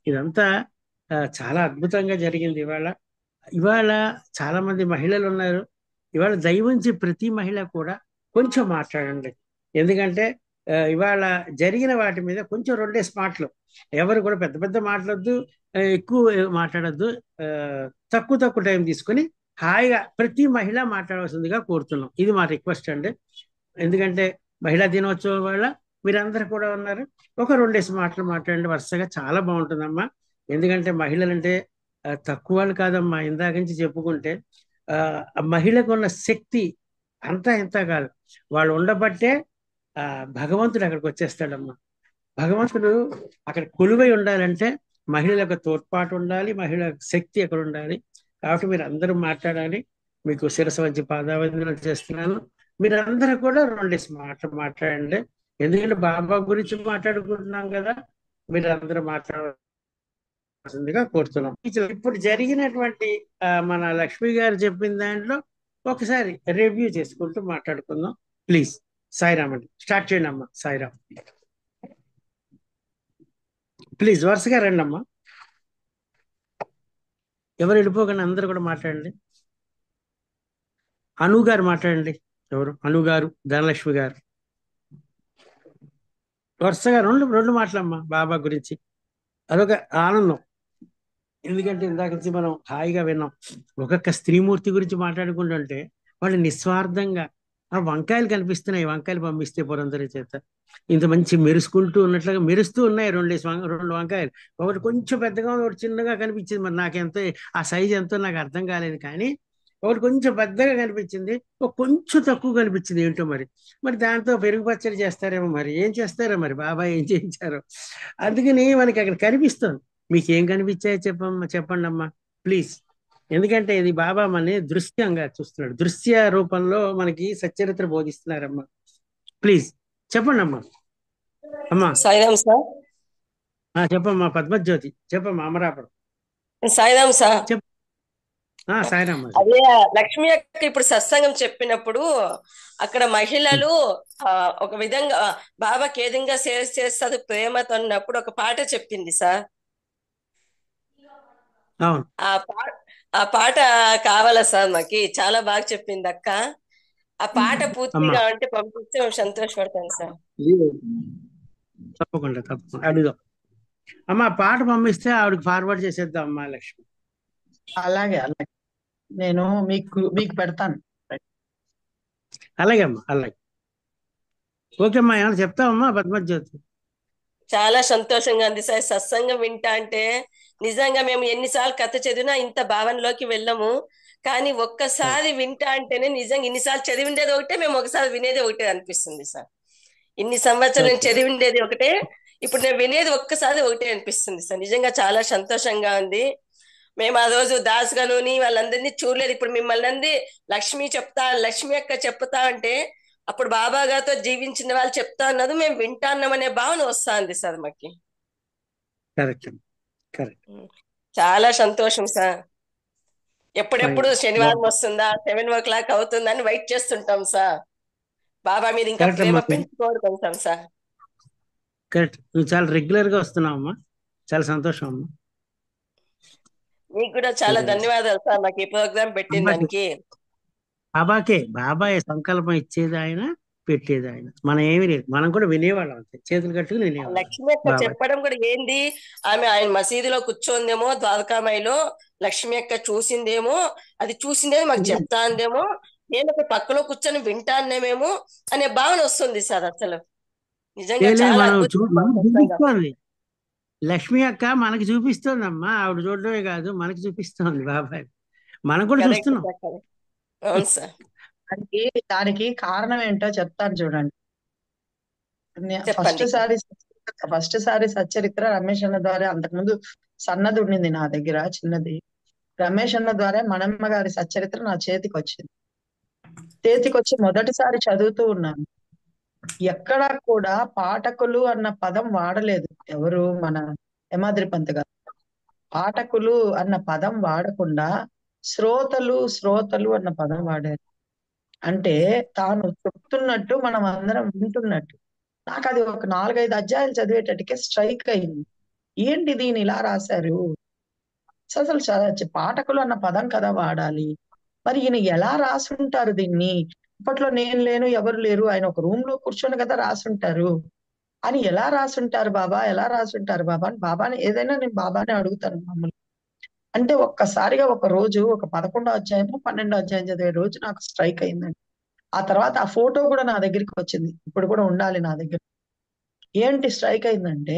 ఇదంతా చాలా అద్భుతంగా జరిగింది. ఇవాళ చాలా మంది మహిళలు ఉన్నారు. ఇవాళ దయవుంచి ప్రతి మహిళ కూడా కొంచెం మాట్లాడండి. ఎందుకంటే ఇవాళ జరిగిన వాటి మీద కొంచెం రెండేసి మాటలు, ఎవరు కూడా పెద్ద పెద్ద మాట్లాడద్దు, ఎక్కువ మాట్లాడద్దు, తక్కువ తక్కువ టైం తీసుకొని హాయిగా ప్రతి మహిళ మాట్లాడవలసిందిగా కోరుతున్నాం. ఇది మా రిక్వెస్ట్ అండి. ఎందుకంటే మహిళా దినోత్సవం వల్ల మీరందరూ కూడా ఉన్నారు. ఒక రెండేసి మాటలు మాట్లాడండి వరుసగా, చాలా బాగుంటుందమ్మా. ఎందుకంటే మహిళలంటే తక్కువ వాళ్ళు కాదమ్మా. ఇందాక నుంచి చెప్పుకుంటే మహిళకు ఉన్న శక్తి అంతా ఇంత కాదు. వాళ్ళు ఉండబట్టే భగవంతుడు అక్కడికి వచ్చేస్తాడమ్మా. భగవంతుడు అక్కడ కొలువై ఉండాలంటే మహిళల యొక్క తోడ్పాటు ఉండాలి, మహిళల శక్తి అక్కడ ఉండాలి. కాబట్టి మీరు అందరూ మాట్లాడాలి. మీకు శిరస్సు వంచి పాదావందనం చేస్తున్నాను. మీరందరూ కూడా రెండేసి మాటలు మాట్లాడండి. ఎందుకంటే బాబా గురించి మాట్లాడుకుంటున్నాం కదా, మీరు అందరూ మాట్లాడాల్సిందిగా కోరుతున్నాం. ఇప్పుడు జరిగినటువంటి మన లక్ష్మి గారు చెప్పిన దాంట్లో ఒకసారి రివ్యూ చేసుకుంటూ మాట్లాడుకుందాం ప్లీజ్. సాయిరామ్ అండి, స్టార్ట్ చేయండి అమ్మా. సాయిరామ్ ప్లీజ్, వరుసగా రండి అమ్మా. ఎవరు వెళ్ళిపోకండి, అందరూ కూడా మాట్లాడండి. అను గారు మాట్లాడండి. ఎవరు? అను గారు, ధనలక్ష్మి గారు, వరుసగా రెండు మాటలమ్మా బాబా గురించి. అదొక ఆనందం. ఎందుకంటే ఇందాక నుంచి మనం హాయిగా విన్నాం. ఒక్కొక్క స్త్రీమూర్తి గురించి మాట్లాడుకుంటుంటే వాళ్ళు నిస్వార్థంగా, ఆ వంకాయలు కనిపిస్తున్నాయి, వంకాయలు పంపిస్తే పురందరి చేత ఇంత మంచి మెరుసుకుంటూ ఉన్నట్లుగా మెరుస్తూ ఉన్నాయి రెండు వంకాయలు. ఒకటి కొంచెం పెద్దగా ఉంది, ఒకటి చిన్నగా కనిపించింది. మరి నాకెంతో ఆ సైజ్ ఎంతో నాకు అర్థం కాలేదు, కానీ ఒకటి కొంచెం పెద్దగా కనిపించింది, ఒక కొంచెం తక్కువ కనిపించింది. ఏంటో మరి దాంతో పెరుగు పచ్చడి చేస్తారేమో, మరి ఏం చేస్తారో, మరి బాబాయ్ ఏం చేయించారో. అందుకని మనకి అక్కడ కనిపిస్తుంది. మీకు ఏం కనిపించాయో చెప్పండి అమ్మా ప్లీజ్. ఎందుకంటే ఇది బాబా మనని దృశ్యంగా చూస్తున్నాడు, దృశ్య రూపంలో మనకి సచ్చరిత్ర బోధిస్తున్నారమ్మా. ప్లీజ్ చెప్పండి అమ్మా. అమ్మా
సాయిరామ్ సార్.
చెప్పమ్మా. పద్మజ్యోతి చెప్పమ్మా. అమరాపురం.
సాయిరామ్ సార్.
సాయిరామ్.
అదే లక్ష్మి అక్క ఇప్పుడు సత్సంగం చెప్పినప్పుడు అక్కడ మహిళలు ఒక విధంగా బాబాకి ఏ విధంగా సేవ చేస్తారు ప్రేమతో అన్నప్పుడు ఒక పాట చెప్పింది సార్. ఆ పాట కావాలా సార్? మాకి చాలా బాగా చెప్పింది అక్క. ఆ పాట పూర్తిగా అంటే పంపిస్తే సంతోషపడతాను సార్.
తప్పకుండా అడుగుదాం అమ్మా. పాట పంపిస్తే ఆవిడకి ఫార్వర్డ్ చేసేద్దాం అమ్మా లక్ష్మి.
అలాగే నేను మీకు పెడతాను.
అలాగే అమ్మా, అలాగే. ఓకే అమ్మా, ఏమన్నా చెప్తావమ్మా పద్మజ్యోతి?
చాలా సంతోషంగా ఉంది సార్ సత్సంగం వింటా అంటే. నిజంగా మేము ఎన్నిసార్లు కథ చదివినా ఇంత భావనలోకి వెళ్ళము, కానీ ఒక్కసారి వింటా అంటేనే నిజంగా ఇన్నిసార్లు చదివిండేది ఒకటే, మేము ఒకసారి వినేది ఒకటే అనిపిస్తుంది సార్. ఇన్ని సంవత్సరాలు నేను చదివిండేది ఒకటే, ఇప్పుడు నేను వినేది ఒక్కసారి ఒకటే అనిపిస్తుంది సార్. నిజంగా చాలా సంతోషంగా ఉంది. మేము ఆ రోజు దాస్ గనుని వాళ్ళందరినీ చూడలేదు. ఇప్పుడు మిమ్మల్ని అంది లక్ష్మి అక్క చెప్తా అంటే అప్పుడు బాబా గారితో జీవించిన వాళ్ళు చెప్తా అన్నది మేము వింటాన్నాం అనే భావన వస్తుంది సార్ మాకి.
Correct correct.
చాలా సంతోషం సార్. ఎప్పుడెప్పుడు
ఫైన్.
శనివారం వస్తుందా 7 o'clock అవుతుందని వెయిట్ చేస్తుంటాం సార్. బాబా మీరు ఇంకా
కరెక్ట్
ప్రేమ
అమ్మా.
పెంచుకోరుకుంటాం సార్.
కరెక్ట్, నువ్వు చాలా రెగ్యులర్ గా వస్తున్నావు అమ్మా, చాలా సంతోషం అమ్మా.
మీకు కూడా చాలా ధన్యవాదాలు సార్ మాకు ఈ ప్రోగ్రామ్ పెట్టిన దానికి.
బాబాయ్ సంకల్పం ఇచ్చేది ఆయన, పెట్టేది ఆయన. మనం ఏమీ లేదు, మనం కూడా వినేవాళ్ళం అంతే, చేతులు కట్టుకుని వినేవాళ్ళం.
లక్ష్మి అక్క
బాబాయ్
చెప్పడం కూడా ఏంది, ఆయన మసీదులో కూర్చోందేమో ద్వారకామాయిలో, లక్ష్మి అక్క చూసిందేమో, అది చూసిందే మాకు చెప్తా అందేమో, నేను ఒక పక్కలో కూర్చొని వింటానేమేమో అనే భావన వస్తుంది సార్. అసలు నిజంగా చాలా
మనం
అద్భుతం.
చూపిస్తోంది లక్ష్మి అక్క, మనకి చూపిస్తోందమ్మా. ఆవిడ చూడడమే కాదు, మనకి చూపిస్తోంది బాబాయ్, మనం కూడా
కరెక్ట్
చూస్తున్నాం.
Sir, correct. అవును సార్.
దానికి కారణం ఏంటో చెప్తాను చూడండి.
చెప్పండి.
ఫస్ట్ సారి సచ్చరిత్ర రమేష్ అన్న ద్వారా, అంతకుముందు సన్నది ఉండింది నా దగ్గర చిన్నది. రమేష్ అన్న ద్వారా మనమ్మ గారి సచ్చరిత్ర నా చేతికి వచ్చి మొదటిసారి చదువుతూ ఉన్నాను. ఎక్కడా కూడా పాఠకులు అన్న పదం వాడలేదు ఎవరు, మన యమాద్రి పంత్ గారు. పాఠకులు అన్న పదం వాడకుండా శ్రోతలు అన్న పదం వాడారు. అంటే తాను చెప్తున్నట్టు మనం అందరం వింటున్నట్టు. నాకు అది ఒక 4-5 అధ్యాయాలు చదివేటట్టుకే స్ట్రైక్ అయింది. ఏంటి దీన్ని ఇలా రాశారు, అసలు పాఠకులు అన్న పదం కదా వాడాలి, మరి ఈయన ఎలా రాసుంటారు దీన్ని? ఇప్పట్లో నేను లేను, ఎవరు లేరు, ఆయన ఒక రూమ్ లో కూర్చొని కదా రాసుంటారు అని. ఎలా రాసుంటారు బాబా అని బాబాని ఏదైనా నేను బాబానే అడుగుతాను మామూలు. అంటే ఒక్కసారిగా ఒక రోజు ఒక 11వ అధ్యాయం 12వ అధ్యాయం చదివే రోజు నాకు స్ట్రైక్ అయిందండి. ఆ తర్వాత ఆ ఫోటో కూడా నా దగ్గరికి వచ్చింది, ఇప్పుడు కూడా ఉండాలి నా దగ్గర. ఏంటి స్ట్రైక్ అయిందంటే,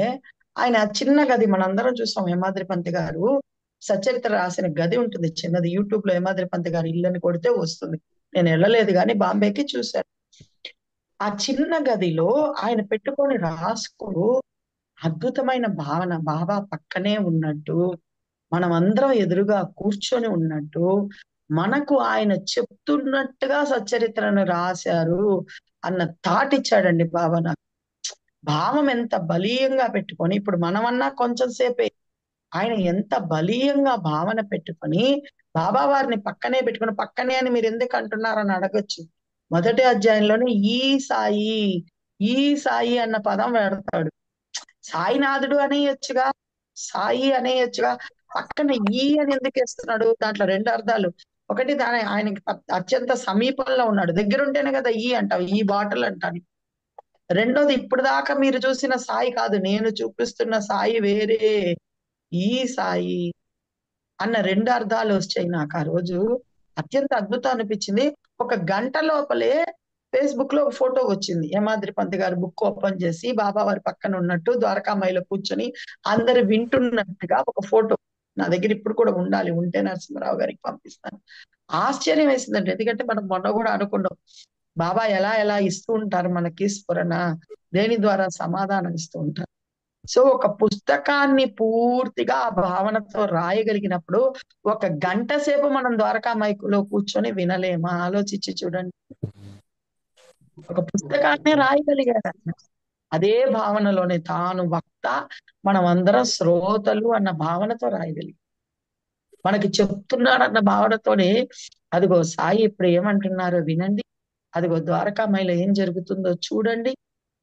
ఆయన చిన్న గది మనందరం చూస్తాం, హేమాద్రి పంత్ గారు సచరిత్ర రాసిన గది ఉంటుంది చిన్నది. యూట్యూబ్ లో హేమాద్రి పంత్ గారు ఇల్లు అని కొడితే వస్తుంది. నేను వెళ్ళలేదు కానీ బాంబేకి చూశాను. ఆ చిన్న గదిలో ఆయన పెట్టుకొని రాసుకో, అద్భుతమైన భావన, బాబా పక్కనే ఉన్నట్టు, మనం అందరం ఎదురుగా కూర్చొని ఉన్నట్టు, మనకు ఆయన చెప్తున్నట్టుగా సచ్చరిత్రను రాశారు అన్న థాట్ ఇచ్చాడండి బాబా నాకు. భావం ఎంత బలీయంగా పెట్టుకొని, ఇప్పుడు మనమన్నా కొంచెం సేపే, ఆయన ఎంత బలీయంగా భావన పెట్టుకొని బాబా వారిని పక్కనే పెట్టుకుని, పక్కనే అని మీరు ఎందుకు అంటున్నారని అడగొచ్చు. మొదటి అధ్యాయంలోనే ఈ సాయి అన్న పదం పెడతాడు. సాయినాథుడు అనేయొచ్చుగా, సాయి అనేయొచ్చుగా, పక్కన ఈ అని ఎందుకు వేస్తున్నాడు? దాంట్లో 2 అర్థాలు. ఒకటి, ఆయనకి అత్యంత సమీపంలో ఉన్నాడు, దగ్గర ఉంటేనే కదా ఈ అంటావు, ఈ బాటిల్ అంటాను. రెండోది, ఇప్పుడు దాకా మీరు చూసిన సాయి కాదు, నేను చూపిస్తున్న సాయి వేరే, ఈ సాయి అన్న 2 అర్థాలు వచ్చాయి నాకు. ఆ రోజు అత్యంత అద్భుతం అనిపించింది. ఒక గంట లోపలే ఫేస్బుక్ లో ఒక ఫోటో వచ్చింది, యమాద్రి పంత్ గారు బుక్ ఓపెన్ చేసి బాబా వారి పక్కన ఉన్నట్టు ద్వారకామాయిలో కూర్చొని అందరు వింటున్నట్టుగా ఒక ఫోటో నా దగ్గర ఇప్పుడు కూడా ఉండాలి, ఉంటే నరసింహరావు గారికి పంపిస్తాను. ఆశ్చర్యం వేసిందండి, ఎందుకంటే మనం మొన్న కూడా అనుకున్నాం, బాబా ఎలా ఇస్తూ ఉంటారు మనకి స్ఫురణ, దేని ద్వారా సమాధానం ఇస్తూ ఉంటారు. సో ఒక పుస్తకాన్ని పూర్తిగా ఆ భావనతో రాయగలిగినప్పుడు 1 గంట సేపు మనం ద్వారకామాయిలో కూర్చొని వినలేమా? ఆలోచించి చూడండి. ఒక పుస్తకాన్ని రాయగలిగాడు అదే భావనలోనే, తాను వక్త, మనం అందరం శ్రోతలు అన్న భావనతో రాయగలిగాడు. మనకి చెప్తున్నాడు అన్న భావనతోనే, అదిగో సాయి ఇప్పుడు ఏమంటున్నారో వినండి, అదిగో ద్వారకామాయిలో ఏం జరుగుతుందో చూడండి,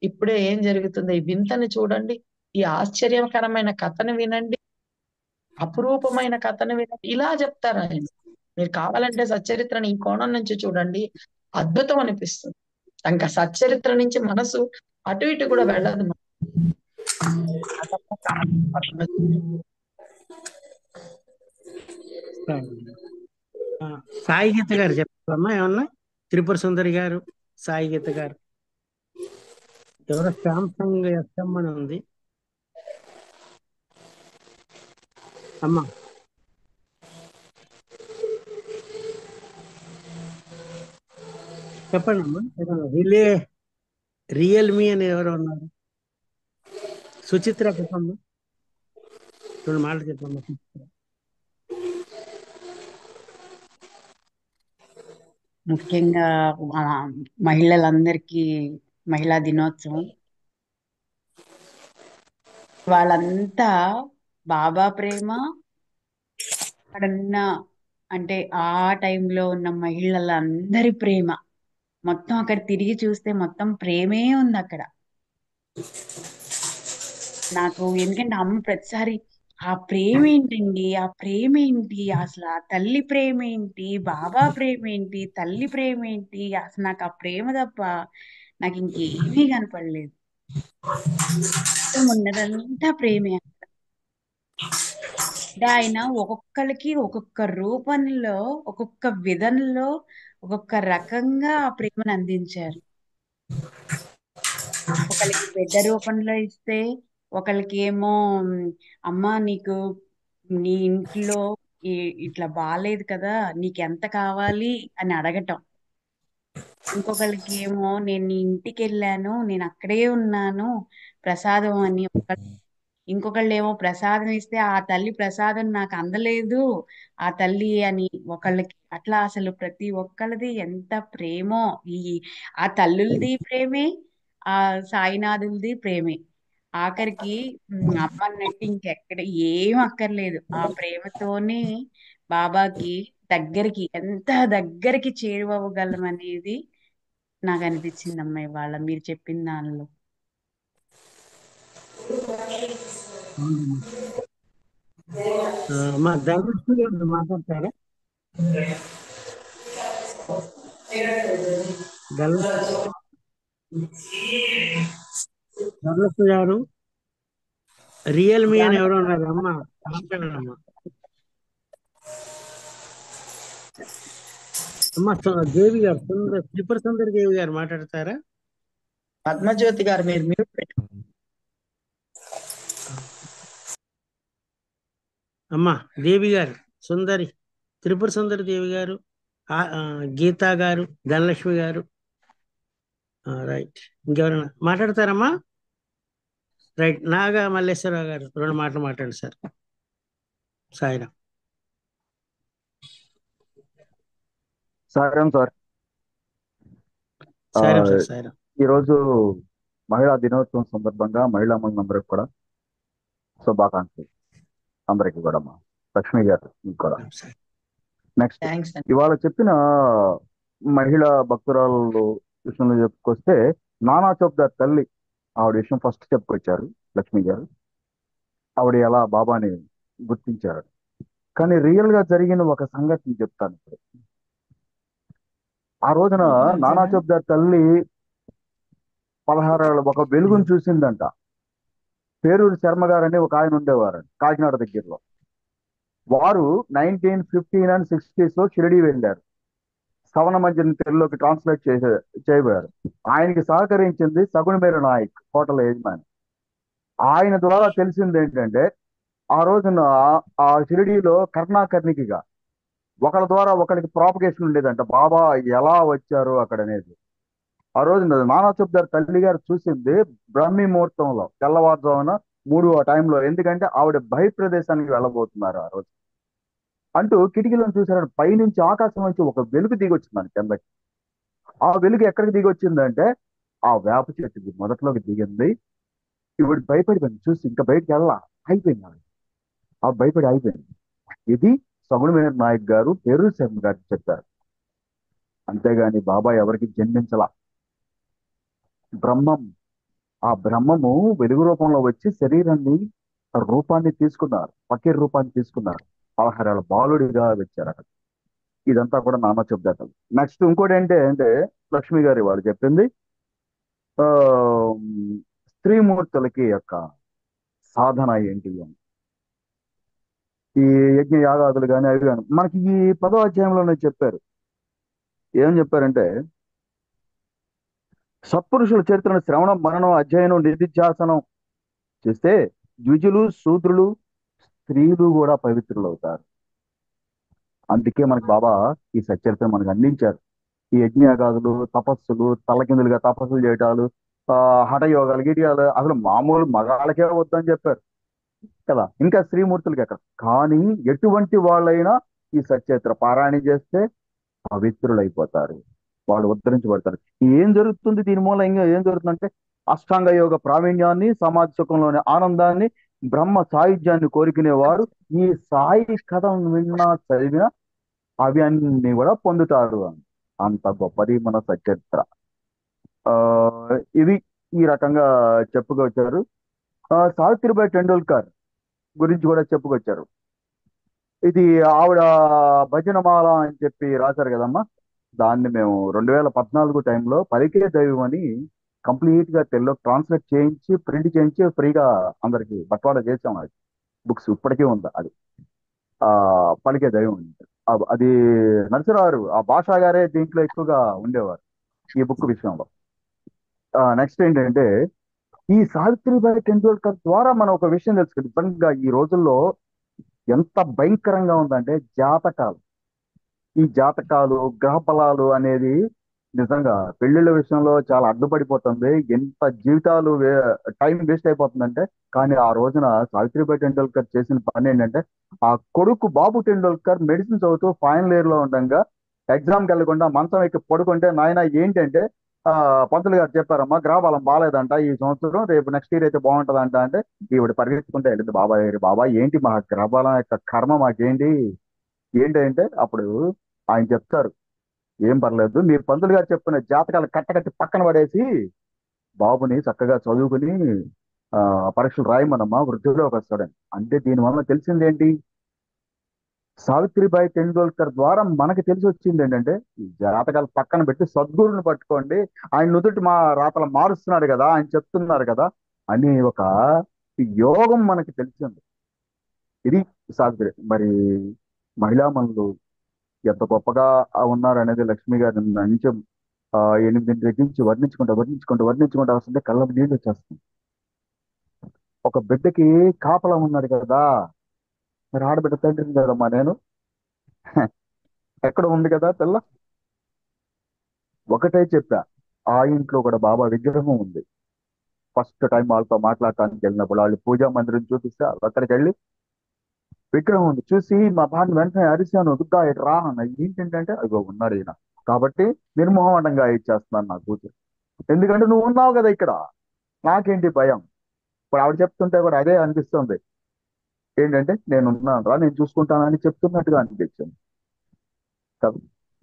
ఇప్పుడే ఏం జరుగుతుందో ఈ వింతని చూడండి, ఈ ఆశ్చర్యకరమైన కథను వినండి, అపురూపమైన కథను వినండి, ఇలా చెప్తారు ఆయన. మీరు కావాలంటే సచ్చరిత్రని ఈ కోణం నుంచి చూడండి, అద్భుతం అనిపిస్తుంది. ఇంకా సచ్చరిత్ర నుంచి మనసు అటు ఇటు కూడా వెళ్ళదు.
సాయి గీత గారు చెప్పమ్మా ఏమన్నా, త్రిపుర సుందరి గారు, సాయి గీత గారు, ఎవరో శాంసంగ్ ఎస్ఎం అని ఉంది అమ్మా. చెప్పండి అమ్మా. రియల్మీ అని ఎవరు ఉన్నారు? సుచిత్ర చెప్పమ్మా, 2 మాటలు చెప్పమ్మా.
ముఖ్యంగా ఆ, మహిళలందరికీ మహిళా దినోత్సవం. వాళ్ళంతా బాబా ప్రేమ అక్కడున్న అంటే ఆ టైంలో ఉన్న మహిళలందరి ప్రేమ మొత్తం అక్కడ తిరిగి చూస్తే మొత్తం ప్రేమే ఉంది అక్కడ. నాకు ఎందుకంటే అమ్మ ప్రతిసారి ఆ ప్రేమ ఏంటండి, ఆ ప్రేమ ఏంటి, అసలు ఆ తల్లి ప్రేమ ఏంటి, బాబా ప్రేమ ఏంటి, తల్లి ప్రేమ ఏంటి, అసలు నాకు ఆ ప్రేమ తప్ప నాకు ఇంకేమీ కనపడలేదు. మొత్తం ఉన్నదంతా ప్రేమే. అంటే ఆయన ఒక్కొక్కరికి ఒక్కొక్క రూపంలో, ఒక్కొక్క విధంలో, ఒక్కొక్క రకంగా ఆ ప్రేమను అందించారు. ఒకళ్ళకి బిడ్డ రూపంలో ఇస్తే, ఒకళ్ళకి ఏమో అమ్మ నీకు నీ ఇంట్లో ఇట్లా బాలేదు కదా, నీకెంత కావాలి అని అడగటం. ఇంకొకళ్ళకి ఏమో నేను నీ ఇంటికి వెళ్ళాను, నేను అక్కడే ఉన్నాను ప్రసాదం అని. ఇంకొకళ్ళు ఏమో ప్రసాదం ఇస్తే ఆ తల్లి ప్రసాదం నాకు అందలేదు ఆ తల్లి అని ఒకళ్ళకి. అట్లా అసలు ప్రతి ఒక్కళ్ళది ఎంత ప్రేమో. ఈ ఆ తల్లులది ప్రేమే, ఆ సాయినాథులది ప్రేమే. ఆఖరికి అమ్మ అన్నట్టు ఇంకెక్కడ ఏం అక్కర్లేదు. ఆ ప్రేమతోనే బాబాకి దగ్గరికి ఎంత దగ్గరికి చేరువవ్వగలం అనేది నాకు అనిపించింది అమ్మ ఇవాళ మీరు చెప్పిన దానిలో.
అవునమ్మా. అమ్మా ధనలక్ష్మి గారు మాట్లాడతారా? ధనలక్ష్మి ధనలక్ష్మి గారు రియల్మీ అని ఎవరో ఉన్నారు అమ్మ, మాట్లాడారమ్మా. అమ్మ దేవి గారు త్రిపుర సుందరి దేవి గారు మాట్లాడతారా?
పద్మజ్యోతి గారు మీరు మ్యూట్ పెట్టు.
అమ్మ దేవి గారు, సుందరి త్రిపుర సుందరి దేవి గారు, గీతా గారు, ధనలక్ష్మి గారు, రైట్. ఇంకెవరైనా మాట్లాడతారమ్మా? రైట్. నాగా మల్లేశ్వరరావు గారు 2 మాటలు మాట్లాడండి sir. Sairam.
Sairam sir.
Sairam sir. Sairam.
ఈరోజు మహిళా దినోత్సవం సందర్భంగా మహిళా మందరికి కూడా శుభాకాంక్షలు. అందరికీ కూడా మా లక్ష్మి గారు మీకు కూడా.
సార్.
నెక్స్ట్
థ్యాంక్స్ అండి.
ఇవాళ చెప్పిన మహిళా భక్తురాలు విషయంలో చెప్పుకొస్తే నానా చౌక్దార్ తల్లి ఆవిడ విషయం ఫస్ట్ చెప్పుకొచ్చారు లక్ష్మి గారు. ఆవిడ ఎలా బాబాని గుర్తించారు. కానీ రియల్ గా జరిగిన ఒక సంఘటన చెప్తాను ఇప్పుడు. ఆ రోజున నానా చౌక్దార్ తల్లి 16 ఏళ్ళ ఒక వెలుగును చూసిందంట. పేరూరు శర్మ గారని ఒక ఆయన ఉండేవారండి కాకినాడ దగ్గరలో. వారు 1915 అండ్ 60s లో షిరిడి వెళ్ళారు. శ్రవణ మంజరి తెలుగులోకి ట్రాన్స్లేట్ చేయబోయారు. ఆయనకి సహకరించింది సగుణమేరు నాయక్, హోటల్ యజమాని. ఆయన ద్వారా తెలిసింది ఏంటంటే ఆ రోజున ఆ షిరిడీలో కర్ణాకర్ణికిగా ఒకళ్ళ ద్వారా ఒకరికి ప్రాపగేషన్ ఉండేదంట, బాబా ఎలా వచ్చారు అక్కడ అనేది. ఆ రోజు నానా చౌక్దార్ తల్లి గారు చూసింది బ్రహ్మీ ముహూర్తంలో తెల్లవారుజామున 3 ఆ టైంలో. ఎందుకంటే ఆవిడ బహిర్ ప్రదేశానికి వెళ్ళబోతున్నారు ఆ రోజు. అంటూ కిటికీలను చూసారు. పైనుంచి ఆకాశం నుంచి ఒక వెలుగు దిగొచ్చిందని కిందకి. ఆ వెలుగు ఎక్కడికి దిగొచ్చిందంటే ఆ వేప చెట్టుకి మొదట్లోకి దిగింది. ఇవిడు భయపడిపోయింది చూసి, ఇంకా బయటికి వెళ్ళా, అయిపోయింది ఆవిడ. ఆ భయపడి అయిపోయింది. ఇది సగుణమేరు నాయక్ గారు పేరూరు శర్మ గారికి చెప్పారు. అంతేగాని బాబా ఎవరికి జన్మించలా. బ్రహ్మం, ఆ బ్రహ్మము వెలుగు రూపంలో వచ్చి శరీరాన్ని రూపాన్ని తీసుకున్నారు, ఫకీర్ రూపాన్ని తీసుకున్నారు. 16 ఏళ్ళ బాలుడిగా వచ్చారు అక్కడ. ఇదంతా కూడా నాన్న చెప్తారు. నెక్స్ట్ ఇంకోటి అంటే లక్ష్మి గారి వాళ్ళు చెప్పింది ఆ స్త్రీమూర్తులకి యొక్క సాధన ఏంటి అని. ఈ యజ్ఞ యాగాదులు కానీ అవి కానీ మనకి ఈ 10వ అధ్యాయంలోనే చెప్పారు. ఏం చెప్పారంటే సత్పురుషుల చరిత్రను శ్రవణం, మననం, అధ్యయనం, నిధిధ్యాసనం చేస్తే ద్విజులు, శూద్రులు, స్త్రీలు కూడా పవిత్రులు అవుతారు. అందుకే మనకి బాబా ఈ సచ్చరిత్ర మనకు అందించారు. ఈ యజ్ఞయాగాదులు, తపస్సులు, తలకిందులుగా తపస్సులు చేయటాలు, హఠయోగాలు, గిటియాలు అసలు మామూలు మగాళ్ళకే వద్దని చెప్పారు కదా. ఇంకా స్త్రీమూర్తులకి ఎక్కడ. కానీ ఎటువంటి వాళ్ళైనా ఈ సచ్చరిత్ర పారాయణ చేస్తే పవిత్రులైపోతారు, వాళ్ళు ఉద్ధరించబడతారు. ఏం జరుగుతుంది దీని మూలంగా? ఏం జరుగుతుందంటే అష్టాంగ యోగ ప్రావీణ్యాన్ని, సమాజ సుఖంలోని ఆనందాన్ని, బ్రహ్మ సాయుధ్యాన్ని కోరుకునేవారు ఈ సాయి కథను విన్నా చదివినా అవి అన్ని కూడా పొందుతారు. అంత గొప్పది మన సచరిత్ర. ఆ ఇది ఈ రకంగా చెప్పుకొచ్చారు. సావిత్రిబాయి టెండూల్కర్ గురించి కూడా చెప్పుకొచ్చారు. ఇది ఆవిడ భజనమాల అని చెప్పి రాశారు కదమ్మా. దాన్ని మేము 2014 టైంలో పలికే దైవం అని కంప్లీట్ గా తెలుగులో ట్రాన్స్లేట్ చేయించి ప్రింట్ చేయించి ఫ్రీగా అందరికి బట్వాడా చేసాం. అది బుక్స్ ఇప్పటికీ ఉంది. అది ఆ పలికే దైవం అని. అది నరసరావు ఆ భాషా గారే దీంట్లో ఎక్కువగా ఉండేవారు ఈ బుక్ విషయంలో. నెక్స్ట్ ఏంటంటే ఈ సావిత్రిబాయి టెండూల్కర్ ద్వారా మనం ఒక విషయం తెలుసుకుంది. నిజంగా ఈ రోజుల్లో ఎంత భయంకరంగా ఉందంటే జాతకాలు, ఈ జాతకాలు గ్రహఫలాలు అనేది నిజంగా పెళ్లిళ్ళ విషయంలో చాలా అడ్డుపడిపోతుంది. ఎంత జీవితాలు టైం వేస్ట్ అయిపోతుందంటే, కానీ ఆ రోజున సావిత్రిబాయి టెండూల్కర్ చేసిన పని ఏంటంటే ఆ కొడుకు బాబు టెండూల్కర్ మెడిసిన్ చదువుతూ ఫైనల్ ఇయర్ లో ఉండగా ఎగ్జామ్కి వెళ్ళకుండా మంచం ఎక్కి పడుకుంటే, నాయన ఏంటంటే పంతులు గారు చెప్పారమ్మా గ్రహబలం బాగాలేదంట ఈ సంవత్సరం, రేపు నెక్స్ట్ ఇయర్ అయితే బాగుంటదంట అంటే ఈవిడ పరిగెత్తుకుంటే వెళ్ళింది బాబాయ్ దగ్గర. బాబాయ్ ఏంటి మా గ్రహబలం యొక్క కర్మ మాకేంటి ఏంటంటే అప్పుడు ఆయన చెప్తారు, ఏం పర్లేదు మీరు పంతులు గారు చెప్పిన జాతకాలు కట్టకట్టి పక్కన పడేసి బాబుని చక్కగా చదువుకుని ఆ పరీక్షలు రాయమనమ్మా వృద్ధిలోకి వస్తాడని. అంటే దీనివల్ల తెలిసింది ఏంటి? సావిత్రిబాయి టెండూల్కర్ ద్వారా మనకి తెలిసి వచ్చింది ఏంటంటే ఈ జాతకాలు పక్కన పెట్టి సద్గురుని పట్టుకోండి, ఆయన నుదుటి మా రాతలు మారుస్తున్నాడు కదా, ఆయన చెప్తున్నారు కదా అని ఒక యోగం మనకి తెలిసింది. ఇది సావిత్రి. మరి మహిళామణులు ఎంత గొప్పగా ఉన్నారనేది లక్ష్మి గారి నుంచి 8 దగ్గర నుంచి వర్ణించుకుంటూ వస్తుంటే కళ్ళకు నీళ్ళు వచ్చేస్తుంది. ఒక బిడ్డకి కాపలా ఉన్నాడు కదా, మరి ఆడబిడ్డ తండ్రిని కదమ్మా నేను. ఎక్కడ ఉంది కదా పిల్ల? ఒకటే చెప్పా, ఆ ఇంట్లో కూడా బాబా విగ్రహం ఉంది. ఫస్ట్ టైం వాళ్ళతో మాట్లాడటానికి వెళ్ళినప్పుడు వాళ్ళు పూజా మందిరం చూపిస్తే అక్కడికి వెళ్ళి విగ్రహం ఉంది చూసి మా బాగా వెంటనే అరిశాను, దుగ్గా ఇటు రా అన్న. ఏంటంటే అదిగో ఉన్నాడు ఈయన. కాబట్టి నిర్మోహమాటంగా ఇచ్చేస్తున్నాను నా కూతురు, ఎందుకంటే నువ్వు ఉన్నావు కదా ఇక్కడ, నాకేంటి భయం. ఇప్పుడు ఆవిడ చెప్తుంటే కూడా అదే అనిపిస్తుంది, ఏంటంటే నేను ఉన్నాను రా, నేను చూసుకుంటానని చెప్తున్నట్టుగా అనిపించింది.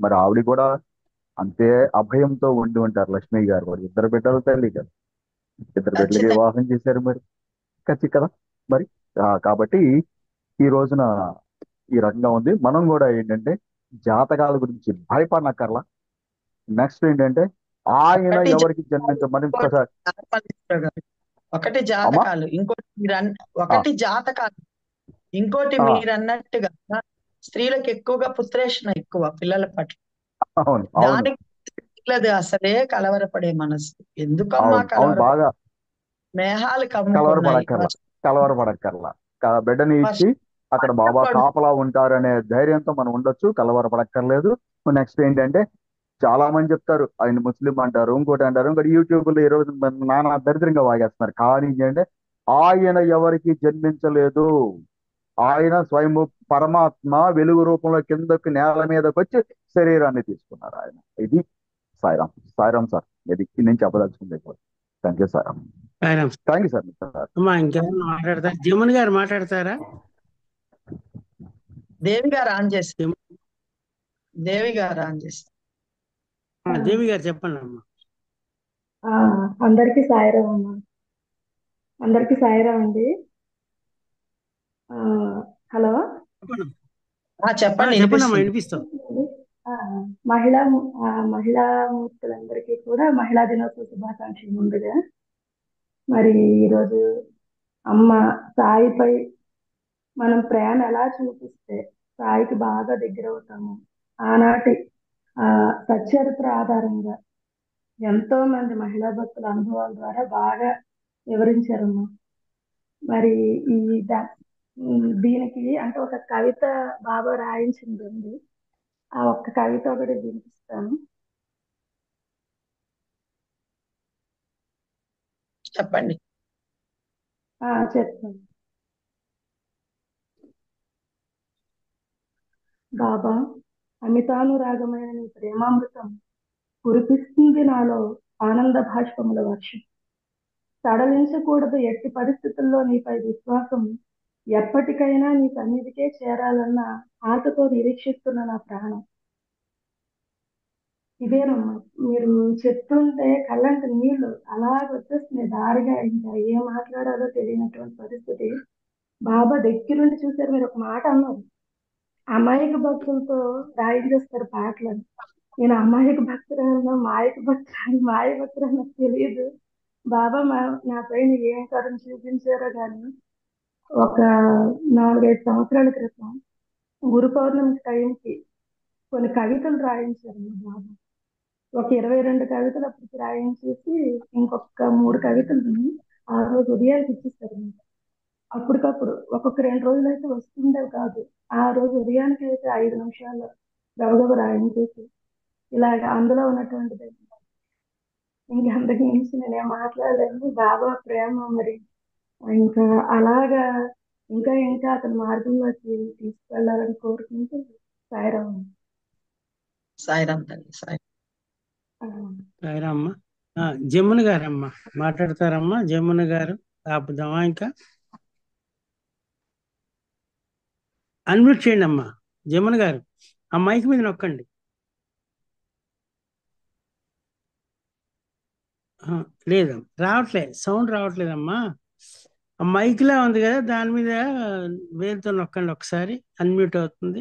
మరి ఆవిడ కూడా అంతే అభయంతో ఉండి ఉంటారు. లక్ష్మి గారు కూడా ఇద్దరు బిడ్డల తల్లి కదా, ఇద్దరు బిడ్డలకి
ఖచ్చితంగా
వివాహం చేశారు. మరి ఖచ్చితంగా కదా. మరి కాబట్టి ఈ రోజున ఈ రకంగా ఉంది. మనం కూడా ఏంటంటే జాతకాల గురించి భయపడనక్కర్లా. నెక్స్ట్ ఏంటంటే ఆయన
ఒకటి
ఎవరికి జన్మించమని ఇంకొకసారి
ఒకటి
అమ్మా
జాతకాలు, ఇంకోటి ఒకటి జాతకాలు, ఇంకోటి
ఆ,
మీరు అన్నట్టుగా స్త్రీలకు ఎక్కువగా పుత్రేషణ ఎక్కువ పిల్లల పట్ల.
అవును అవును
దానికి పిల్లది అసలే కలవరపడే మనసు. ఎందుకమ్మా
అవును
కలవరపడ,
బాగా
మేఘాలు కమ్ముకున్నాయి.
కలవరపడక్కర్లా. కలవరపడక్కర్లా. బిడ్డని ఇచ్చి అక్కడ బాబా
వర్షం
కాపలా ఉంటారనే ధైర్యంతో మనం ఉండొచ్చు, కలవరపడక్కర్లేదు. నెక్స్ట్ ఏంటంటే చాలా మంది చెప్తారు ఆయన ముస్లిం అంటారు, ఇంకోటి అంటారు, ఇంకోటి యూట్యూబ్ లో ఈ రోజు నానా దరిద్రంగా వాగేస్తున్నారు. కానీ ఏంటంటే ఆయన ఎవరికి జన్మించలేదు, ఆయన స్వయం పరమాత్మ వెలుగు రూపంలో కిందకి నేల మీదకి వచ్చి శరీరాన్ని తీసుకున్నారు ఆయన. ఇది సాయిరామ్. సాయిరామ్ సార్, ఇది నేను చెప్పదలుచుకుంది. Thank you sir.
Sairam.
Thank you sir. Sir
అమ్మా ఇంకేమన్నా మాట్లాడతారా? జమున్ గారు మాట్లాడతారా?
దేవి గారు ఆన్ చేసి, దేవి గారు ఆన్ చేసి.
దేవి గారు చెప్పండి అమ్మా.
అందరికీ సాయిరాం అమ్మా. అందరికీ సాయిరాం అండి. హలో
చెప్పండి
చెప్పండి,
చెప్పండి అమ్మా,
వినిపిస్తుంది.
వినిపిస్తాం.
మహిళా మూర్తులందరికీ కూడా మహిళా దినోత్సవ శుభాకాంక్షలు ముందుగా. మరి ఈరోజు అమ్మ సాయిపై మనం ప్రేమ ఎలా చూపిస్తే సాయికి బాగా దగ్గర అవుతాము. ఆనాటి సచ్చరిత్ర ఆధారంగా ఎంతో మంది మహిళా భక్తుల అనుభవాల ద్వారా బాగా వివరించారమ్మా. మరి ఈ దీనికి అంటే ఒక కవిత బాబా రాయించింది ఉంది. ఆ ఒక్క కవిత ఒకటి వినిపిస్తాను.
చెప్పండి.
చెప్తాను. బాబా, అమితానురాగమైన నీ ప్రేమామృతం కురిపిస్తుంది నాలో ఆనంద భాష్పముల వర్షం. సడలించకూడదు ఎట్టి పరిస్థితుల్లో నీపై విశ్వాసం, ఎప్పటికైనా నీ సన్నిధికే చేరాలన్న ఆశతో నిరీక్షిస్తున్న నా ప్రాణం. ఇదేనమ్మా, మీరు చెప్తుంటే కళ్ళంట నీళ్లు అలాగ వచ్చేస్తున్నాయి దారిగా, ఇంకా ఏం మాట్లాడాలో తెలియనటువంటి పరిస్థితి. బాబా దగ్గరుండి చూశారు. మీరు ఒక మాట అన్నారు, అమాయక భక్తులతో రాయించేస్తారు పాటలని. నేను అమాయక భక్తురాలను, మాయక భక్తురాలు, మాయ భక్తురాలు నాకు తెలియదు. బాబా నా పైన ఏం కరుణ చూపించారో కానీ, ఒక 4-5 సంవత్సరాల క్రితం గురు పౌర్ణమి టైంకి కొన్ని కవితలు రాయించారు మా బాబా. ఒక 22 కవితలు అప్పటికి రాయించేసి ఇంకొక 3 కవితలని ఆ రోజు ఉదయానికి ఇచ్చేస్తారు. అప్పటికప్పుడు ఒక్కొక్క 2 రోజులు అయితే వస్తుండేవి కాదు. ఆ రోజు ఉదయానికి అయితే 5 నిమిషాలు గబగబ రాయించేసి ఇలాగ అందులో ఉన్నటువంటిది. ఇంకా అంతకు మించి నేనేం మాట్లాడలేను. బాబా ప్రేమ మరి ఇంకా అలాగా ఇంకా ఇంకా అతని మార్గంలోకి తీసుకెళ్లాలని కోరుకుంటూ సాయిరామ్.
సాయిరామ్ తల్లి, సాయి.
సాయిరామ్మ. జమున గారమ్మా మాట్లాడతారమ్మా. జమున గారు ఆపుదామా? ఇంకా అన్మ్యూట్ చేయండి అమ్మా. జమున గారు ఆ మైక్ మీద నొక్కండి. లేదు, రావట్లేదు, సౌండ్ రావట్లేదమ్మా. ఆ మైక్ లా ఉంది కదా, దాని మీద వేలుతో నొక్కండి ఒకసారి, అన్మ్యూట్ అవుతుంది.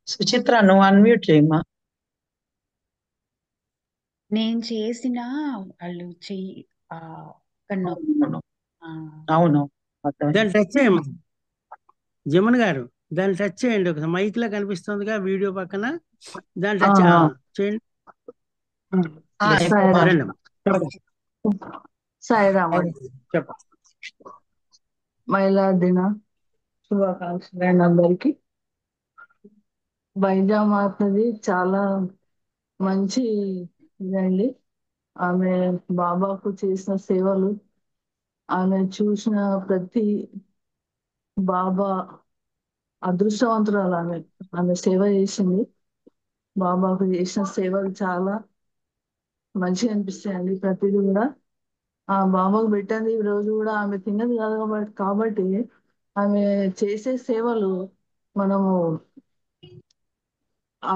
సుచిత్ర, నువ్వు అన్మ్యూట్ చేయమ్మా.
నేను చేసిన వాళ్ళు చెయ్యి
అవును,
దాన్ని టచ్ చేయమ్మా. జమున గారు దాన్ని టచ్ చేయండి ఒకసారి. మైక్ లా కనిపిస్తుందిగా వీడియో పక్కన, దాన్ని టచ్ చేయండి. రండి అమ్మా.
సాయిరామ్ అండి.
చెప్పండి.
మహిళా దిన శుభాకాంక్షలు అందరికి. బైజామాతది చాలా మంచి ఇదండి. ఆమె బాబాకు చేసిన సేవలు, ఆమె చూసిన ప్రతి బాబా అదృష్టవంతురాలు. ఆమె సేవ చేసింది. బాబాకు చేసిన సేవలు చాలా మంచిగా అనిపిస్తాయండి. ప్రతిదీ కూడా ఆ బాబాకు పెట్టింది ఈ రోజు కూడా ఆమె తిన్నది కాదు కాబట్టి ఆమె చేసే సేవలు మనము ఆ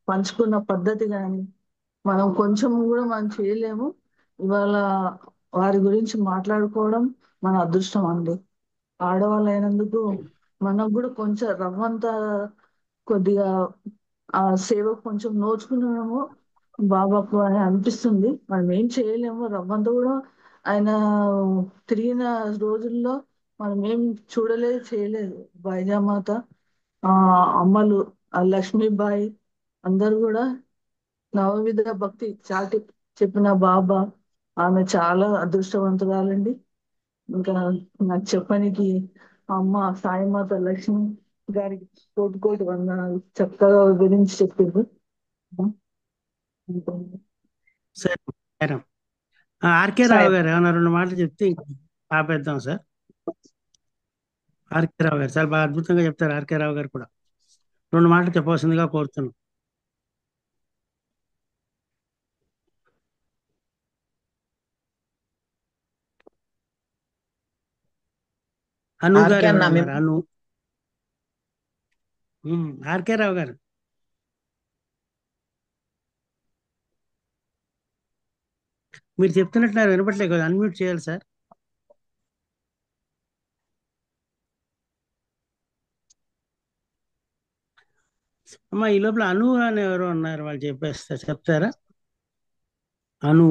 పంచుకున్న పద్ధతి కానీ మనం కొంచెం కూడా మనం చేయలేము. ఇవాళ వారి గురించి మాట్లాడుకోవడం మన అదృష్టం అండి. ఆడవాళ్ళు అయినందుకు మనకు కూడా కొంచెం రవ్వంత కొద్దిగా ఆ సేవ కొంచెం నోచుకున్నాము బాబాకు అని అనిపిస్తుంది. మనం ఏం చేయలేము. రవ్వంత కూడా ఆయన తిరిగిన రోజుల్లో మనం ఏం చూడలేదు, చేయలేదు. బైజామాత అమ్మలు, లక్ష్మీబాయి అందరు కూడా నవవిధ భక్తి చాటి చెప్పిన బాబా. ఆమె చాలా అదృష్టవంతురాలండి. ఇంకా నాకు చెప్పడానికి అమ్మ సాయిమాత లక్ష్మి గారికి కోటి కోటి వందనాలు. చక్కగా గురించి చెప్పింది.
సరే, ఆర్కే రావు గారు ఏమన్నా 2 మాటలు చెప్తే ఇంకా ఆపేద్దాం సార్. ఆర్కే రావు గారు చాలా బాగా అద్భుతంగా చెప్తారు. ఆర్కే రావు గారు కూడా 2 మాటలు చెప్పవలసిందిగా కోరుతున్నాం. అను గారు ఎవరన్నారు? అను. ఆర్కే రావు గారు మీరు చెప్తున్నట్టు నాకు వినపట్లేదు కదా, అన్మ్యూట్ చేయాలి సార్. అమ్మా ఈ లోపల అను అని ఎవరు ఉన్నారు, వాళ్ళు చెప్తారా? అను.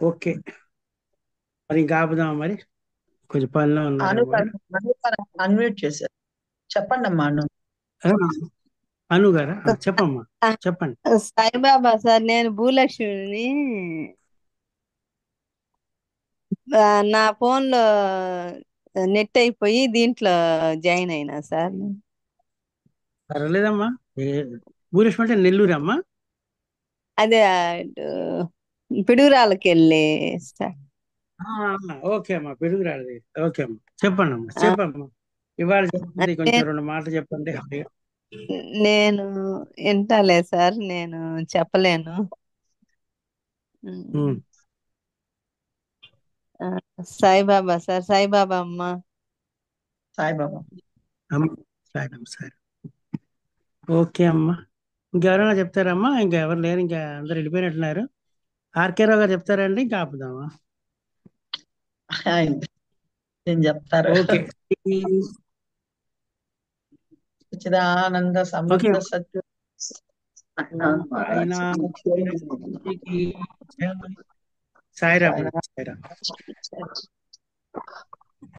ఓకే, మరి ఇంకా ఆపుదామా? మరి కొంచెం పనిలో ఉన్నారు.
అన్మ్యూట్ చేశారు. చెప్పండి అమ్మా.
అను గారా, చెప్పమ్మా, చెప్పండి.
సాయిబాబా సార్, నేను భూలక్ష్మిని. నా ఫోన్ లో నెట్ అయిపోయి దీంట్లో జాయిన్ అయినా సార్.
పర్వాలేదమ్మా. భూలక్ష్మి అంటే నెల్లూరు అమ్మా?
అదే పిడుగురాళ్ళకి వెళ్ళి సార్.
ఓకే అమ్మా, పిడుగురాళ్ళది. ఓకే అమ్మా, చెప్పండి అమ్మా, చెప్పమ్మా. ఇవాళ చెప్పింది కొంచెం
అంటే
2 మాటలు చెప్పండి.
నేను వింటాలే సార్, నేను చెప్పలేను.
ఉమ్.
ఆ, సాయిబాబా సార్, సాయిబాబా అమ్మ.
సాయిబాబా.
అమ్మ సరే. ఓకే అమ్మా, ఇంకెవరైనా చెప్తారమ్మా? ఇంకా ఎవరు లేరు, ఇంకా అందరు వెళ్ళిపోయినట్టున్నారు. ఆర్కే రావు గారు చెప్తారండి, ఇంకా ఆపుదామా?
ఏం చెప్తారు?
ఓకే.
సచ్చిదానంద
ఓకే
సమర్థ సత్య
ఆయన సాయిరామ్.
సాయినాథ్.